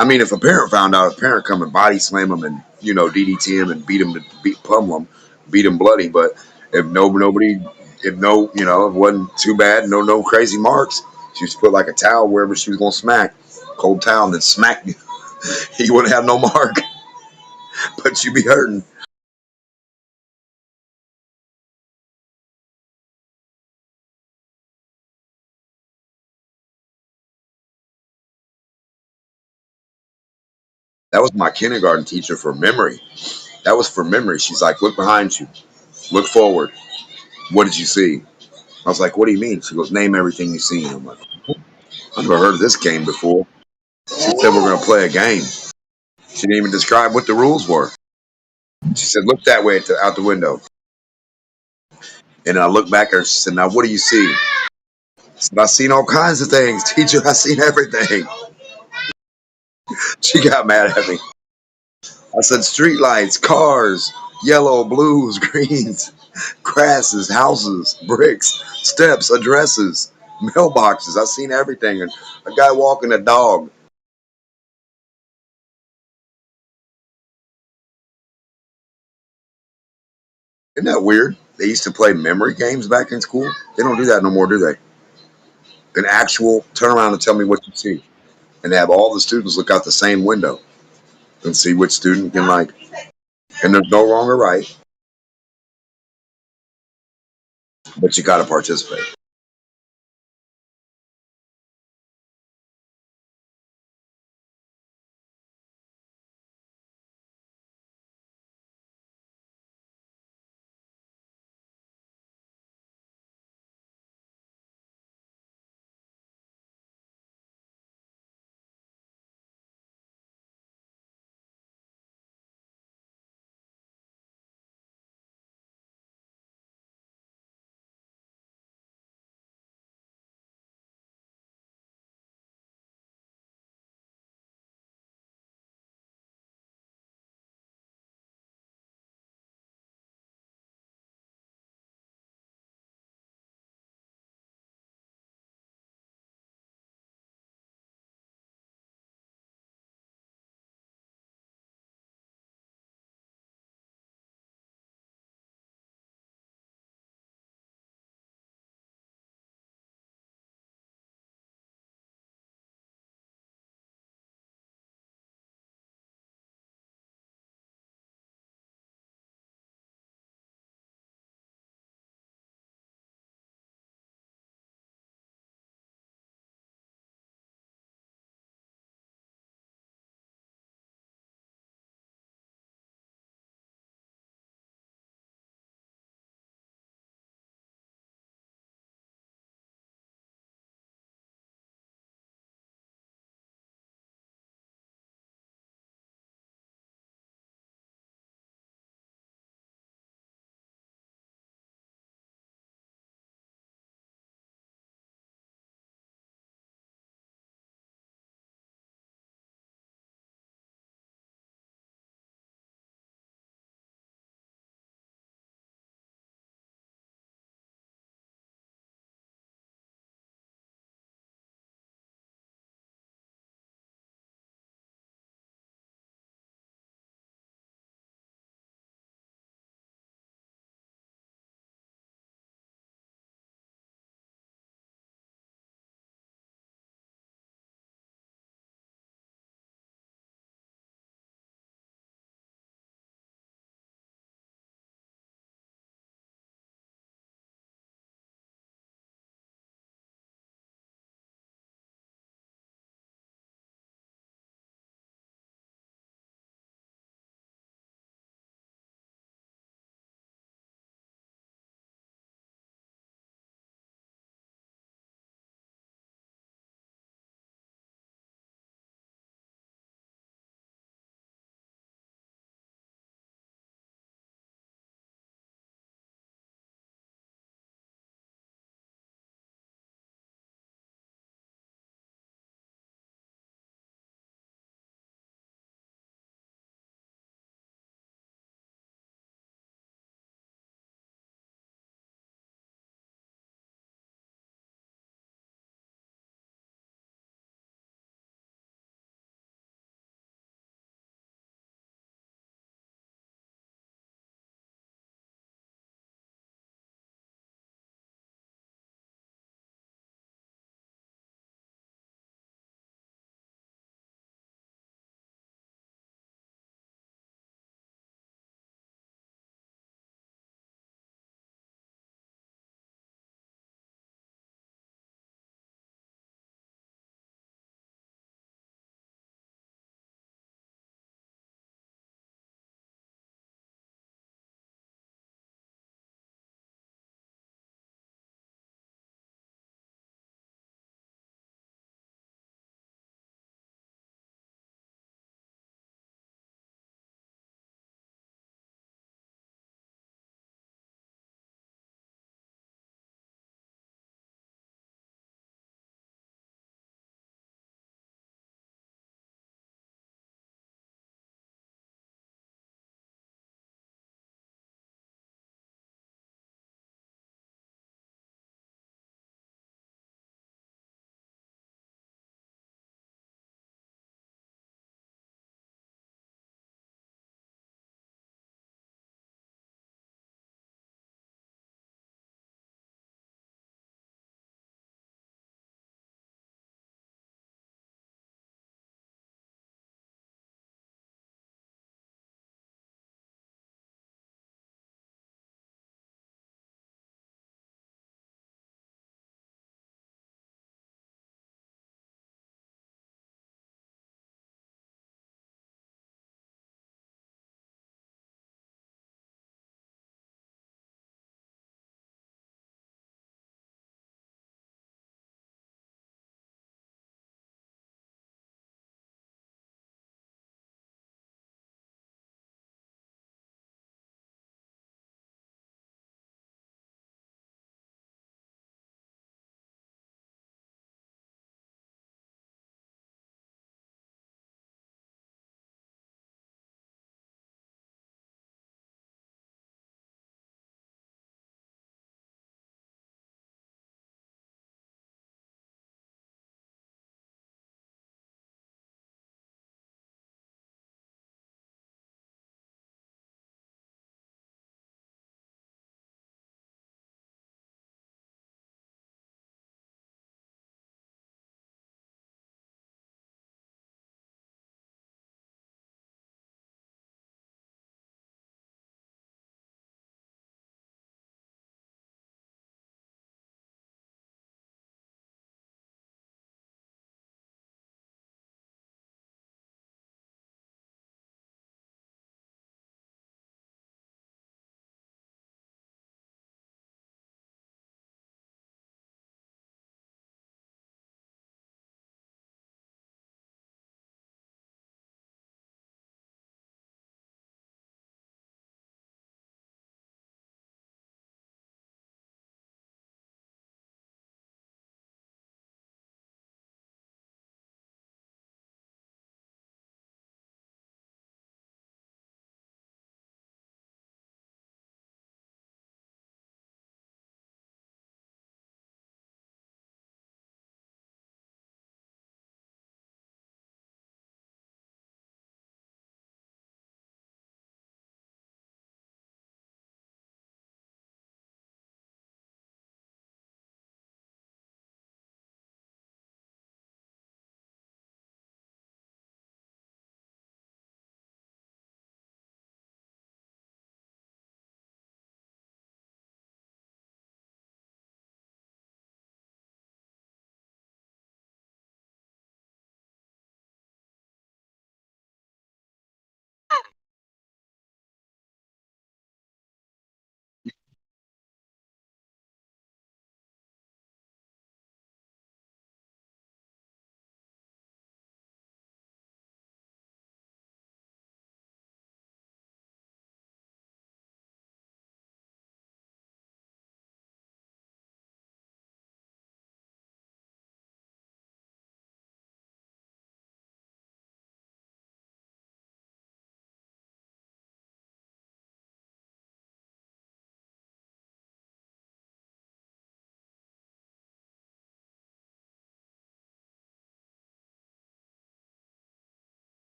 I mean, if a parent found out, a parent come and body slam them and, DDT him and beat him, pummel him, beat him bloody. But if if it wasn't too bad, no crazy marks, she used to put like a towel wherever she was going to smack, cold towel, and then smack you. You wouldn't have no mark, but you'd be hurting. That was my kindergarten teacher for memory. That was for memory. She's like, look behind you, look forward. What did you see? I was like, what do you mean? She goes, name everything you see. And I'm like, I've never heard of this game before. She said we're going to play a game. She didn't even describe what the rules were. She said, look that way out the window. And I looked back at her. She said, now what do you see? I said, I've seen all kinds of things. Teacher, I've seen everything. She got mad at me. I said, street lights, cars, yellow, blues, greens, grasses, houses, bricks, steps, addresses, mailboxes. I've seen everything. And a guy walking a dog. Isn't that weird? They used to play memory games back in school. They don't do that no more, do they? An actual turn around and tell me what you see. And have all the students look out the same window and see which student can like. And there's no wrong or right, but you got to participate.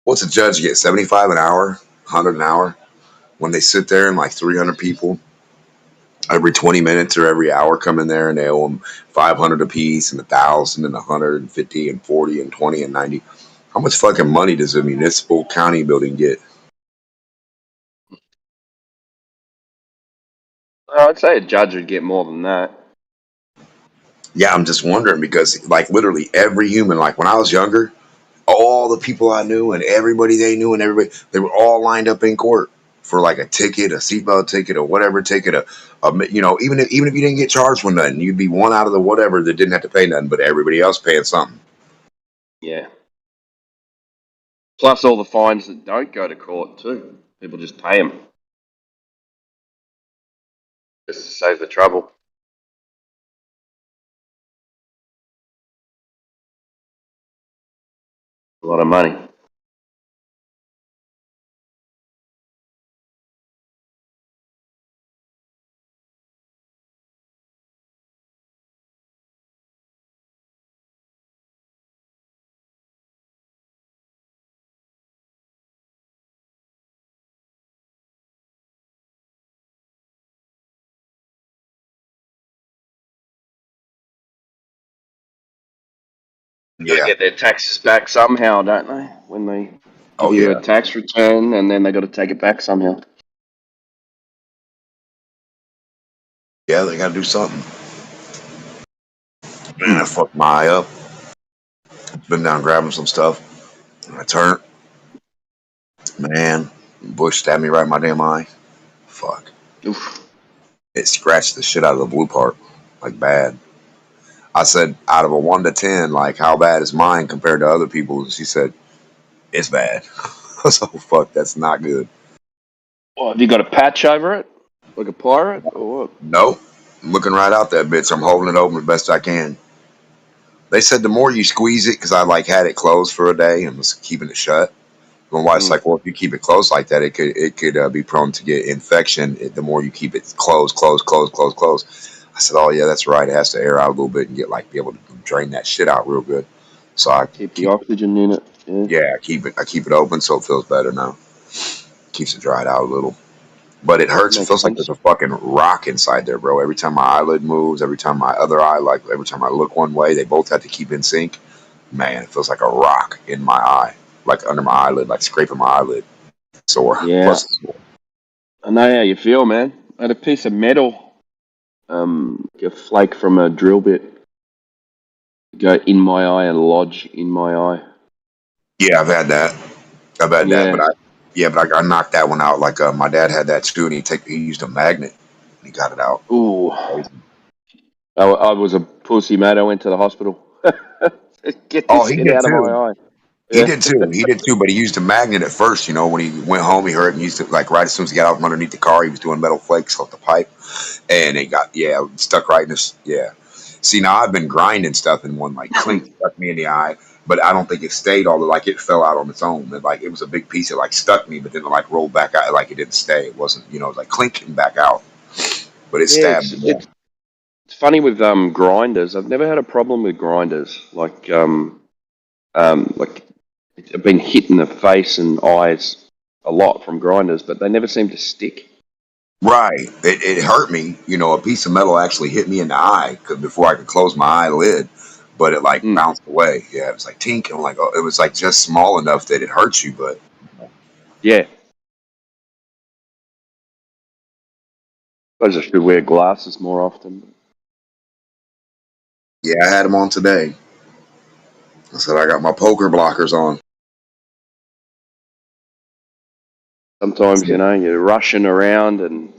What's a judge get? 75 an hour, 100 an hour when they sit there and like 300 people every 20 minutes or every hour come in there and they owe them 500 a piece and 1,000 and 150 and 40 and 20 and 90. How much fucking money does a municipal county building get? I'd say a judge would get more than that. Yeah, I'm just wondering because like literally every human, like when I was younger, all the people I knew and everybody they knew and everybody, they were all lined up in court for like a ticket, a seatbelt ticket, or whatever ticket, you know, even if you didn't get charged with nothing, you'd be one out of the whatever that didn't have to pay nothing, but everybody else paying something. Yeah. Plus all the fines that don't go to court too. People just pay them. Just to save the trouble. A lot of money. Got to get their taxes back somehow, don't they? When they give you a tax return, and then they got to take it back somehow. Yeah, they got to do something. Man, I fucked my eye up. Been down grabbing some stuff. I turned. Man, bush stabbed me right in my damn eye. Fuck. Oof. It scratched the shit out of the blue part. Like bad. I said, out of a 1 to 10, like, how bad is mine compared to other people's? She said, it's bad. So, fuck, that's not good. Well, have you got a patch over it? Like a pirate? Or what? Nope. I'm looking right out that bitch. I'm holding it open as best I can. They said the more you squeeze it, because I, like, had it closed for a day and was keeping it shut. My wife's like, well, if you keep it closed like that, it could be prone to get infection. The more you keep it closed. I said, oh, yeah, that's right. It has to air out a little bit and be able to drain that shit out real good. So I keep the oxygen in it. Yeah, I keep it open so it feels better now. Keeps it dried out a little. But it hurts. It feels like there's a fucking rock inside there, bro. Every time my eyelid moves, every time my other eye, like every time I look one way, they both have to keep in sync. Man, it feels like a rock in my eye, like under my eyelid, like scraping my eyelid. Sore. Yeah. Plus, I know how you feel, man. I had a piece of metal, a flake from a drill bit, go in my eye and lodge in my eye. yeah, I've had that. But I knocked that one out. Like my dad had that too, and he used a magnet, and he got it out. Ooh. I was a pussy, mate. I went to the hospital. Get this shit out of my eye. He did too, but he used a magnet at first, you know, when he went home, he heard it and used it, like, right as soon as he got out from underneath the car, he was doing metal flakes off the pipe, and it stuck right in his, See, now I've been grinding stuff, and one, like, clink stuck me in the eye, but I don't think it stayed all the, like, it fell out on its own, and, like, it was a big piece, it, like, stuck me, but then it, like, rolled back out, like, it didn't stay, it wasn't, you know, it was, like, clinking back out, but it stabbed me. It's funny with grinders. I've never had a problem with grinders. Like I've been hit in the face and eyes a lot from grinders, but they never seem to stick. Right. It hurt me. You know, a piece of metal actually hit me in the eye before I could close my eyelid, but it like bounced away. Yeah, it was like tink. And I'm like, oh, it was like just small enough that it hurts you, but yeah. I just should wear glasses more often. yeah, I had them on today. I said I got my poker blockers on. Sometimes, you know, you're rushing around and,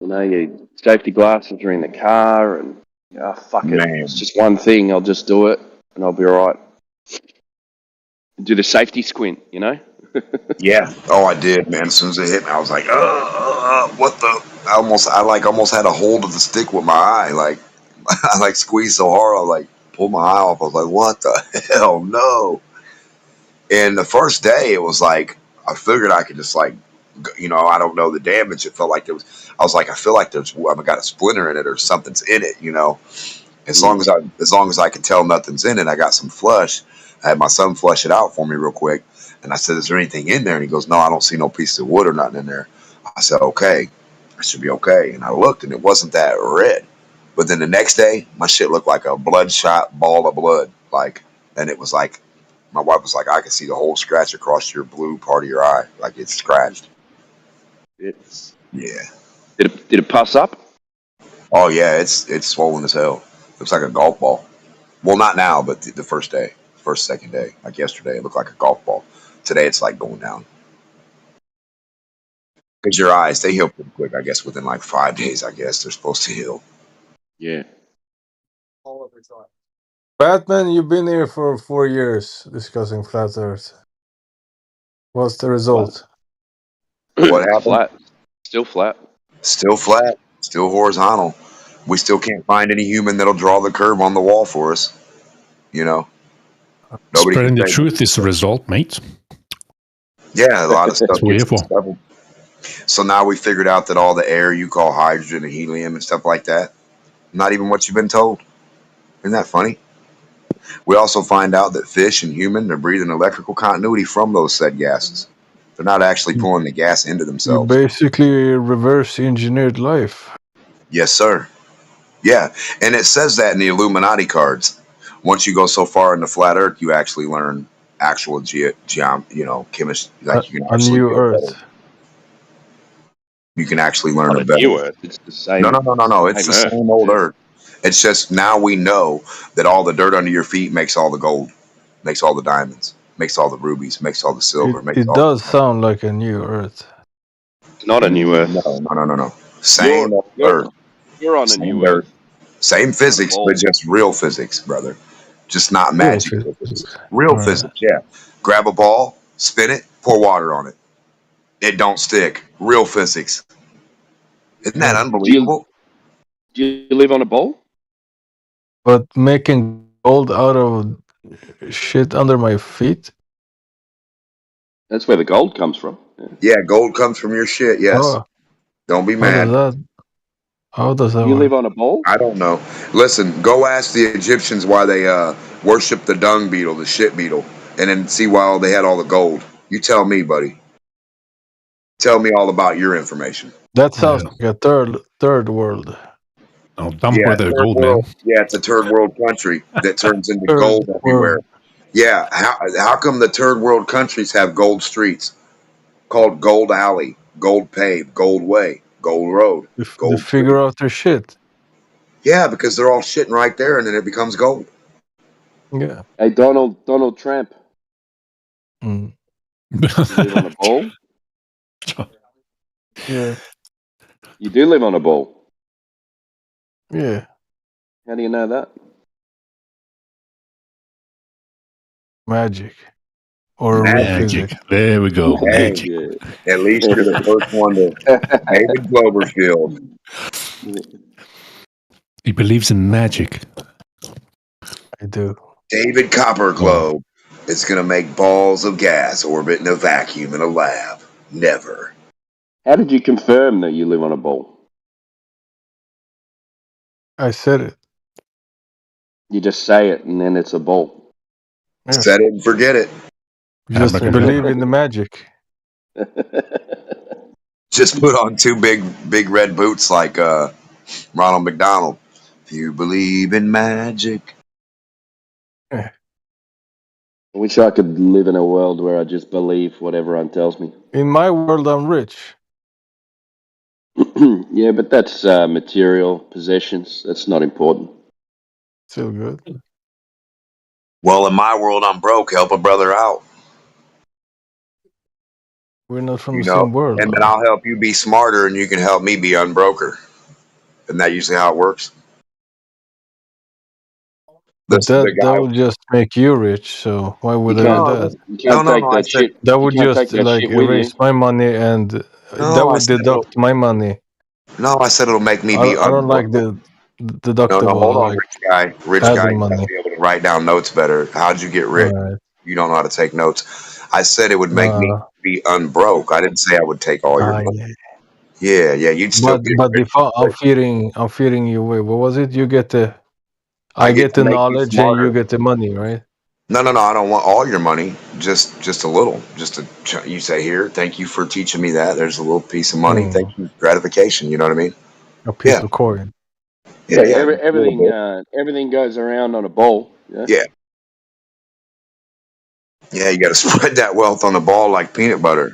you know, your safety glasses are in the car and, fuck it. It's just one thing. I'll just do it and I'll be all right. Do the safety squint, you know? Yeah. Oh, I did, man. As soon as it hit me, I was like, what the? I almost had a hold of the stick with my eye. Like, I like squeezed so hard, I like pulled my eye off. I was like, what the hell? No. And the first day, it was like, I figured I could just like, you know, I don't know the damage. It felt like there was, I was like, I feel like I've got a splinter in it or something's in it, you know. As long as I can tell nothing's in it, I got some flush. I had my son flush it out for me real quick. And I said, is there anything in there? And he goes, no, I don't see no pieces of wood or nothing in there. I said, okay, I should be okay. And I looked, and it wasn't that red. But then the next day, my shit looked like a bloodshot ball of blood. Like, and it was like, my wife was like, I can see the whole scratch across your blue part of your eye. Like it's scratched. It's Yeah. did it pass up? Oh yeah, it's swollen as hell. Looks like a golf ball. Well, not now, but the first day, first second day, like yesterday, it looked like a golf ball. Today, it's like going down. Because your eyes, they heal pretty quick. I guess within like 5 days. I guess they're supposed to heal. Yeah. Batman, you've been here for 4 years discussing flat Earth. What's the result? What happened? Flat. Still flat. Still flat. Still horizontal. We still can't find any human that'll draw the curve on the wall for us. You know, nobody Spreading the can say. truth is the result, mate. Yeah, a lot of stuff That's what we're here gets for. discovered. So now we figured out that all the air you call hydrogen and helium and stuff like that, not even what you've been told. Isn't that funny? We also find out that fish and human are breathing electrical continuity from those said gases. They're not actually pulling the gas into You themselves. basically reverse engineered life. Yes, sir. Yeah, and it says that in the Illuminati cards. Once you go so far into flat Earth, you actually learn actual chemistry. Like you can A actually new be a better. Earth. You can actually learn Not a a better. new Earth. It's the same. No. It's the Earth. same old Yeah. Earth. It's just now we know that all the dirt under your feet makes all the gold, makes all the diamonds, makes all the rubies, makes all the silver, makes It all. does sound like a new Earth. It's not a new Earth. No. Same old Earth. You're on a Same new dirt. Earth. Same physics, ball. but just real physics, brother. Just not Real magic physics. physics. Real Alright. physics, yeah. Grab a ball, spin it, pour water on it. It don't stick. Real physics. Isn't that unbelievable? Do you live on a ball? But making gold out of shit under my feet? That's where the gold comes from. Yeah, gold comes from your shit, yes. Oh, Don't be how mad. does that You work? live on a ball? I don't know. Listen, go ask the Egyptians why they worship the dung beetle, the shit beetle, and then see why they had all the gold. You tell me, buddy. Tell me all about your information. That sounds like a third world. Oh, dump Yeah, where the third gold, world. man. Yeah, it's a third world country that turns into Third gold everywhere. world. Yeah, how come the third world countries have gold streets called Gold Alley, Gold Pave, Gold Way, Gold Road, They Gold figure Street? out their shit. Yeah, because they're all shitting right there, and then it becomes gold. Yeah. Hey, Donald Trump. Mm. You live on a ball? Yeah. You do live on a ball. Yeah. How do you know that? Magic. Or real physics. There we go. Hey, Magic. at least you're the first one to David Cloverfield. He believes in magic. I do. David Copperglobe is going to make balls of gas orbit in a vacuum in a lab. Never. How did you confirm that you live on a ball? I said it. You just say it and then it's a ball. Yeah. Set it and forget it. Just believe in the magic. Just put on two big red boots like Ronald McDonald. If you believe in magic. I wish I could live in a world where I just believe what everyone tells me. In my world, I'm rich. Yeah, but that's material possessions. That's not important. Still good. Well, in my world, I'm broke. Help a brother out. We're not from You the know, same world. and then Though. I'll help you be smarter, and you can help me be unbroker. Isn't that usually how it works? But that would just make you rich. So why would I do that? You can't take that shit. That You would can't just take that like shit with you. erase my money, and that No, I would said deduct my money. No, I said it'll make me be I don't like unbroken. the deductible. No, hold on, like rich guy. Rich guy, adding you have money. to be able to write down notes better. How'd you get rich? Alright. You don't know how to take notes. I said it would make me be unbroke. I didn't say I would take all your money. Yeah, you'd still But be rich. if I'm feeding you. Wait, what was it? You get the I I get get to the make you knowledge and you smarter. get the money, right? No, no, no. I don't want all your money. Just a little. You say here. Thank you for teaching me that. There's a little piece of money. Thank you. Gratification. You know what I mean? A piece Yeah. of coin. Yeah. Yeah. A little everything bit. everything goes around on a bowl. Yeah. Yeah. Yeah. You got to spread that wealth on the ball like peanut butter.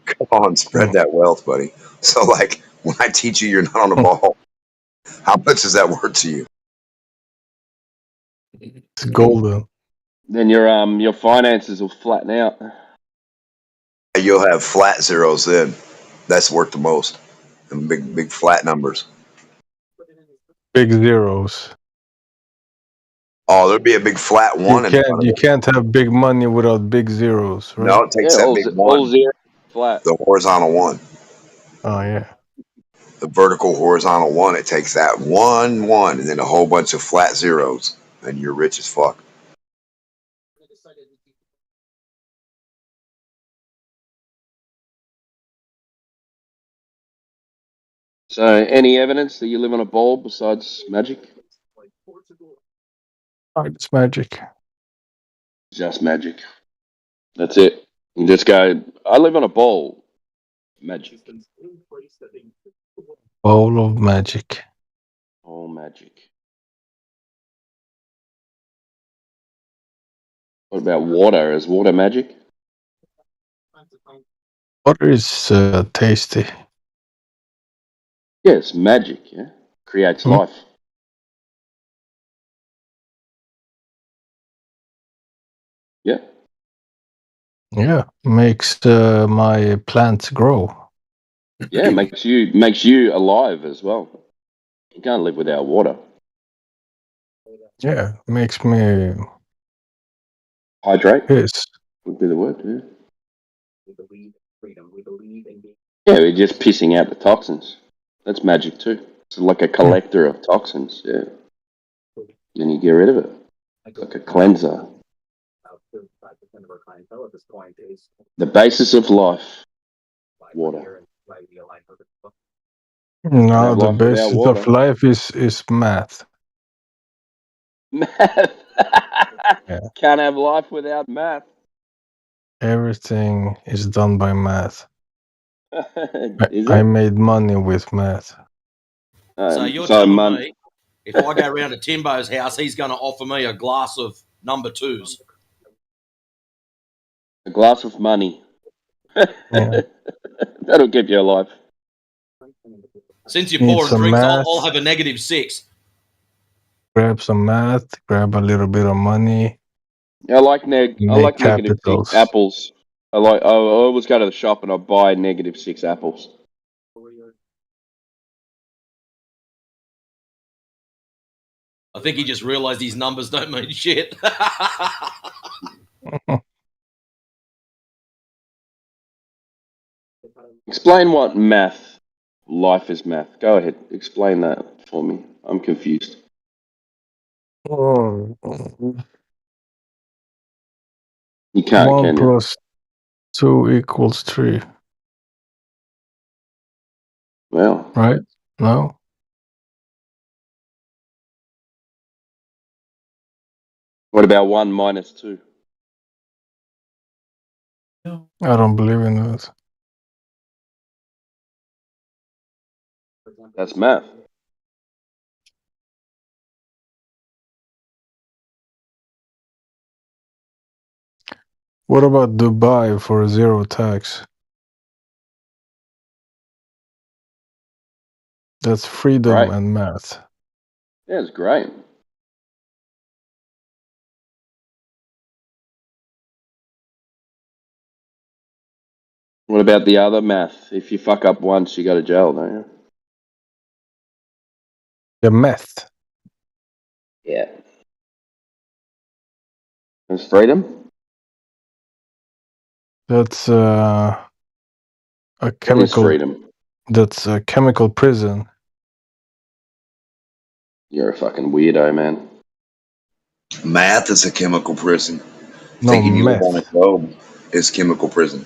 Come on, spread that wealth, buddy. So, like, when I teach you, you're not on the ball. How much is that worth to you? It's golden. Then your finances will flatten out. You'll have flat zeros then. That's worth the most. And big flat numbers. Big zeros. Oh, there'd be a big flat one in front of You it. can't have big money without big zeros, right? No, it takes that big all one, zero flat. the horizontal one, Oh yeah. the vertical horizontal one. It takes that one, and then a whole bunch of flat zeros, and you're rich as fuck. So, any evidence that you live on a bowl besides magic? Oh, it's magic. Just magic. That's it. You just go, I live on a bowl. Magic. Bowl of magic. All magic. What about water? Is water magic? Water is tasty. Yeah, it's magic, yeah. Creates Hmm? life. Yeah. Yeah, makes my plants grow. Yeah, makes you alive as well. You can't live without water. Yeah, makes me Hydrate piss. would be the word, yeah. Yeah, we're just pissing out the toxins. That's magic too. It's like a collector of toxins, yeah. Then you get rid of it. It's like a cleanser. The basis of life, water. Can't No, have the life without basis of water. life is math. Math. Yeah. Can't have life without math. Everything is done by math. Is I it? made money with math. So you're telling me if I go round to Timbo's house, he's going to offer me a glass of number twos. A glass of money. Yeah. That'll keep you alive. Since you're Need pouring some drinks, math. I'll have a -6. Grab some math. Grab a little bit of money. I like Make -6 capitals. apples. I always go to the shop and I buy -6 apples. I think he just realised his numbers don't mean shit. Explain what life is math. Go ahead. Explain that for me. I'm confused. Oh. You can't, 1 can you? plus 2 equals 3. Well. Right? No? What about 1 minus 2? I don't believe in that. That's math. What about Dubai for zero tax? That's freedom Right. and math. Yeah, it's great. What about the other math? If you fuck up once, you go to jail, don't you? The meth. Yeah. There's freedom? That's a What is chemical. freedom? That's a chemical prison. You're a fucking weirdo, man. Math is a chemical prison. No, Thinking you live on a meth. globe is chemical prison.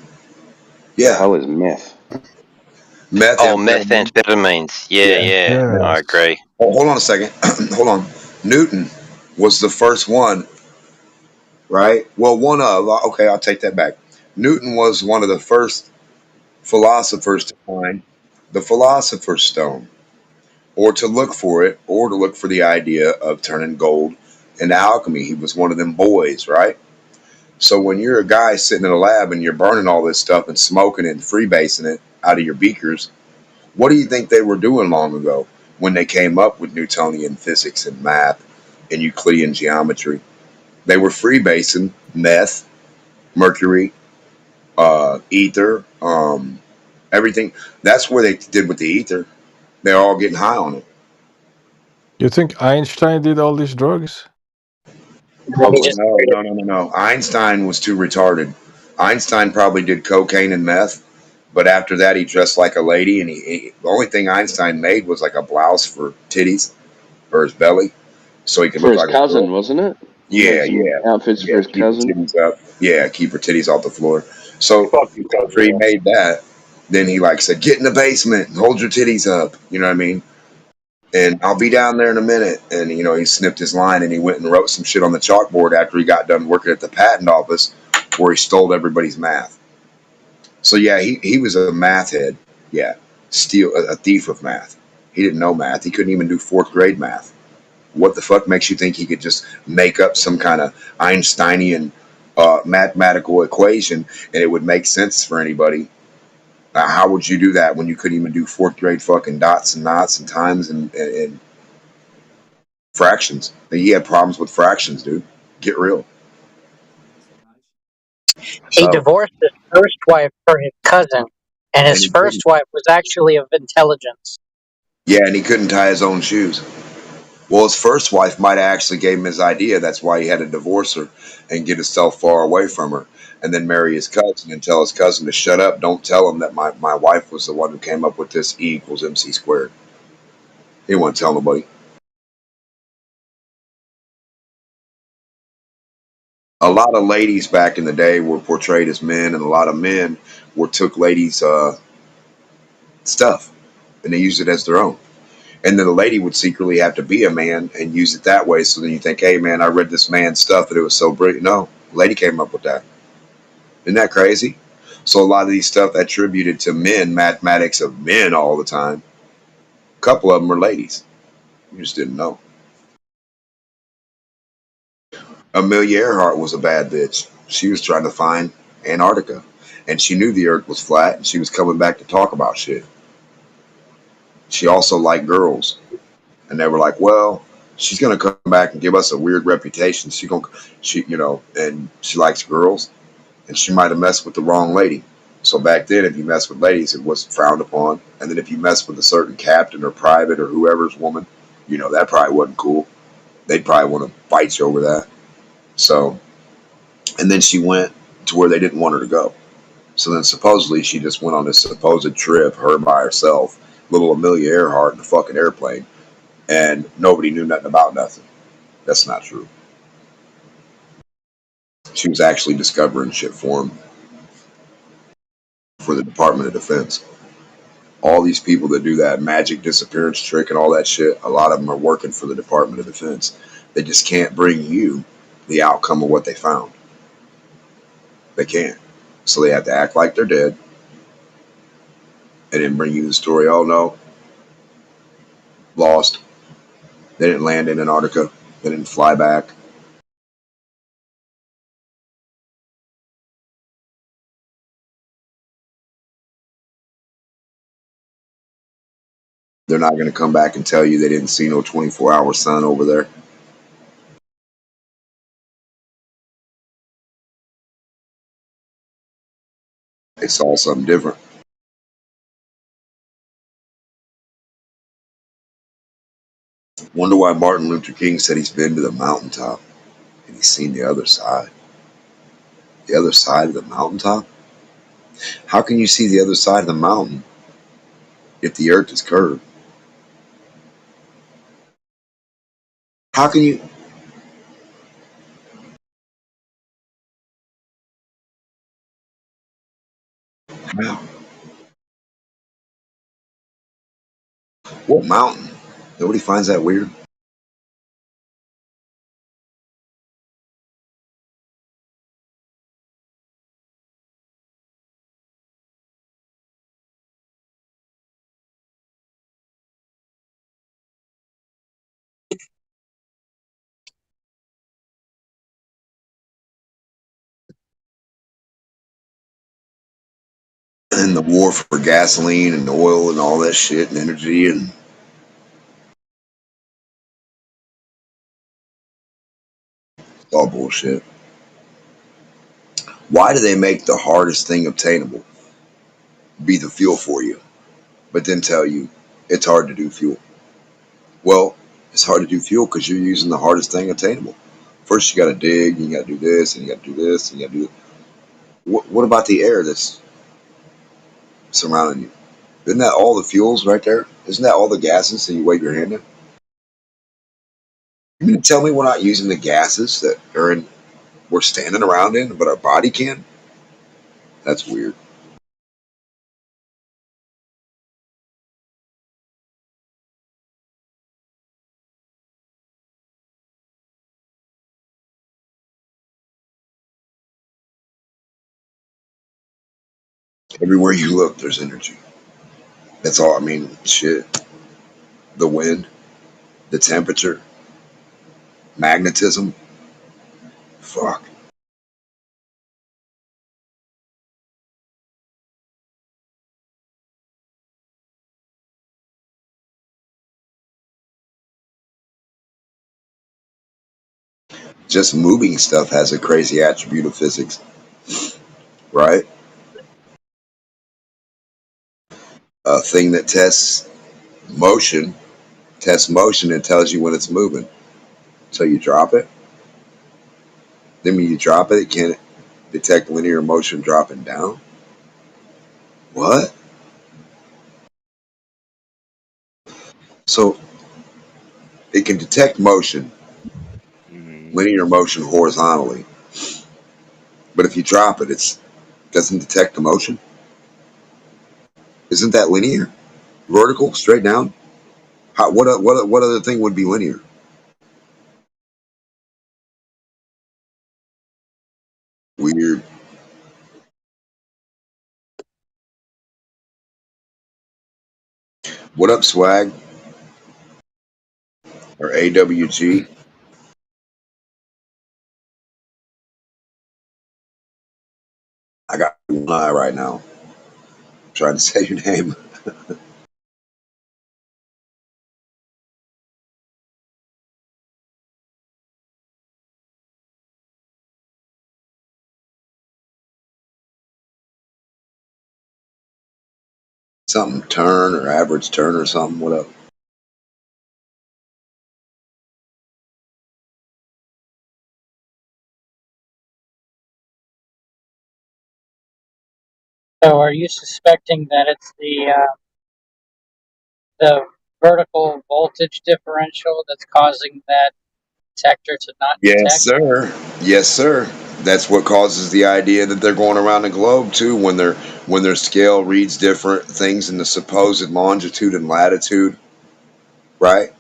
The Yeah. hell is meth? Meth. Oh, methamphetamines. Yeah, Yeah. yeah. Meth. I agree. Oh, hold on a second. Hold on. Newton was the first one, right? Well, one of, okay, I'll take that back. Newton was one of the first philosophers to find the philosopher's stone, or to look for it, or to look for the idea of turning gold into alchemy. He was one of them boys, right? So when you're a guy sitting in a lab and you're burning all this stuff and smoking it and freebasing it out of your beakers, what do you think they were doing long ago when they came up with Newtonian physics and math and Euclidean geometry? They were freebasing meth, mercury, ether, everything. That's where they did with the ether. They're all getting high on it. You think Einstein did all these drugs? Probably no. Einstein was too retarded. Einstein probably did cocaine and meth, but after that he dressed like a lady, and the only thing Einstein made was like a blouse for titties or his belly, so he could For look his like a girl. cousin, wasn't it? He Yeah, made some yeah, outfits for yeah. his Keep her cousin. titties up. Yeah, keep her titties off the floor. So Fuck you, after he cousin. made that, then he like said, "Get in the basement and hold your titties up." You know what I mean? And I'll be down there in a minute. And he snipped his line and he went and wrote some shit on the chalkboard after he got done working at the patent office, where he stole everybody's math. So yeah, he was a math head. Yeah, steal a thief of math. He didn't know math. He couldn't even do fourth grade math. What the fuck makes you think he could just make up some kind of Einsteinian mathematical equation and it would make sense for anybody? How would you do that when you couldn't even do fourth grade fucking dots and knots and times and fractions? He had problems with fractions, dude. Get real. He So, divorced his first wife for his cousin, and and his he first couldn't. wife was actually of intelligence. Yeah, and he couldn't tie his own shoes. Well, his first wife might have actually gave him his idea. That's why he had to divorce her and get himself far away from her, and then marry his cousin and tell his cousin to shut up. Don't tell him that my wife was the one who came up with this E equals MC squared. He wouldn't tell nobody. A lot of ladies back in the day were portrayed as men, and a lot of men were took ladies' stuff and they used it as their own. And then the lady would secretly have to be a man and use it that way. So then you think, hey man, I read this man's stuff and it was so brilliant. No, the lady came up with that. Isn't that crazy? So a lot of these stuff attributed to men, mathematics of men all the time. A couple of them are ladies. You just didn't know. Amelia Earhart was a bad bitch. She was trying to find Antarctica, and she knew the Earth was flat, and she was coming back to talk about shit. She also liked girls, and they were like, "Well, she's gonna come back and give us a weird reputation. And she likes girls, and she might have messed with the wrong lady." So back then, if you mess with ladies, it was frowned upon. And then if you mess with a certain captain or private or whoever's woman, that probably wasn't cool. They'd probably want to fight you over that. So, and then she went to where they didn't want her to go. So then supposedly she just went on this supposed trip, her by herself, little Amelia Earhart in a fucking airplane, and nobody knew nothing about nothing. That's not true. She was actually discovering shit for them, for the Department of Defense. All these people that do that magic disappearance trick and all that shit, a lot of them are working for the Department of Defense. They just can't bring you the outcome of what they found. They can't. So they have to act like they're dead and then bring you the story. Oh no, lost. They didn't land in Antarctica. They didn't fly back. They're not going to come back and tell you they didn't see no 24-hour sun over there. They saw something different. Wonder why Martin Luther King said he's been to the mountaintop and he's seen the other side. The other side of the mountaintop? How can you see the other side of the mountain if the earth is curved? How can you? How? What mountain? Nobody finds that weird. and the war for gasoline and oil and all that shit and energy and all bullshit. Why do they make the hardest thing obtainable be the fuel for you, but then tell you it's hard to do fuel? Well, it's hard to do fuel because you're using the hardest thing obtainable. First, you got to dig, and you got to do this, and you got to do this, and you got to do. What about the air that's surrounding you? Isn't that all the fuels right there? Isn't that all the gases that you wave your hand at? You mean to tell me we're not using the gases that are in, we're standing around in, but our body can? That's weird. Everywhere you look, there's energy. That's all. I mean, shit. The wind, the temperature, magnetism. Fuck. Just moving stuff has a crazy attribute of physics, right? A thing that motion, tests motion and tells you when it's moving. So you drop it. Then when you drop it, it can't detect linear motion dropping down. What? So it can detect motion, linear motion horizontally, but if you drop it, it doesn't detect the motion. Isn't that linear? Vertical, straight down. What other thing would be linear? Weird. What up, swag or AWG? I got one eye right now. I'm trying to say your name. Something turn or average turn or something. What up? So, are you suspecting that it's the vertical voltage differential that's causing that detector to not Yes, detect? sir. Yes, sir. That's what causes the idea that they're going around the globe too. When their scale reads different things in the supposed longitude and latitude, right?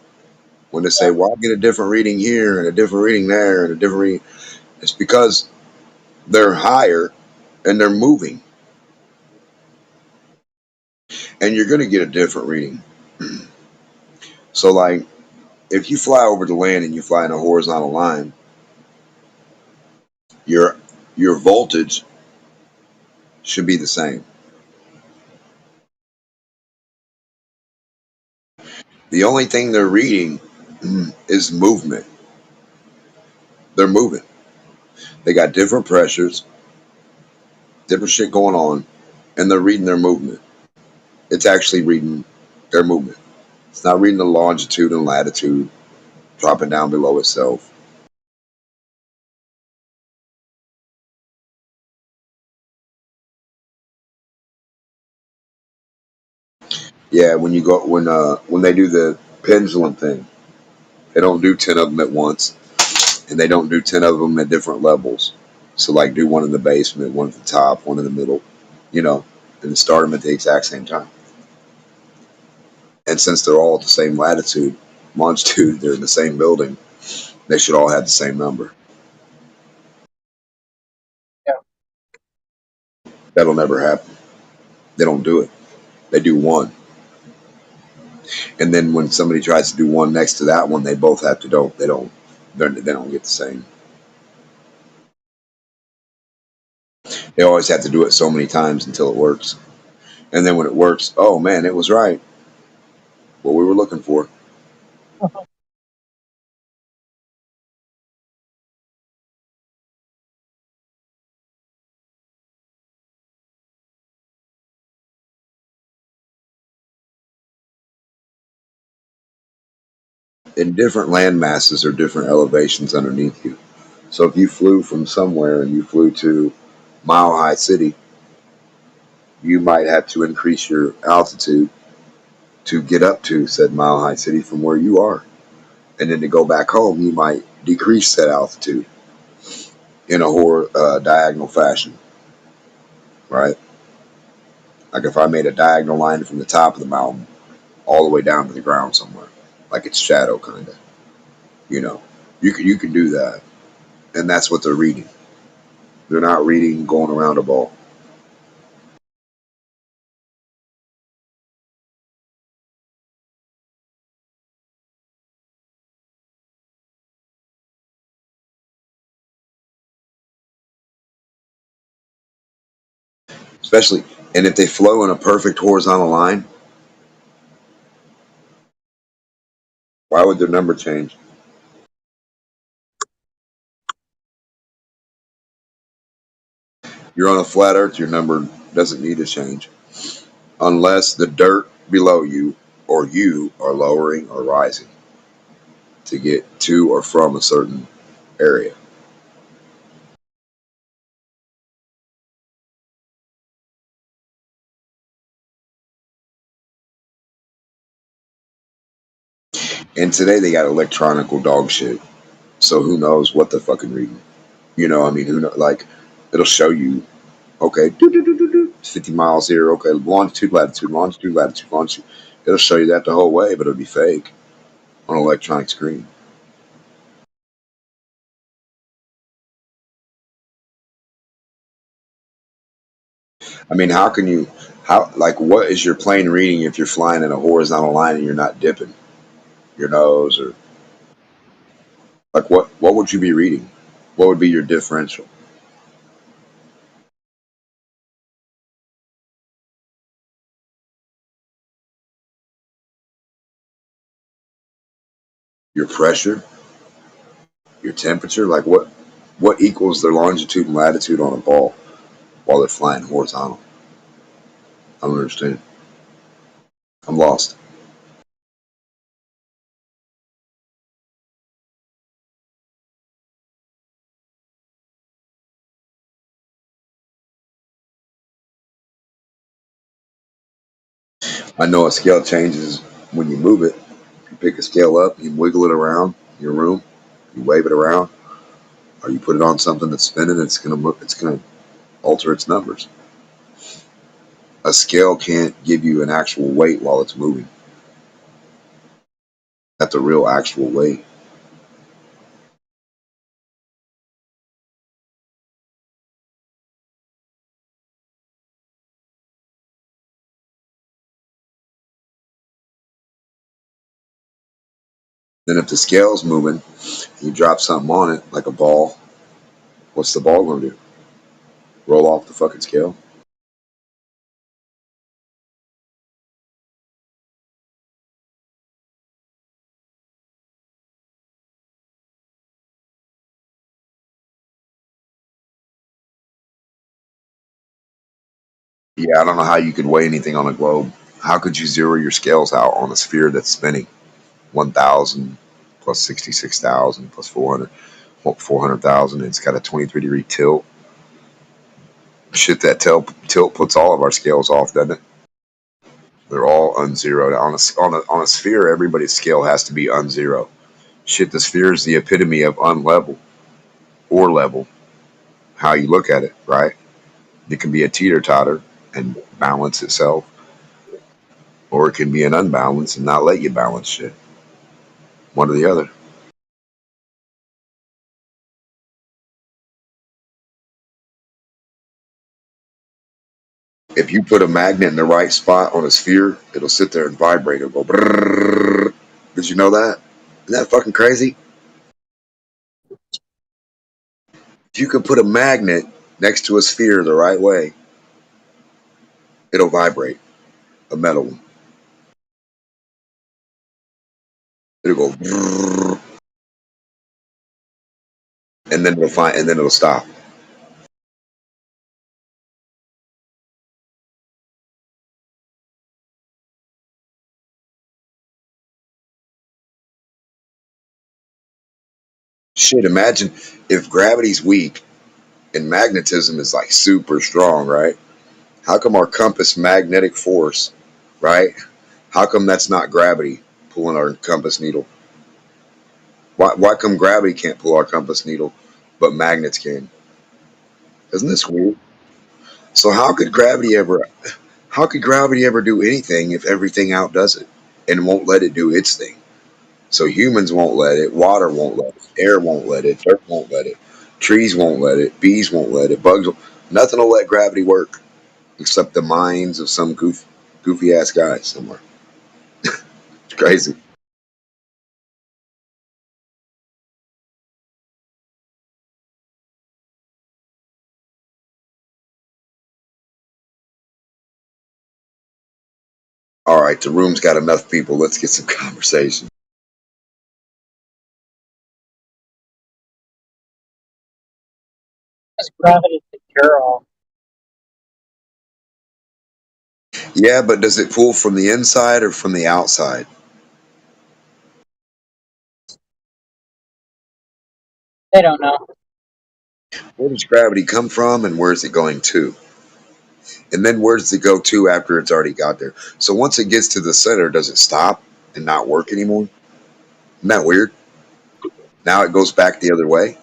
When they say, "Well, I get a different reading here and a different reading there and a different reading," it's because they're higher and they're moving, and you're going to get a different reading. So, like, if you fly over the land and you fly in a horizontal line, your your voltage should be the same. The only thing they're reading is movement. They're moving. They got different pressures, different shit going on, and they're reading their movement. It's actually reading their movement. It's not reading the longitude and latitude dropping down below itself. Yeah, when they do the pendulum thing, they don't do 10 of them at once, and they don't do 10 of them at different levels. So like do one in the basement, one at the top, one in the middle, you know, and start them at the exact same time. And since they're all at the same latitude, longitude, they're in the same building, they should all have the same number. Yeah. That'll never happen. They don't do it. They do one. And then when somebody tries to do one next to that one, they both have to they don't get the same. They always have to do it so many times until it works. And then when it works, oh man, it was right. What we were looking for. And different land masses are different elevations underneath you. So if you flew from somewhere and you flew to Mile High City, you might have to increase your altitude to get up to said Mile High City from where you are. And then to go back home, you might decrease that altitude in a diagonal fashion, right? Like if I made a diagonal line from the top of the mountain all the way down to the ground somewhere, like it's shadow kind of, you know, you can do that, and that's what they're reading. They're not reading going around a ball. Especially, and if they flow in a perfect horizontal line, why would their number change? You're on a flat Earth, your number doesn't need to change unless the dirt below you or you are lowering or rising to get to or from a certain area. And today they got electronical dog shit, so who knows what the fucking reading? You know, I mean, who know? Like, it'll show you, okay, 50 miles here, okay, longitude, latitude, longitude, latitude, longitude. It'll show you that the whole way, but it'll be fake on an electronic screen. I mean, how can you, like, what is your plane reading if you're flying in a horizontal line and you're not dipping your nose or, like, what would you be reading? What would be your differential? Your pressure, your temperature, like what equals their longitude and latitude on a ball while they're flying horizontal? I don't understand. I'm lost. I know a scale changes when you move it. You pick a scale up, you wiggle it around your room, you wave it around, or you put it on something that's spinning. It's gonna alter its numbers. A scale can't give you an actual weight while it's moving. That's a real actual weight. Then if the scale's moving, you drop something on it like a ball. What's the ball gonna do? Roll off the fucking scale? Yeah, I don't know how you could weigh anything on a globe. How could you zero your scales out on a sphere that's spinning? 1,000 plus 66,000 plus 400, 400,000. It's got a 23-degree tilt. Shit, that tilt puts all of our scales off, doesn't it? They're all unzeroed. On a sphere, everybody's scale has to be unzero. Shit, the sphere is the epitome of unlevel or level, how you look at it, right? It can be a teeter-totter and balance itself, or it can be an unbalance and not let you balance shit. One or the other. If you put a magnet in the right spot on a sphere, it'll sit there and vibrate. It'll go brrrr. Did you know that? Isn't that fucking crazy? If you can put a magnet next to a sphere the right way, it'll vibrate. a metal one. It'll go, brrrr, and then it'll stop. Shit, imagine if gravity's weak and magnetism is like super strong, right? How come our compass magnetic force, right? How come that's not gravity pulling our compass needle? Why come gravity can't pull our compass needle, but magnets can? Isn't this weird? So how could gravity ever do anything if everything outdoes it and won't let it do its thing? So humans won't let it, water won't let it, air won't let it, dirt won't let it, trees won't let it, bees won't let it, bugs won't, nothing will let gravity work except the minds of some goofy ass guy somewhere. It's crazy. All right, the room's got enough people. Let's get some conversation. Because gravity can cure all. Yeah, but does it pull from the inside or from the outside? They don't know. Where does gravity come from and where's it going to? And then where does it go to after it's already got there? So once it gets to the center, does it stop and not work anymore? Isn't that weird? Now it goes back the other way.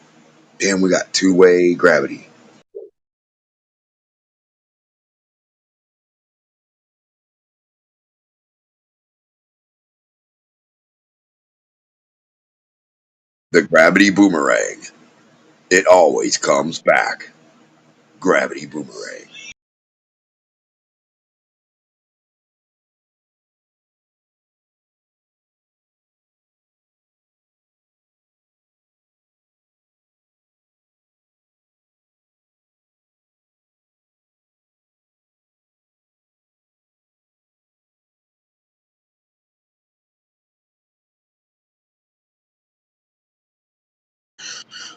Damn, we got two-way gravity. The gravity boomerang. It always comes back. Gravity boomerang.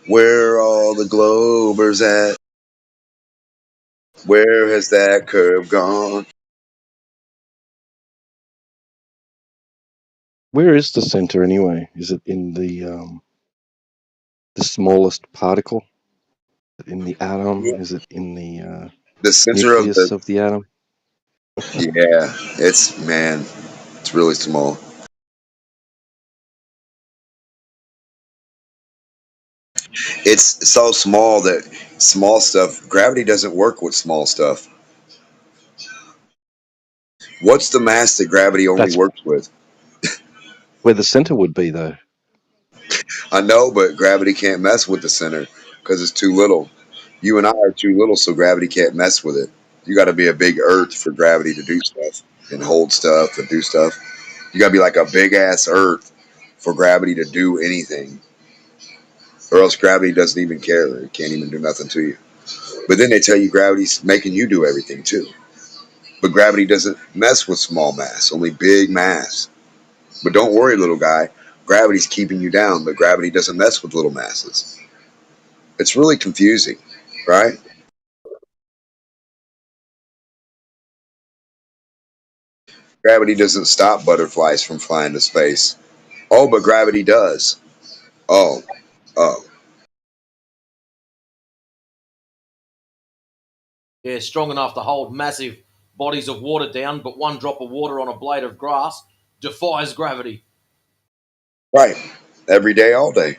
Where are all the globers at? Where has that curve gone? Where is the center anyway? Is it in the smallest particle? In the atom? Is it in the The center of nucleus the of the atom? yeah, it's really small. It's so small that small stuff gravity doesn't work with small stuff. What's the mass that gravity only That's works with? where the center would be, though. I know, but gravity can't mess with the center because it's too little. You and I are too little, so gravity can't mess with it. You got to be a big Earth for gravity to do stuff and hold stuff and do stuff. You got to be like a big ass Earth for gravity to do anything, or else gravity doesn't even care. It can't even do nothing to you. But then they tell you gravity's making you do everything too. But gravity doesn't mess with small mass, only big mass. But don't worry, little guy. Gravity's keeping you down, but gravity doesn't mess with little masses. It's really confusing, right? Gravity doesn't stop butterflies from flying to space. Oh, but gravity does. Oh, oh. Yeah, strong enough to hold massive bodies of water down, but one drop of water on a blade of grass defies gravity. Right. Every day, all day.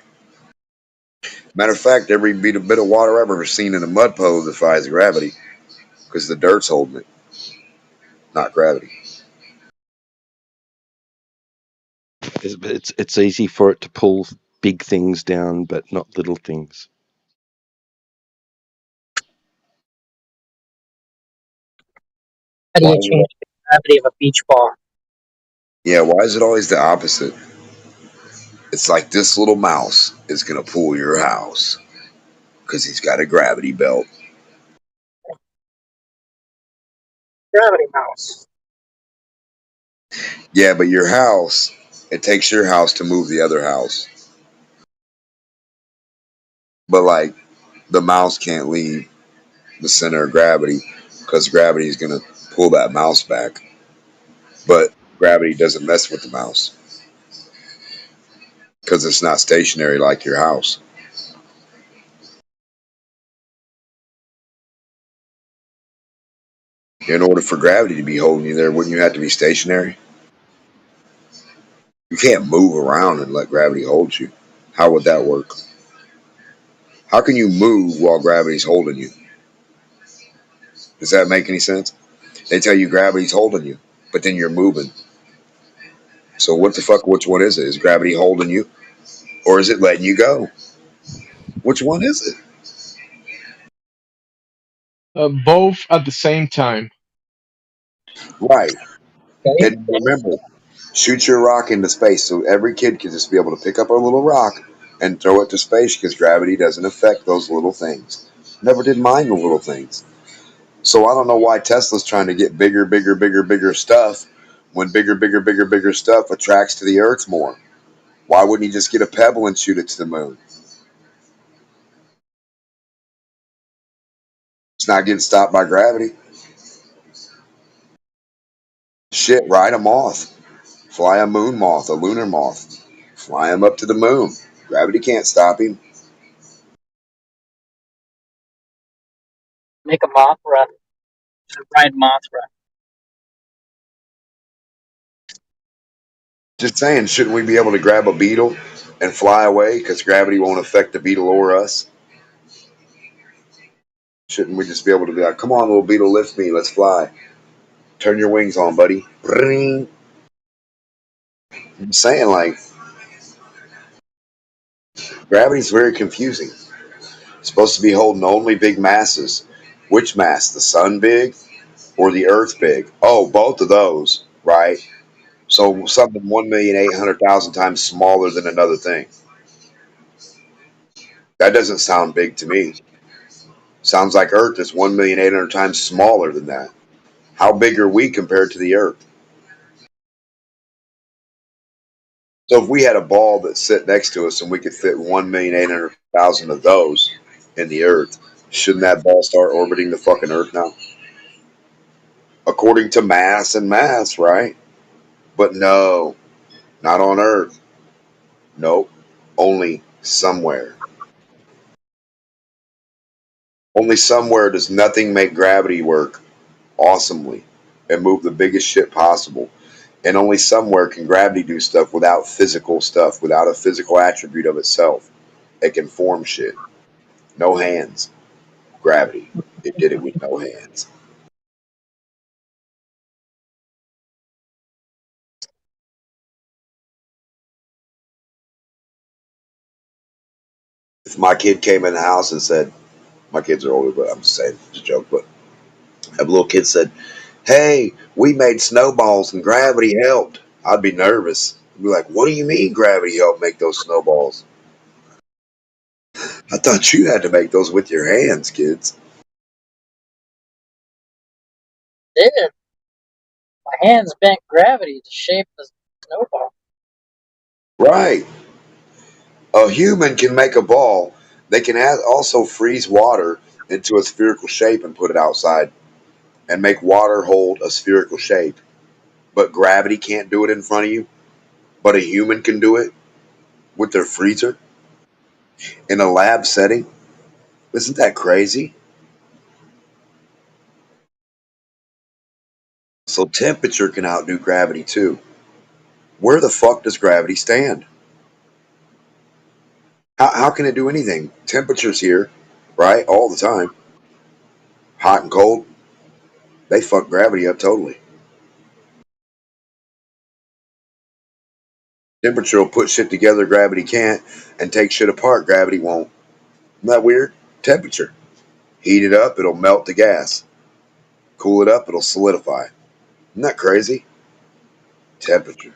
Matter of fact, every bit of water I've ever seen in a mud puddle defies gravity because the dirt's holding it, not gravity. It's easy for it to pull big things down, but not little things. How do Why you is it? change the gravity of a beach ball? Yeah, why is it always the opposite? It's like this little mouse is gonna pull your house because he's got a gravity belt. Gravity mouse. Yeah, but your house, it takes your house to move the other house. But like the mouse can't leave the center of gravity because gravity is going to pull that mouse back. But gravity doesn't mess with the mouse because it's not stationary like your house. In order for gravity to be holding you there, wouldn't you have to be stationary? You can't move around and let gravity hold you. How would that work? How can you move while gravity's holding you? Does that make any sense? They tell you gravity's holding you, but then you're moving. So what the fuck? Which one is it? Is gravity holding you, or is it letting you go? Which one is it? Both at the same time. Right. Okay. And remember, shoot your rock into space. So every kid can just be able to pick up a little rock and throw it to space because gravity doesn't affect those little things. Never did mind the little things. So I don't know why Tesla's trying to get bigger, bigger, bigger, bigger stuff when bigger, bigger, bigger, bigger stuff attracts to the Earth more. Why wouldn't he just get a pebble and shoot it to the moon? It's not getting stopped by gravity. Shit, ride a moth. Fly a moon moth, a lunar moth. Fly him up to the moon. Gravity can't stop him. Make a Mothra. Ride Mothra. Just saying, shouldn't we be able to grab a beetle and fly away because gravity won't affect the beetle or us? Shouldn't we just be able to be like, come on, little beetle, lift me, let's fly. Turn your wings on, buddy. Bring. I'm saying, like, gravity's very confusing. It's supposed to be holding only big masses. Which mass? The sun big or the earth big? Oh, both of those, right? So something 1,800,000 times smaller than another thing. That doesn't sound big to me. Sounds like Earth is 1,800,000 times smaller than that. How big are we compared to the Earth? So if we had a ball that sit next to us and we could fit 1,800,000 of those in the Earth, shouldn't that ball start orbiting the fucking Earth now? According to mass and mass, right? But no, not on Earth. Nope. Only somewhere. Only somewhere does nothing make gravity work awesomely and move the biggest shit possible. And only somewhere can gravity do stuff without physical stuff, without a physical attribute of itself. It can form shit. No hands. Gravity. It did it with no hands. If my kid came in the house and said, my kids are older, but I'm just saying it's a joke, but if a little kid said, hey, we made snowballs and gravity helped, I'd be nervous. I'd be like, what do you mean gravity helped make those snowballs? I thought you had to make those with your hands, kids. Did. My hands bent gravity to shape the snowball. Right. A human can make a ball. They can also freeze water into a spherical shape and put it outside and make water hold a spherical shape. But gravity can't do it in front of you. But a human can do it with their freezer in a lab setting. Isn't that crazy? So temperature can outdo gravity too. Where the fuck does gravity stand? How can it do anything? Temperature's here, right? All the time. Hot and cold. They fuck gravity up totally. Temperature will put shit together gravity can't, and take shit apart gravity won't. Isn't that weird? Temperature. Heat it up, it'll melt the gas. Cool it up, it'll solidify. Isn't that crazy? Temperature.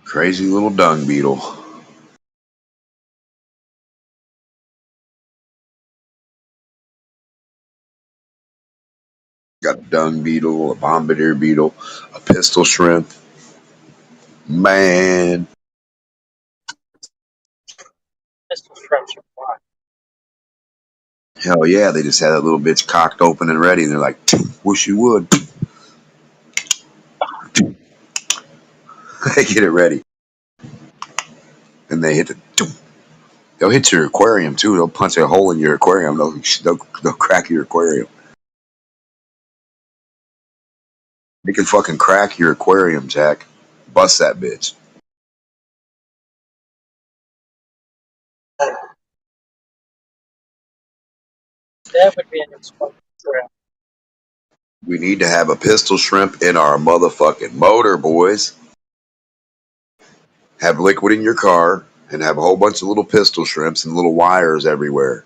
Crazy little dung beetle. Got a dung beetle, a bombardier beetle, a pistol shrimp. Man. Pistol shrimps are fun. Hell yeah, they just had that little bitch cocked open and ready, and they're like, wish you would. They get it ready. And they hit the. They'll hit your aquarium too. They'll punch a hole in your aquarium. They'll crack your aquarium. They can fucking crack your aquarium, Jack. Bust that bitch. That would be an explosive shrimp. We need to have a pistol shrimp in our motherfucking motor, boys. Have liquid in your car and have a whole bunch of little pistol shrimps and little wires everywhere.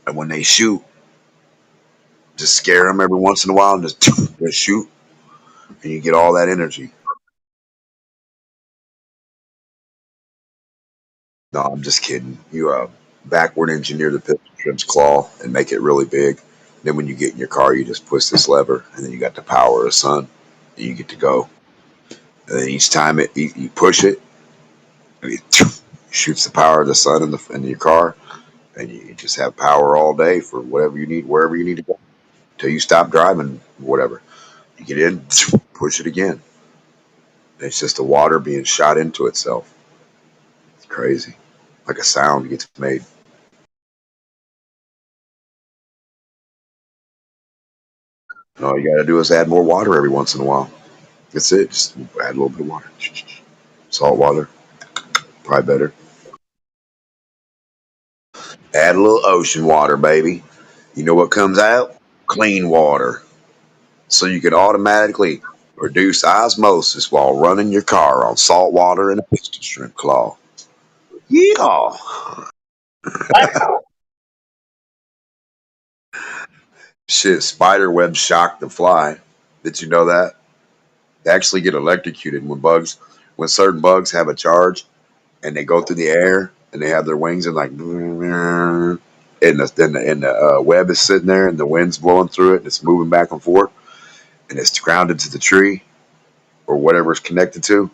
And when they shoot, just scare them every once in a while and just shoot, and you get all that energy. No, I'm just kidding. You backward engineer the pistol shrimp's claw and make it really big. Then when you get in your car, you just push this lever, and then you got the power of the sun, and you get to go. And then each time you push it, and it shoots the power of the sun in your car, and you just have power all day for whatever you need, wherever you need to go, till you stop driving, whatever. You get in, push it again. It's just the water being shot into itself. It's crazy. Like a sound gets made. And all you gotta do is add more water every once in a while. That's it. Just add a little bit of water. Salt water. Probably better. Add a little ocean water, baby. You know what comes out? Clean water. So you can automatically produce osmosis while running your car on salt water and a pistol shrimp claw. Yeah. Shit, spider webs shock the fly. Did you know that? They actually get electrocuted when certain bugs have a charge and they go through the air and they have their wings and like, and the web is sitting there and the wind's blowing through it and it's moving back and forth and it's grounded to the tree or whatever it's connected to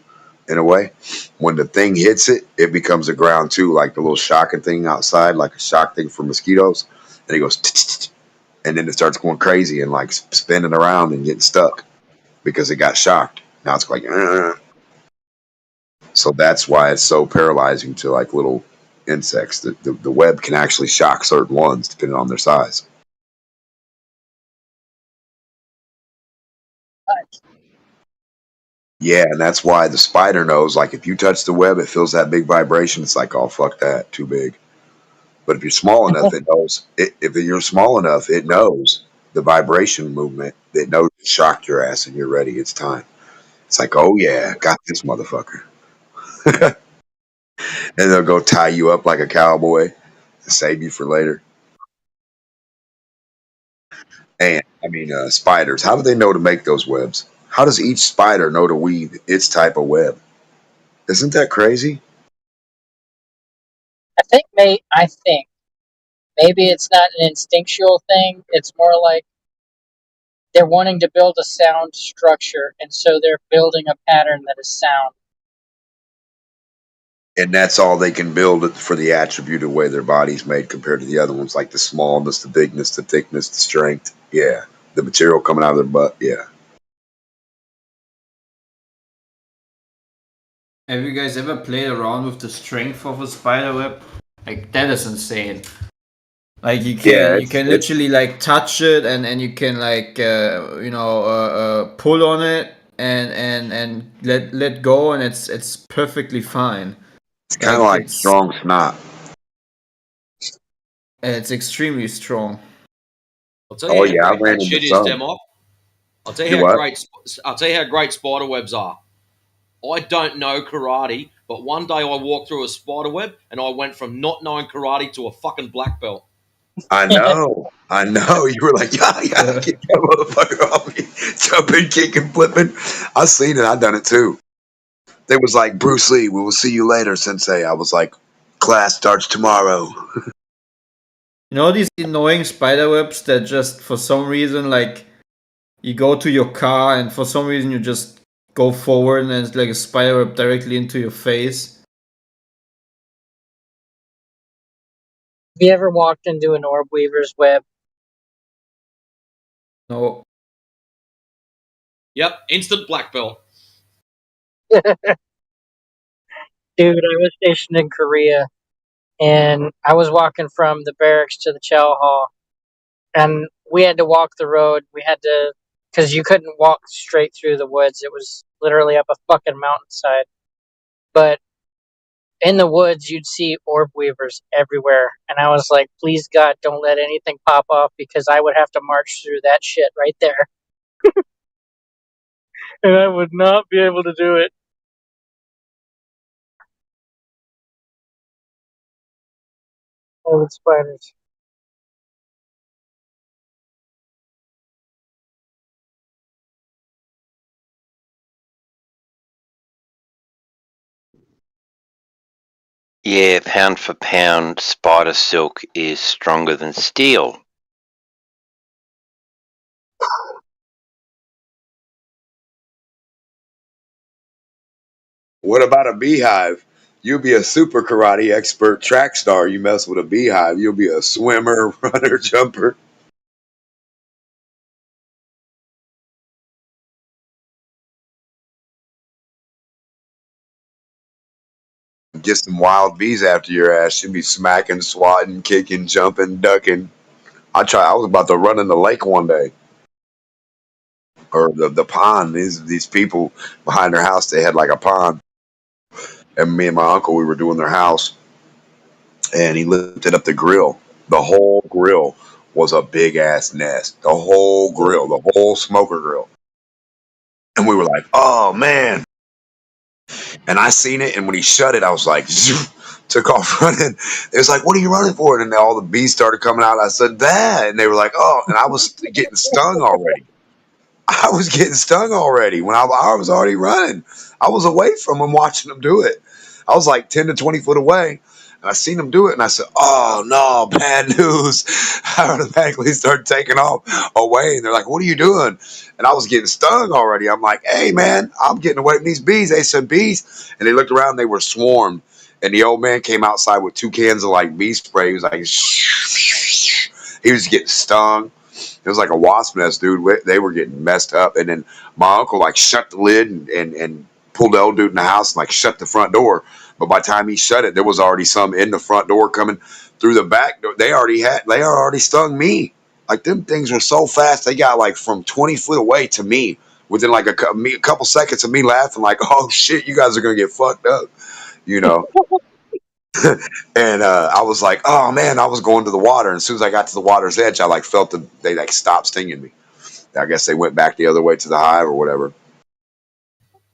in a way. When the thing hits it, it becomes a ground too, like the little shocking thing outside, like a shock thing for mosquitoes. And it goes, and then it starts going crazy and like spinning around and getting stuck because it got shocked. Now it's like, so that's why it's so paralyzing to like little insects. The web can actually shock certain ones depending on their size. Yeah, and that's why the spider knows, like if you touch the web, it feels that big vibration. It's like, oh, fuck that, too big. But if you're small enough, it knows. If you're small enough, it knows the vibration movement. It knows to shock your ass and you're ready. It's time. It's like, oh yeah, got this motherfucker. And they'll go tie you up like a cowboy to save you for later. And I mean, spiders. How do they know to make those webs? How does each spider know to weave its type of web? Isn't that crazy? I think maybe it's not an instinctual thing. It's more like they're wanting to build a sound structure, and so they're building a pattern that is sound. And that's all they can build for the attribute of way their body's made compared to the other ones, like the smallness, the bigness, the thickness, the strength. Yeah, the material coming out of their butt. Yeah. Have you guys ever played around with the strength of a spider web? Like that is insane. Like you can literally like touch it and you can like pull on it and let go and it's perfectly fine. It's kind of like strong snot. It's extremely strong. I'll tell you how great that shit is, Demo. I'll tell you how great spider webs are. I don't know karate, but one day I walked through a spider web and I went from not knowing karate to a fucking black belt. I know. You were like, yeah, get that motherfucker off me. Jumping, kicking, flipping. I've seen it. I've done it too. They was like, Bruce Lee, we will see you later, Sensei. I was like, class starts tomorrow. You know these annoying spider webs that just for some reason like you go to your car and for some reason you just go forward and it's like a spider web directly into your face. Have you ever walked into an orb weaver's web? No. Yep, instant black belt. Dude, I was stationed in Korea, and I was walking from the barracks to the chow hall, and we had to walk the road. We had to, because you couldn't walk straight through the woods. It was literally up a fucking mountainside. But in the woods, you'd see orb weavers everywhere, and I was like, please God, don't let anything pop off, because I would have to march through that shit right there, and I would not be able to do it. Oh, with spiders. Yeah, pound for pound, spider silk is stronger than steel. What about a beehive? You'll be a super karate expert track star. You mess with a beehive, you'll be a swimmer, runner, jumper. Get some wild bees after your ass. You'll be smacking, swatting, kicking, jumping, ducking. I was about to run in the lake one day. Or the pond. These people behind their house, they had like a pond. And me and my uncle, we were doing their house, and he lifted up the grill. The whole grill was a big ass nest. The whole grill, the whole smoker grill. And we were like, oh man. And I seen it, and when he shut it, I was like, took off running. It was like, what are you running for? And then all the bees started coming out. I said, that. And they were like, oh, and I was getting stung already. I was getting stung already when I was already running. I was away from them watching them do it. I was like 10 to 20 foot away, and I seen them do it, and I said, oh, no, bad news. I automatically started taking off away, and they're like, what are you doing? And I was getting stung already. I'm like, hey, man, I'm getting away from these bees. They said bees, and they looked around, they were swarmed, and the old man came outside with 2 cans of like bee spray. He was like, he was getting stung. It was like a wasp nest, dude. They were getting messed up. And then my uncle like shut the lid and pulled the old dude in the house and like shut the front door. But by the time he shut it, there was already some in the front door coming through the back door. They already stung me. Like them things were so fast. They got like from 20 foot away to me within like a couple seconds of me laughing like, oh shit, you guys are going to get fucked up, you know? And I was like, oh man, I was going to the water. And as soon as I got to the water's edge, I like felt they like stopped stinging me. I guess they went back the other way to the hive or whatever.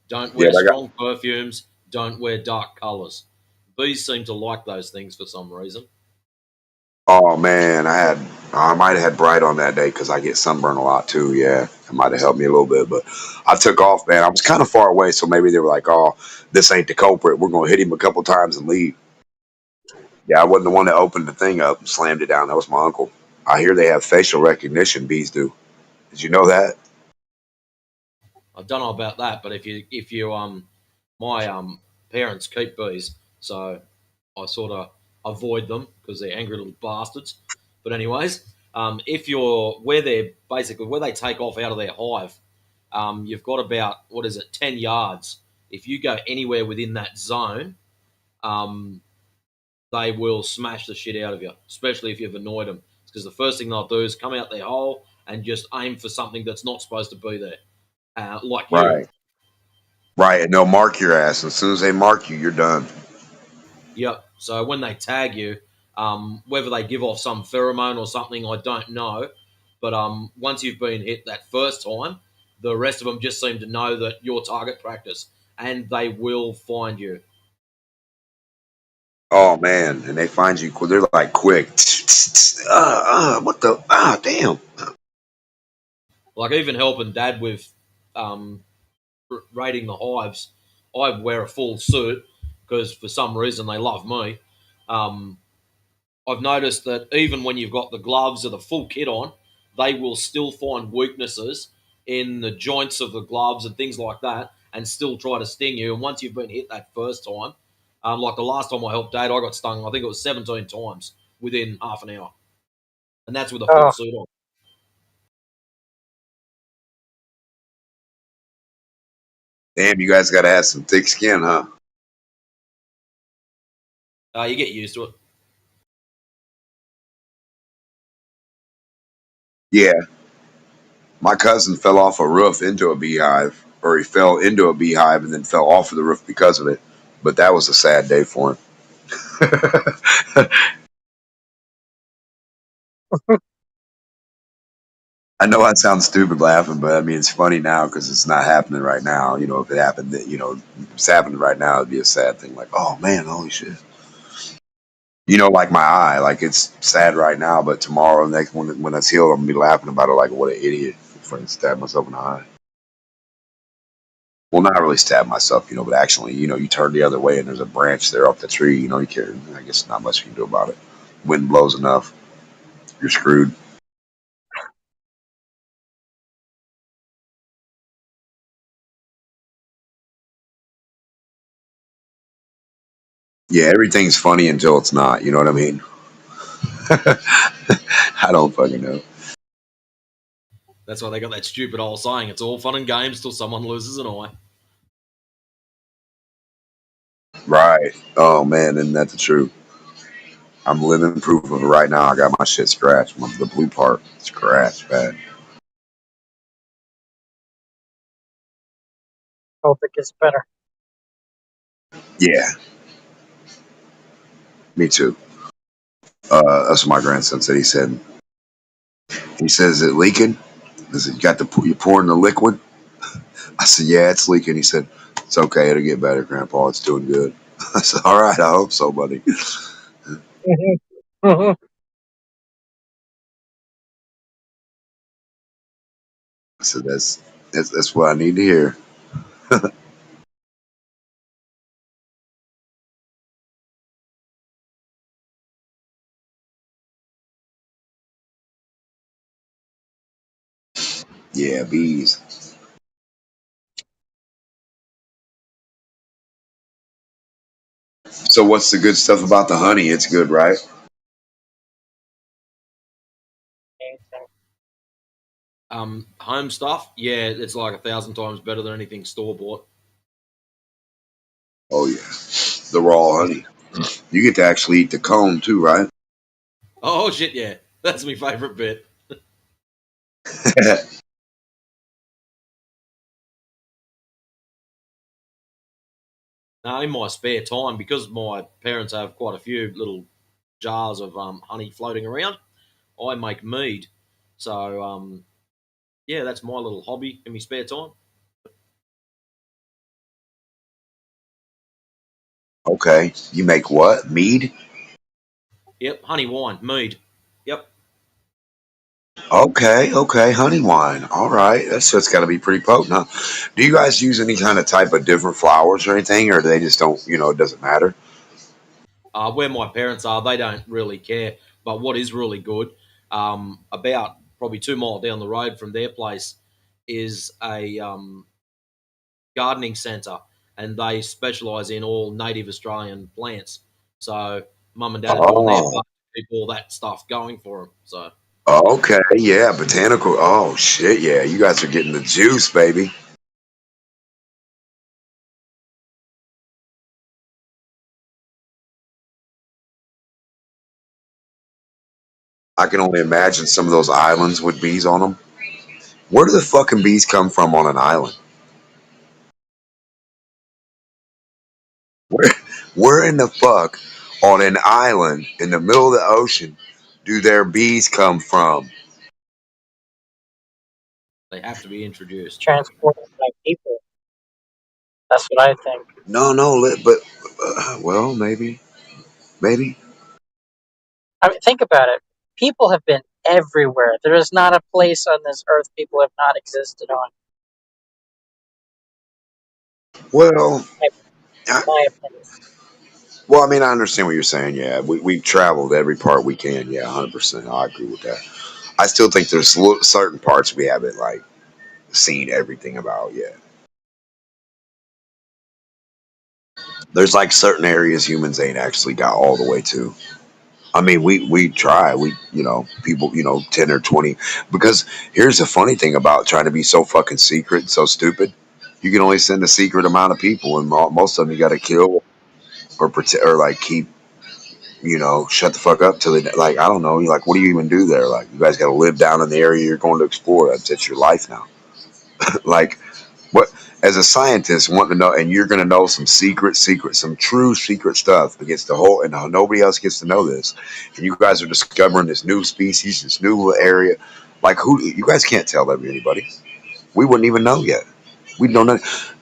Don't Yeah, wear I got. strong perfumes. Don't wear dark colors. Bees seem to like those things for some reason. Oh man, I might have had bright on that day because I get sunburned a lot too. Yeah, it might have helped me a little bit, but I took off, man. I was kind of far away, so maybe they were like, "Oh, this ain't the culprit. We're gonna hit him a couple times and leave." Yeah, I wasn't the one that opened the thing up and slammed it down. That was my uncle. I hear they have facial recognition. Bees do. Did you know that? I don't know about that, but if you my parents keep bees, so I sort of avoid them because they're angry little bastards. But anyways, if you're where they're basically where they take off out of their hive, you've got about what is it, 10 yards. If you go anywhere within that zone, um, they will smash the shit out of you, especially if you've annoyed them. Because the first thing they'll do is come out their hole and just aim for something that's not supposed to be there, like you. Right. Right, and they'll mark your ass. As soon as they mark you, you're done. Yep. So when they tag you, whether they give off some pheromone or something, I don't know. But once you've been hit that first time, the rest of them just seem to know that your target practice, and they will find you. Oh man, and they find you. They're like quick. What the? Ah, damn. Like even helping Dad with um, raiding the hives. I wear a full suit because for some reason they love me. Um, I've noticed that even when you've got the gloves or the full kit on, they will still find weaknesses in the joints of the gloves and things like that, and still try to sting you. And once you've been hit that first time, like the last time I helped Dad, I got stung. I think it was 17 times within half an hour, and that's with a full Oh, suit on. Damn, you guys got to have some thick skin, huh? You get used to it. Yeah. My cousin fell off a roof into a beehive, or he fell into a beehive and then fell off of the roof because of it. But that was a sad day for him. I know I sound stupid laughing, but I mean it's funny now because it's not happening right now. You know, if it happened, if it's happening right now, it'd be a sad thing. Like, oh man, holy shit. You know, like my eye, like it's sad right now, but tomorrow, next when it's healed, I'm gonna be laughing about it. Like, what an idiot! If I stab myself in the eye. Well, not really stab myself, but actually, you turn the other way and there's a branch there off the tree. You can't. I guess not much you can do about it. Wind blows enough, you're screwed. Yeah, everything's funny until it's not. You know what I mean? I don't fucking know. That's why they got that stupid old saying: "It's all fun and games till someone loses an eye." Right. Oh man, isn't that the truth? I'm living proof of it right now. I got my shit scratched. The blue part scratched bad. hope it gets better. Yeah, me too. That's what my grandson said. He says, "Is it leaking? Is it you pouring the liquid?" I said, "Yeah, it's leaking." He said, "It's okay. It'll get better, Grandpa. It's doing good." I said, "All right. I hope so, buddy." I said, "That's what I need to hear." Yeah, bees. So, what's the good stuff about the honey? It's good, right? Home stuff, yeah, it's like 1,000 times better than anything store bought. Oh yeah, the raw honey. You get to actually eat the comb too, right? Oh shit, yeah, that's my favorite bit. Now, in my spare time, because my parents have quite a few little jars of honey floating around, I make mead. So, yeah, that's my little hobby in my spare time. Okay, you make what? Mead? Yep, honey wine, mead. Yep. Okay, honey wine. All right, that's got to be pretty potent, huh? Do you guys use any kind of type of different flowers or anything, or do they just don't? It doesn't matter. Where my parents are, they don't really care. But what is really good, about probably 2 miles down the road from their place, is a gardening centre, and they specialise in all native Australian plants. So mum and dad are doing their Oh, part to keep all that stuff going for them. So okay, yeah, botanical. Oh shit, yeah, you guys are getting the juice, baby. I can only imagine some of those islands with bees on them. Where do the fucking bees come from on an island? Where, where in the fuck on an island in the middle of the ocean do their bees come from? they have to be introduced. Transported by people. That's what I think. No, but well, maybe. I mean, think about it. People have been everywhere. There is not a place on this earth people have not existed on. Well, My opinion. well, I mean, I understand what you're saying. Yeah, we've traveled every part we can. Yeah, 100%. I agree with that. I still think there's certain parts we haven't like seen everything about yet. There's like certain areas humans ain't actually got all the way to. I mean, we try. We people 10 or 20. Because here's the funny thing about trying to be so fucking secret, so stupid. You can only send a secret amount of people, and most of them you got to kill or pretend or like keep shut the fuck up till they like I don't know. You like what do you even do there? Like you guys got to live down in the area you're going to explore. That's your life now. Like what as a scientist wanting to know, and you're going to know some some true secret stuff against the whole, and nobody else gets to know this. And you guys are discovering this new species, this new area. Like who? You guys can't tell that to anybody. We wouldn't even know yet. We don't know.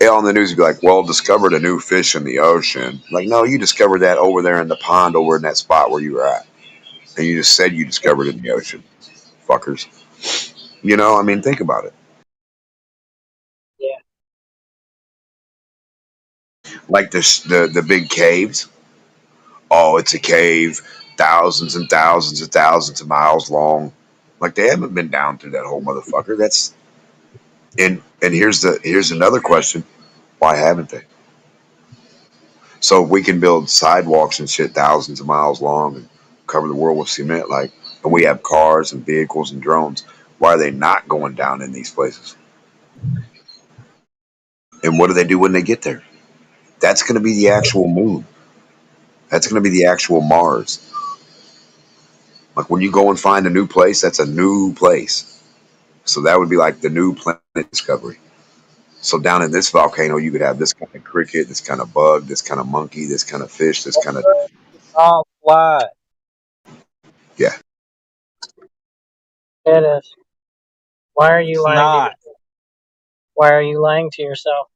On the news, would be like, "Well, discovered a new fish in the ocean." Like, no, you discovered that over there in the pond, over in that spot where you were at, and you just said you discovered it in the ocean, fuckers. I mean, think about it. Yeah. Like the big caves. Oh, it's a cave, thousands and thousands and thousands of miles long. Like they haven't been down through that whole motherfucker. That's and here's another question: why haven't they? So if we can build sidewalks and shit thousands of miles long and cover the world with cement, like, and we have cars and vehicles and drones, why are they not going down in these places? And what do they do when they get there? That's going to be the actual moon. That's going to be the actual Mars. Like when you go and find a new place, that's a new place. So that would be like the new planet discovery. So down in this volcano, you could have this kind of cricket, this kind of bug, this kind of monkey, this kind of fish, this kind of Not flat. yeah. It is. Why are you It's lying to not. yourself? Why are you lying to yourself?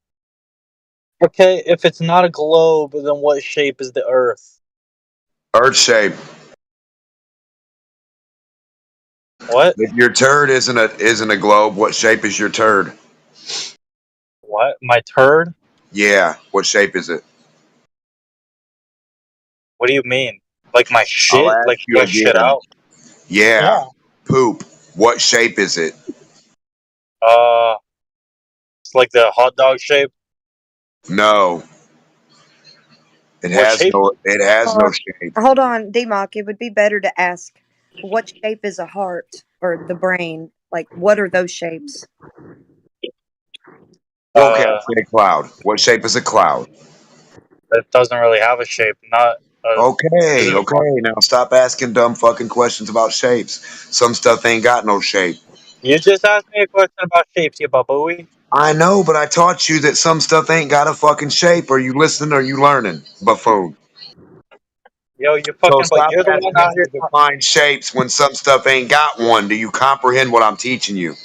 Okay, if it's not a globe, then what shape is the Earth? Earth shape. What? If your turd isn't a globe, what shape is your turd? What? My turd? Yeah, what shape is it? What do you mean? Like my I'll shit? ask Like you I shit again. out? Yeah, Yeah. poop. What shape is it? Uh, it's like the hot dog shape. No, it What has shape? no. It has no Uh, shape. hold on, DMOC. It would be better to ask what shape is a heart or the brain? Like, what are those shapes? Well, okay, I'll Uh, say a cloud. What shape is a cloud? it doesn't really have a shape. Not Okay, isn't it? okay. Now stop asking dumb fucking questions about shapes. Some stuff ain't got no shape. You just asked me a question about shapes, you babooey. I know, but I taught you that some stuff ain't got a fucking shape. Are you listening or you learning, buffoon? Yo, you So fucking. But stop you're the one asking out us here. to define shapes when some stuff ain't got one. Do you comprehend what I'm teaching you?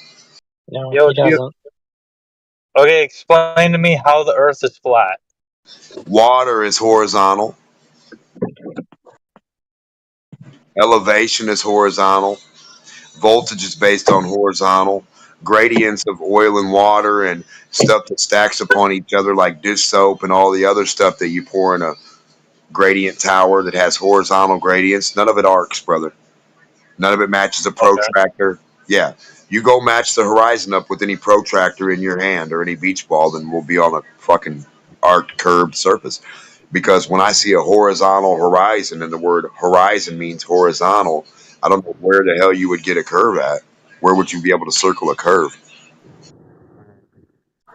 No, Yo, he do you? doesn't. Okay, explain to me how the Earth is flat. Water is horizontal. Elevation is horizontal. Voltage is based on horizontal. Gradients of oil and water and stuff that stacks upon each other like dish soap and all the other stuff that you pour in a gradient tower that has horizontal gradients. None of it arcs, brother. None of it matches a Okay. protractor. Yeah. You go match the horizon up with any protractor in your hand or any beach ball, then we'll be on a fucking arced curved surface. Because when I see a horizontal horizon and the word horizon means horizontal, I don't know where the hell you would get a curve at. Where would you be able to circle a curve?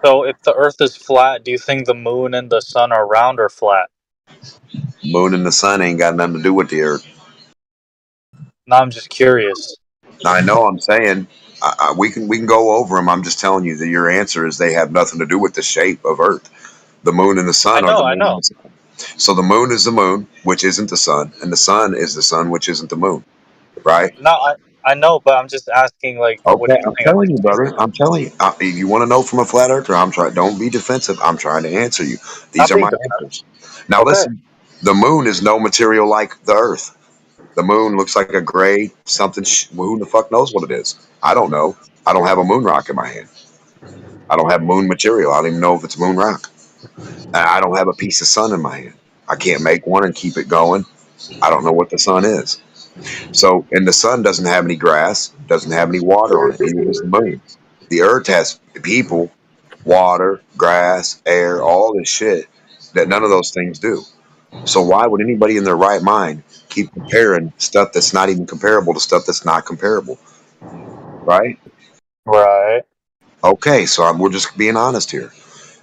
So, if the Earth is flat, do you think the Moon and the Sun are round or flat? Moon and the sun ain't got nothing to do with the earth. No, I'm just curious. Now, I know I'm saying we can go over them. I'm just telling you that your answer is they have nothing to do with the shape of Earth. The moon and the I sun are the know, I moon and know. the sun. So the moon is the moon, which isn't the sun, and the sun is the sun, which isn't the moon, right? No, I know, but I'm just asking. Like, what Okay, do you I'm think? telling you, brother. I'm telling you. If you want to know from a flat earther, I'm trying. Don't be defensive. I'm trying to answer you. These Not are being my defensive. answers. Now Okay. listen. The moon is no material like the Earth. The moon looks like a gray something. Who the fuck knows what it is? I don't know. I don't have a moon rock in my hand. I don't have moon material. I don't even know if it's moon rock. I don't have a piece of sun in my hand. I can't make one and keep it going. I don't know what the sun is. So, and the sun doesn't have any grass, doesn't have any water on it, neither does the moon. The earth has people, water, grass, air, all this shit that none of those things do. So why would anybody in their right mind keep comparing stuff that's not even comparable to stuff that's not comparable? Right? Right. Okay, so we're just being honest here.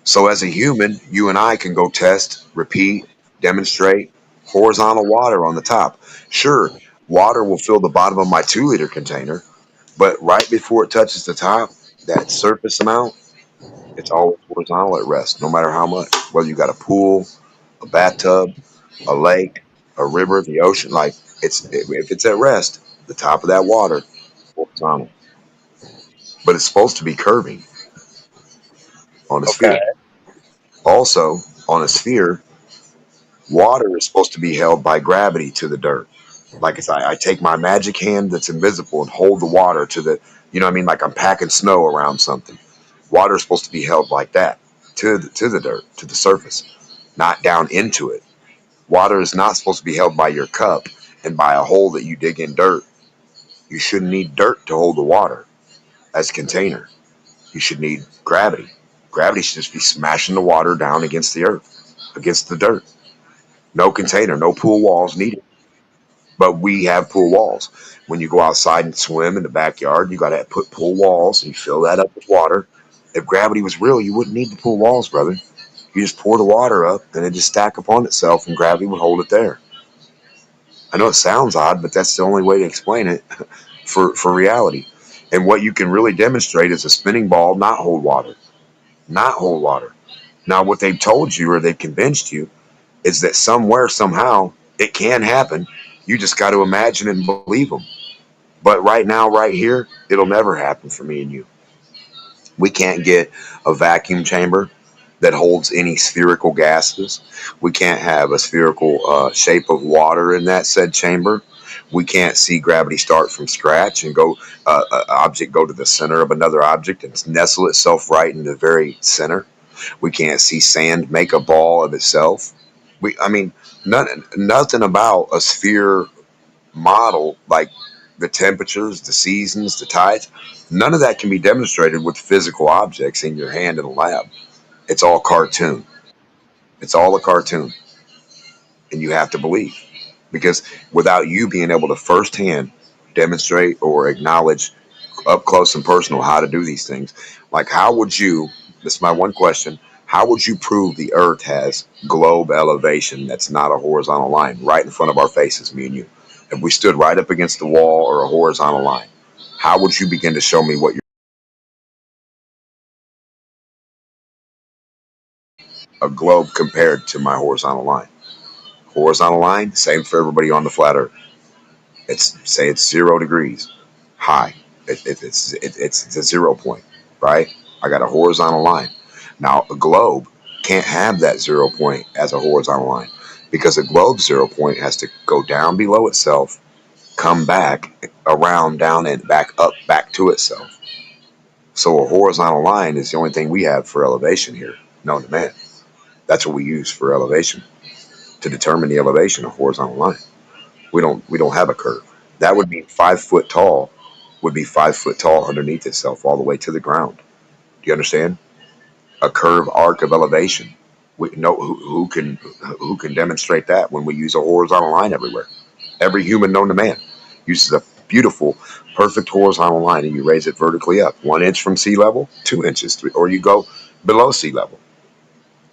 So as a human, you and I can go test, repeat, demonstrate horizontal water on the top. Sure, water will fill the bottom of my 2 liter container, but right before it touches the top, that surface amount, it's always horizontal at rest, no matter how much. Whether you got a pool, a bathtub, a lake, a river, the ocean, like if it's at rest, the top of that water, horizontal. But it's supposed to be curving on a Okay. sphere. Also, on a sphere, water is supposed to be held by gravity to the dirt. Like if I take my magic hand that's invisible and hold the water to the, you know what I mean? Like I'm packing snow around something. Water is supposed to be held like that to the dirt, to the surface, not down into it. Water is not supposed to be held by your cup and by a hole that you dig in dirt. You shouldn't need dirt to hold the water as a container. You should need gravity. Gravity should just be smashing the water down against the earth, against the dirt. No container, no pool walls needed. But we have pool walls. When you go outside and swim in the backyard, you got to put pool walls and you fill that up with water. If gravity was real, you wouldn't need the pool walls, brother. You just pour the water up and it just stack upon itself and gravity would hold it there. I know it sounds odd, but that's the only way to explain it for reality. And what you can really demonstrate is a spinning ball not hold water. Not hold water. Now, what they've told you or they've convinced you is that somewhere, somehow, it can happen. You just got to imagine and believe them. But right now, right here, it'll never happen for me and you. We can't get a vacuum chamber that holds any spherical gases. We can't have a spherical shape of water in that said chamber. We can't see gravity start from scratch and go object go to the center of another object and nestle itself right in the very center. We can't see sand make a ball of itself. I mean, nothing about a sphere model like the temperatures, the seasons, the tides. None of that can be demonstrated with physical objects in your hand in a lab. It's all cartoon. It's all a cartoon, and you have to believe because without you being able to firsthand demonstrate or acknowledge up close and personal how to do these things, like how would you? This is my one question. How would you prove the Earth has globe elevation that's not a horizontal line right in front of our faces, me and you? If we stood right up against the wall or a horizontal line, how would you begin to show me what you're a globe compared to my horizontal line? Horizontal line, same for everybody on the flat Earth. It's say it's 0 degrees high. It's a 0 point, right? I got a horizontal line. Now a globe can't have that 0 point as a horizontal line because a globe 0 point has to go down below itself, come back around, down, and back up, back to itself. So a horizontal line is the only thing we have for elevation here known to man. That's what we use for elevation to determine the elevation of horizontal line. We don't have a curve. That would be 5 foot tall. Would be 5 foot tall underneath itself all the way to the ground. Do you understand? A curve arc of elevation. We know who can demonstrate that when we use a horizontal line everywhere. Every human known to man uses a beautiful, perfect horizontal line, and you raise it vertically up 1 inch from sea level, 2 inches, or you go below sea level.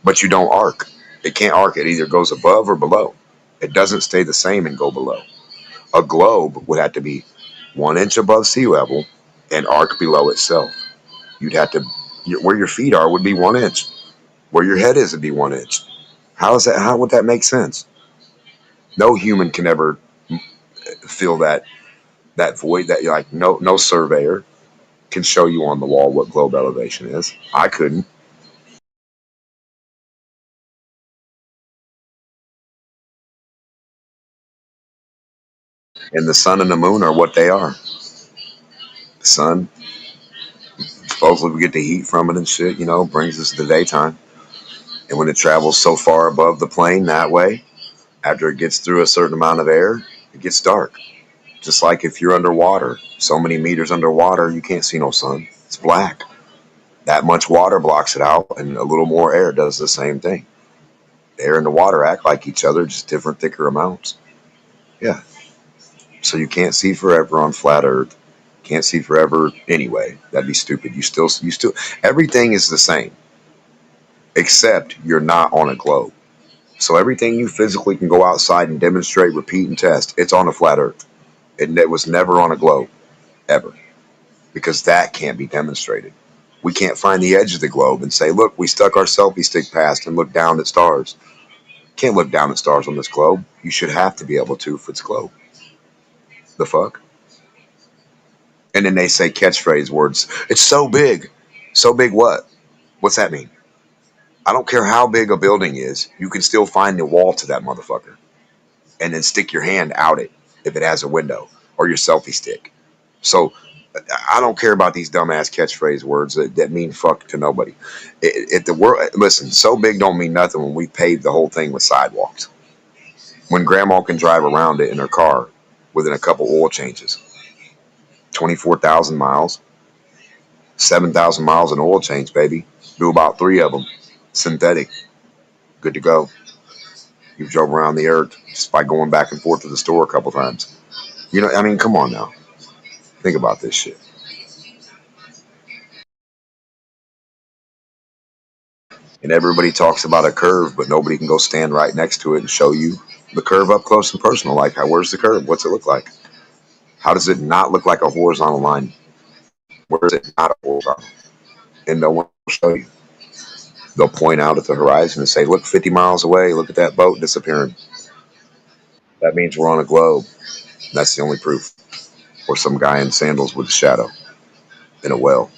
But you don't arc. It can't arc. It either goes above or below. It doesn't stay the same and go below. A globe would have to be 1 inch above sea level and arc below itself. You'd have to, where your feet are would be 1 inch. Where your head is would be 1 inch. How is that? How would that make sense? No human can ever fill that void. That like no surveyor can show you on the wall what globe elevation is. I couldn't. And the sun and the moon are what they are. The sun, supposedly we get the heat from it and shit. Brings us the daytime. And when it travels so far above the plane that way, after it gets through a certain amount of air, it gets dark. Just like if you're underwater, so many meters underwater, you can't see no sun. It's black. That much water blocks it out, and a little more air does the same thing. The air and the water act like each other, just different, thicker amounts. Yeah. So you can't see forever on flat Earth. Can't see forever anyway. That'd be stupid. You still, everything is the same, except you're not on a globe. So everything you physically can go outside and demonstrate, repeat, and test, it's on a flat Earth. It was never on a globe, ever, because that can't be demonstrated. We can't find the edge of the globe and say, look, we stuck our selfie stick past and looked down at stars. Can't look down at stars on this globe. You should have to be able to if it's globe. The fuck? And then they say catchphrase words. It's so big. So big what? What's that mean? I don't care how big a building is, you can still find the wall to that motherfucker. And then stick your hand out it if it has a window, or your selfie stick. So I don't care about these dumbass catchphrase words that mean fuck to nobody. If the world, listen, so big don't mean nothing when we paved the whole thing with sidewalks. When grandma can drive around it in her car within a couple oil changes. 24,000 miles, 7,000 miles in oil change, baby. Do about 3 of them. Synthetic. Good to go. You drove around the earth just by going back and forth to the store a couple times. You know, I mean, come on now. Think about this shit. And everybody talks about a curve, but nobody can go stand right next to it and show you the curve up close and personal. Like, where's the curve? What's it look like? How does it not look like a horizontal line? Where is it not a horizontal? And no one will show you. They'll point out at the horizon and say, look, 50 miles away, look at that boat disappearing. That means we're on a globe. That's the only proof. Or some guy in sandals with a shadow in a well,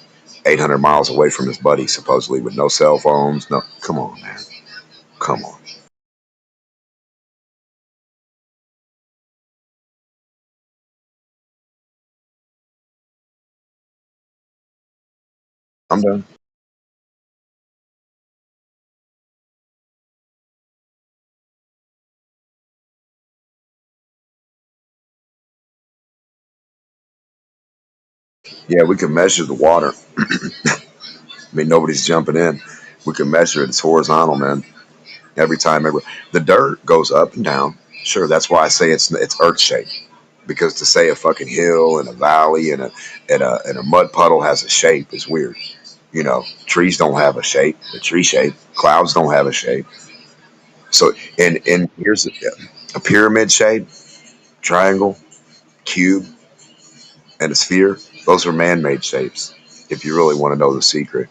800 miles away from his buddy, supposedly, with no cell phones. No, come on, man. Come on. I'm done. Yeah, we can measure the water. I mean, nobody's jumping in. We can measure it. It's horizontal, man. The dirt goes up and down. Sure, that's why I say it's Earth shaped. Because to say a fucking hill and a valley and a mud puddle has a shape is weird. You know, trees don't have a shape, a tree shape. Clouds don't have a shape. So, and here's a pyramid shape, triangle, cube, and a sphere. Those are man-made shapes. If you really want to know the secret,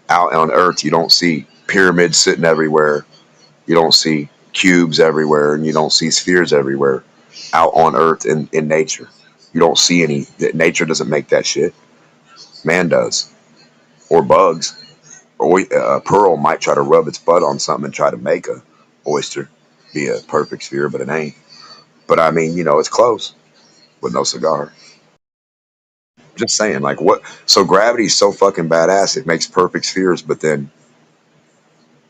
out on Earth, you don't see pyramids sitting everywhere. You don't see cubes everywhere, and you don't see spheres everywhere. Out on Earth in nature, you don't see any. Nature doesn't make that shit. Man does, or bugs. Or a pearl might try to rub its butt on something and try to make a oyster be a perfect sphere, but it ain't. But I mean, it's close with no cigar. Just saying, like what? So gravity's so fucking badass, it makes perfect spheres, but then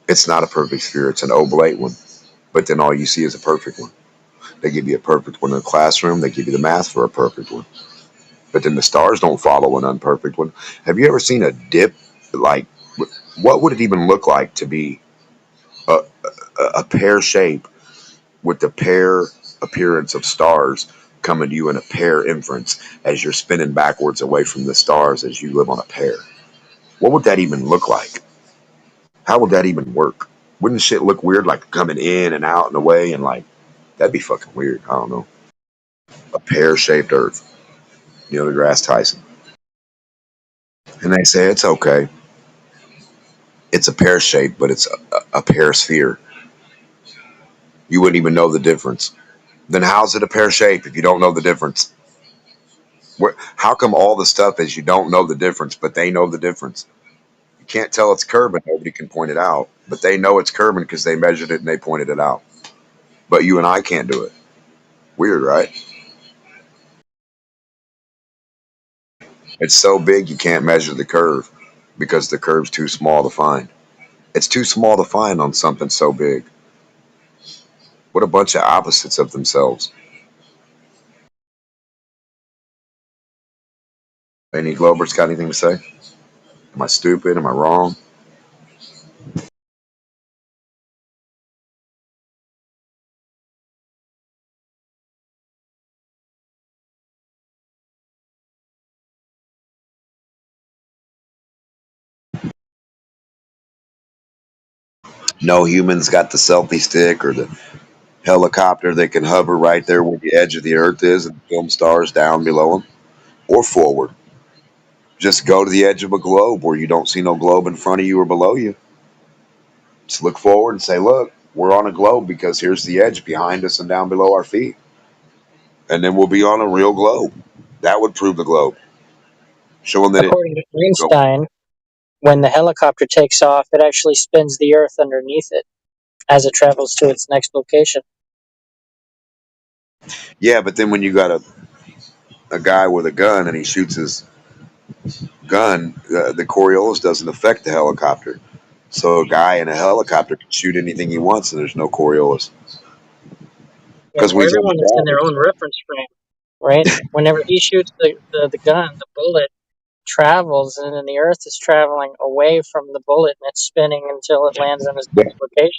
it's not a perfect sphere. It's an oblate one. But then all you see is a perfect one. They give you a perfect one in the classroom. They give you the math for a perfect one. But then the stars don't follow an unperfect one. Have you ever seen a dip? Like, what would it even look like to be a, a pear shape with the pear appearance of stars coming to you in a pear inference as you're spinning backwards away from the stars as you live on a pear? What would that even look like? How would that even work? Wouldn't shit look weird, like coming in and out and away, and like that'd be fucking weird. I don't know. A pear-shaped Earth. Neil deGrasse Tyson. And they say it's okay. It's a pear shape, but it's a pear sphere. You wouldn't even know the difference. Then how's it a pear shape if you don't know the difference? How come all the stuff is you don't know the difference, but they know the difference? You can't tell it's curving. Nobody can point it out, but they know it's curving because they measured it and they pointed it out. But you and I can't do it. Weird, right? It's so big you can't measure the curve because the curve's too small to find. It's too small to find on something so big. What a bunch of opposites of themselves. Any Globers got anything to say? Am I stupid? Am I wrong? No humans got the selfie stick or the helicopter that can hover right there where the edge of the earth is and film stars down below them or forward. Just go to the edge of a globe where you don't see no globe in front of you or below you. Just look forward and say, look, we're on a globe because here's the edge behind us and down below our feet. And then we'll be on a real globe. That would prove the globe. Showing that it According to Einstein, when the helicopter takes off, it actually spins the Earth underneath it as it travels to its next location. Yeah, but then when you got a guy with a gun and he shoots his gun, the Coriolis doesn't affect the helicopter. So a guy in a helicopter can shoot anything he wants and there's no Coriolis. Yeah, Because when he's on the everyone is in ground, their own reference frame, right? Whenever he shoots the gun, the bullet travels, and then the Earth is traveling away from the bullet, and it's spinning until it lands on its next location.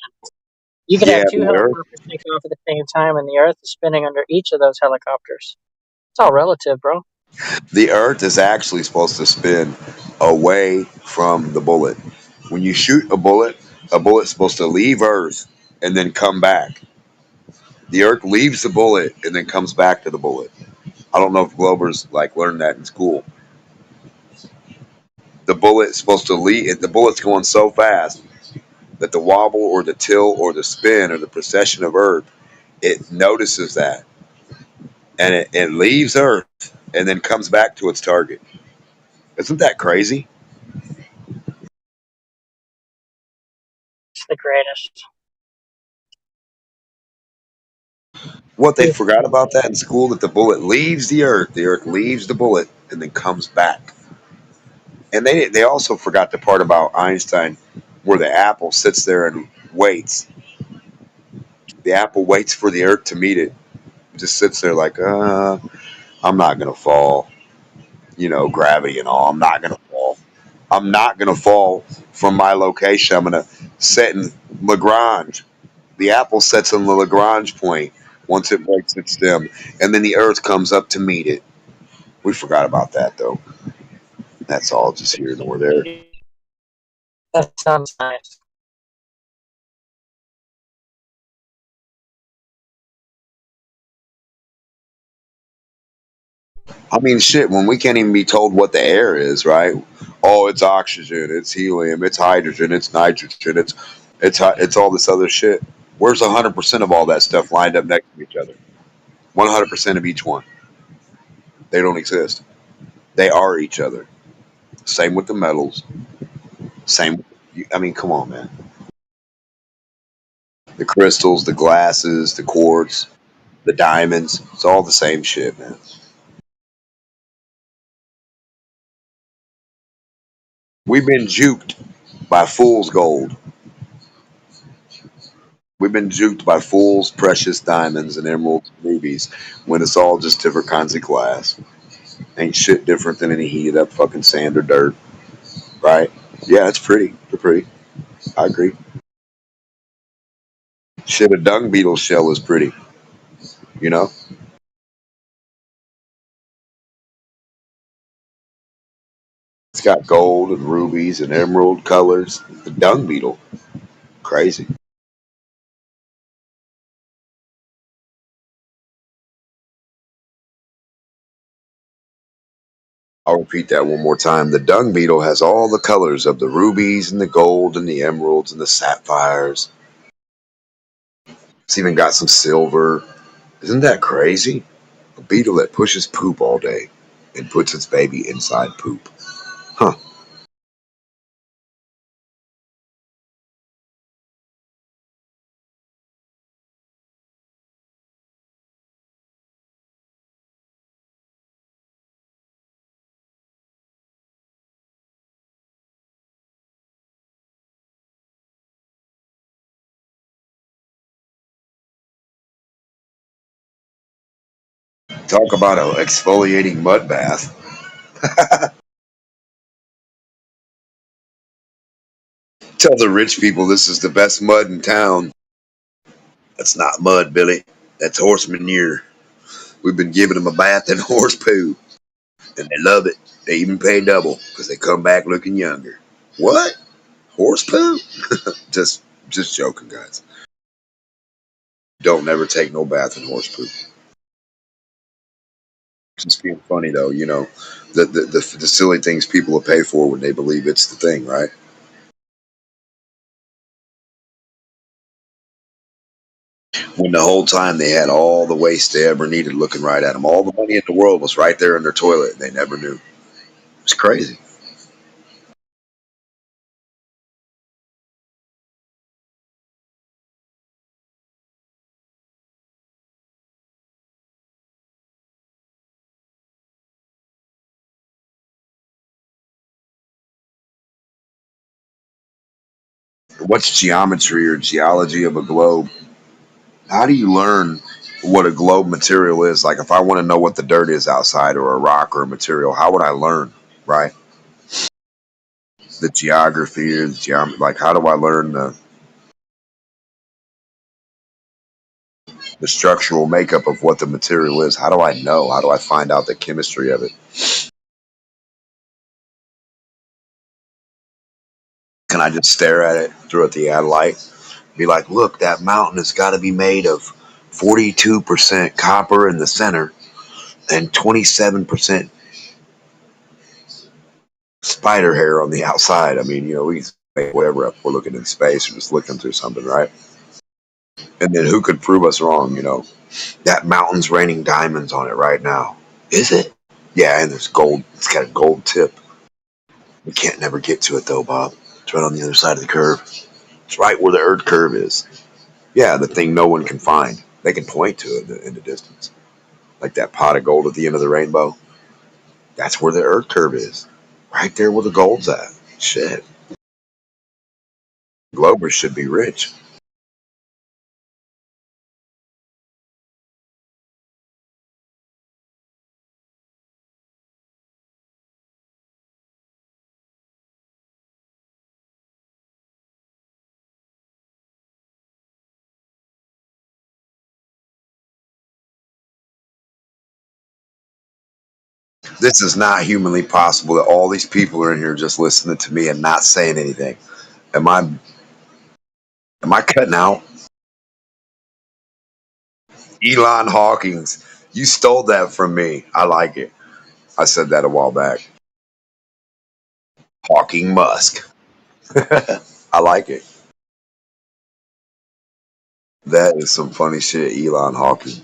You could have yeah, two the Earth, helicopters take off at the same time, and the Earth is spinning under each of those helicopters. It's all relative, bro. the Earth is actually supposed to spin away from the bullet. When you shoot a bullet's supposed to leave Earth and then come back. The Earth leaves the bullet and then comes back to the bullet. I don't know if Globers like learned that in school. The bullet's supposed to leave. The bullet's going so fast that the wobble or the tilt or the spin or the precession of Earth, it notices that and it leaves Earth and then comes back to its target. Isn't that crazy? It's the greatest. What they forgot about that in school that the bullet leaves the Earth leaves the bullet and then comes back. And they also forgot the part about Einstein where the apple sits there and waits. The apple waits for the Earth to meet it. It just sits there like, I'm not gonna fall. You know, gravity and all. I'm not gonna fall. I'm not gonna fall from my location. I'm gonna set in Lagrange. The apple sets in the Lagrange point once it breaks its stem, and then the Earth comes up to meet it. We forgot about that though. That's all just here nor there. That sounds nice. I mean, shit. When we can't even be told what the air is, right? Oh, it's oxygen, it's helium, it's hydrogen, it's nitrogen, it's all this other shit. Where's 100% of all that stuff lined up next to each other? 100% of each one. They don't exist. They are each other. Same with the metals. Same. I mean, come on, man. The crystals, the glasses, the quartz, the diamonds. It's all the same shit, man. We've been juked by fool's gold. We've been juked by fool's precious diamonds and emeralds and rubies when it's all just different kinds of glass. Ain't shit different than any heated up fucking sand or dirt, right? Yeah, it's pretty. They're pretty. I agree. Shit, a dung beetle shell is pretty, you know? It's got gold and rubies and emerald colors. The dung beetle. Crazy. I'll repeat that one more time. The dung beetle has all the colors of the rubies and the gold and the emeralds and the sapphires. It's even got some silver. Isn't that crazy? A beetle that pushes poop all day and puts its baby inside poop. Huh. Talk about an exfoliating mud bath. Tell the rich people this is the best mud in town. That's not mud, Billy. That's horse manure. We've been giving them a bath in horse poo, and they love it. They even pay double because they come back looking younger. What? Horse poo? Just joking, guys. Don't never take no bath in horse poo. Just being funny though, you know, the silly things people will pay for when they believe it's the thing, right? When the whole time they had all the waste they ever needed looking right at them. All the money in the world was right there in their toilet, and they never knew. It's crazy. What's geometry or geology of a globe? How do you learn what a globe material is? Like if I want to know what the dirt is outside or a rock or a material, how would I learn, right? The geography or the geometry, like how do I learn the structural makeup of what the material is? How do I know? How do I find out the chemistry of it? Can I just stare at it through the light? Be like, look, that mountain has got to be made of 42% copper in the center and 27% spider hair on the outside. I mean, you know, we can make whatever up. We're looking in space or just looking through something, right? And then who could prove us wrong? You know, that mountain's raining diamonds on it right now. Is it? Yeah, and there's gold. It's got a gold tip. We can't never get to it though, Bob. It's right on the other side of the curve. It's right where the Earth curve is. Yeah, the thing no one can find. They can point to it in the distance. Like that pot of gold at the end of the rainbow. That's where the Earth curve is. Right there where the gold's at. Shit. Globers should be rich. This is not humanly possible that all these people are in here just listening to me and not saying anything. Am I cutting out? Elon Hawkins, you stole that from me. I like it. I said that a while back. Hawking Musk. I like it. That is some funny shit, Elon Hawking.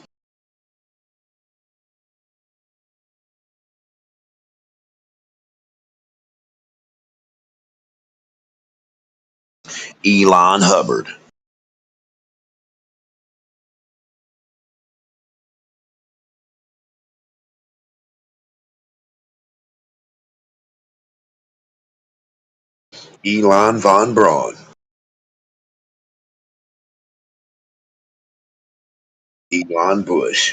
Elon Hubbard. Elon Von Braun. Elon Bush.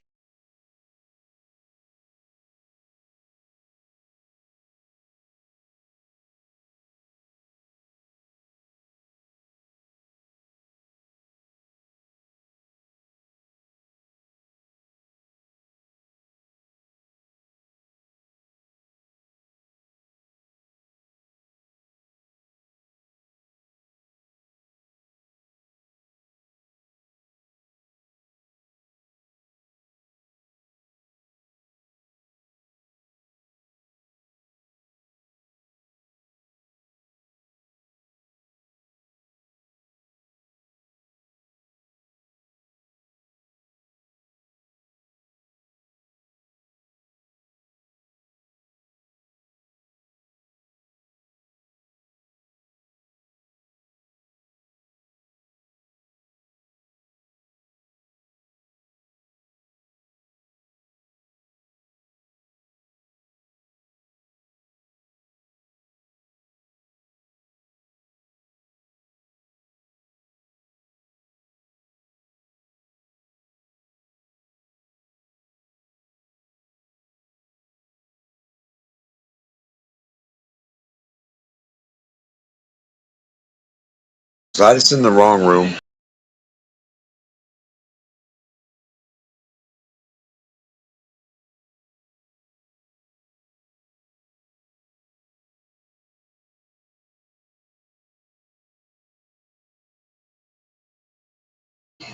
Was I just in the wrong room?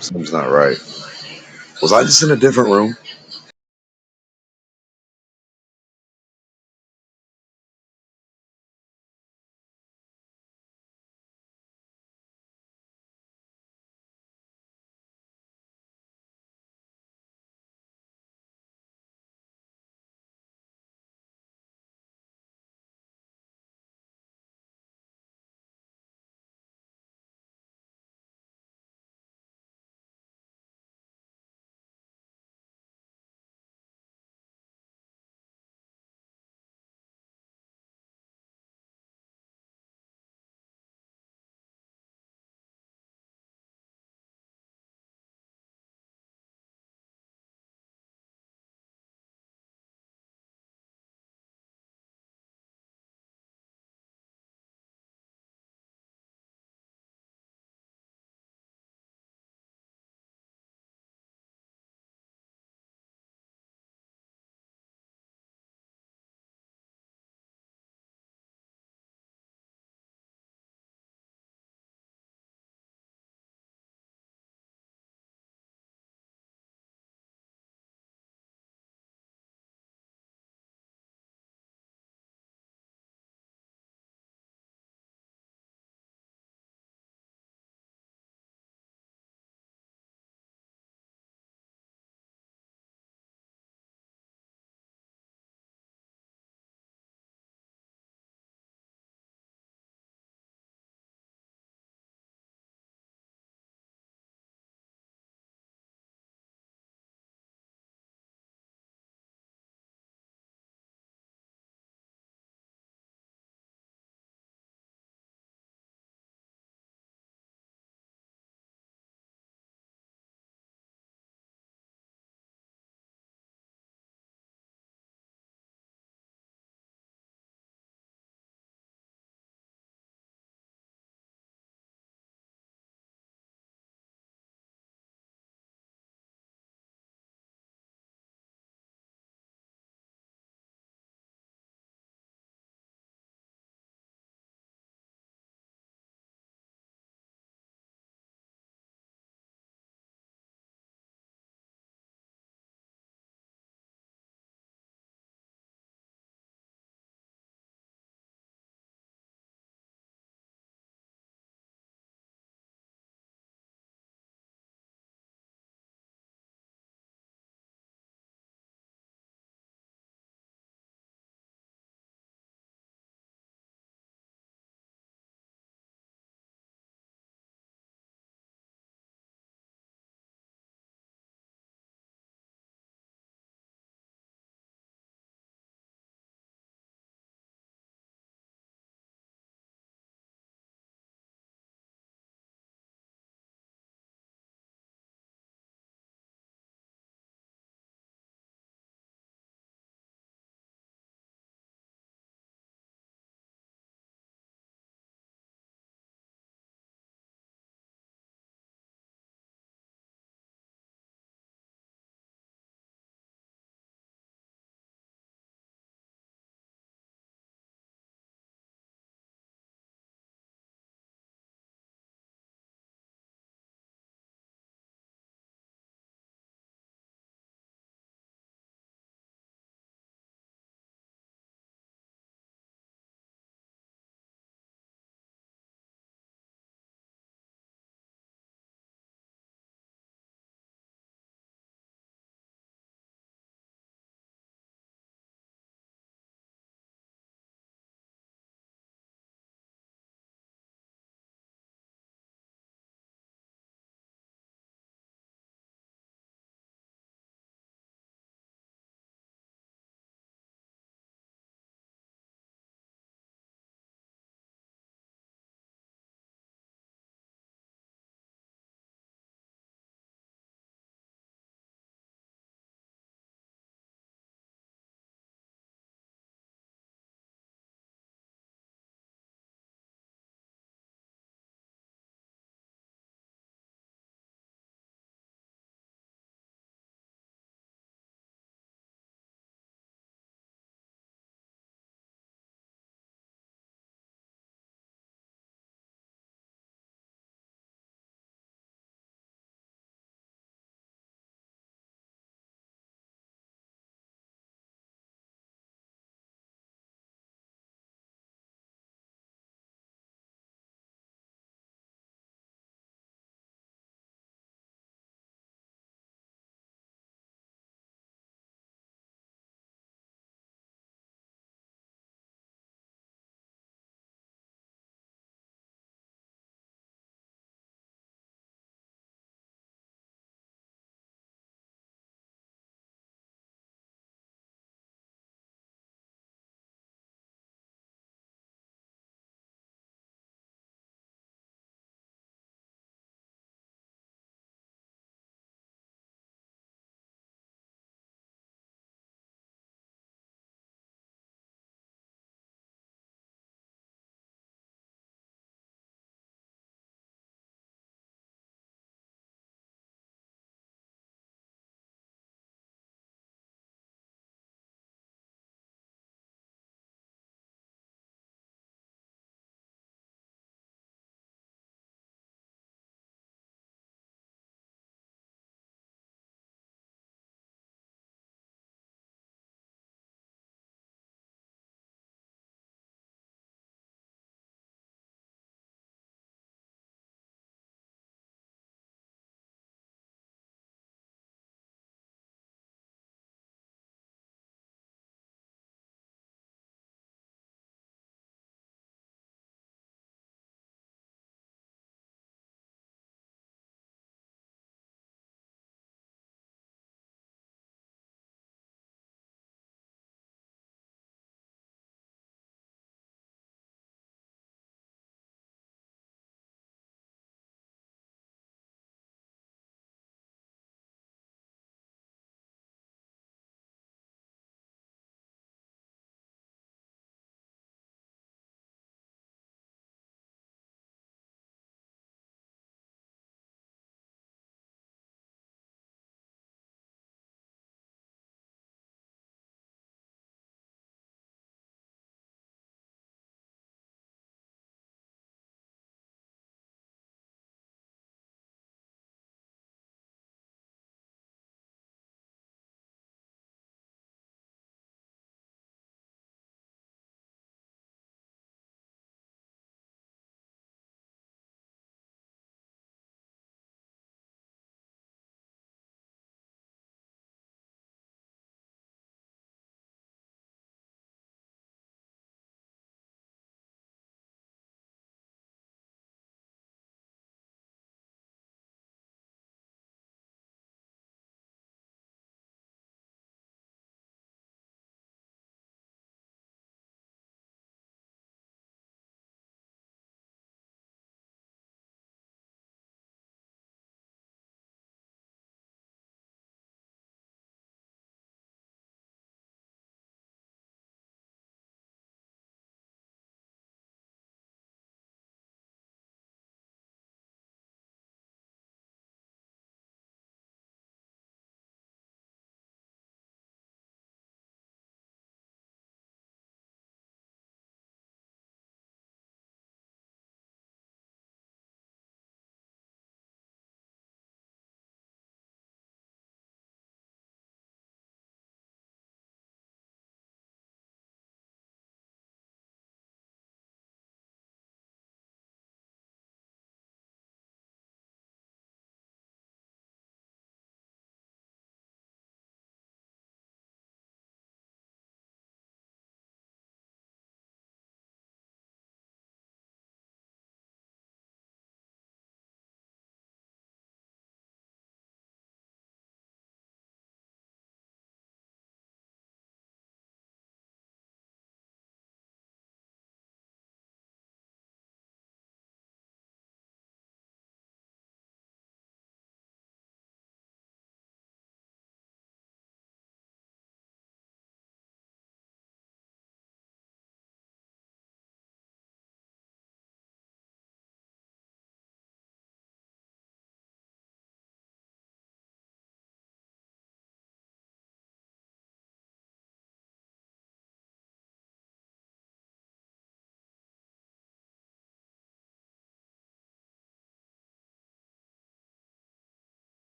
Something's not right. Was I just in a different room?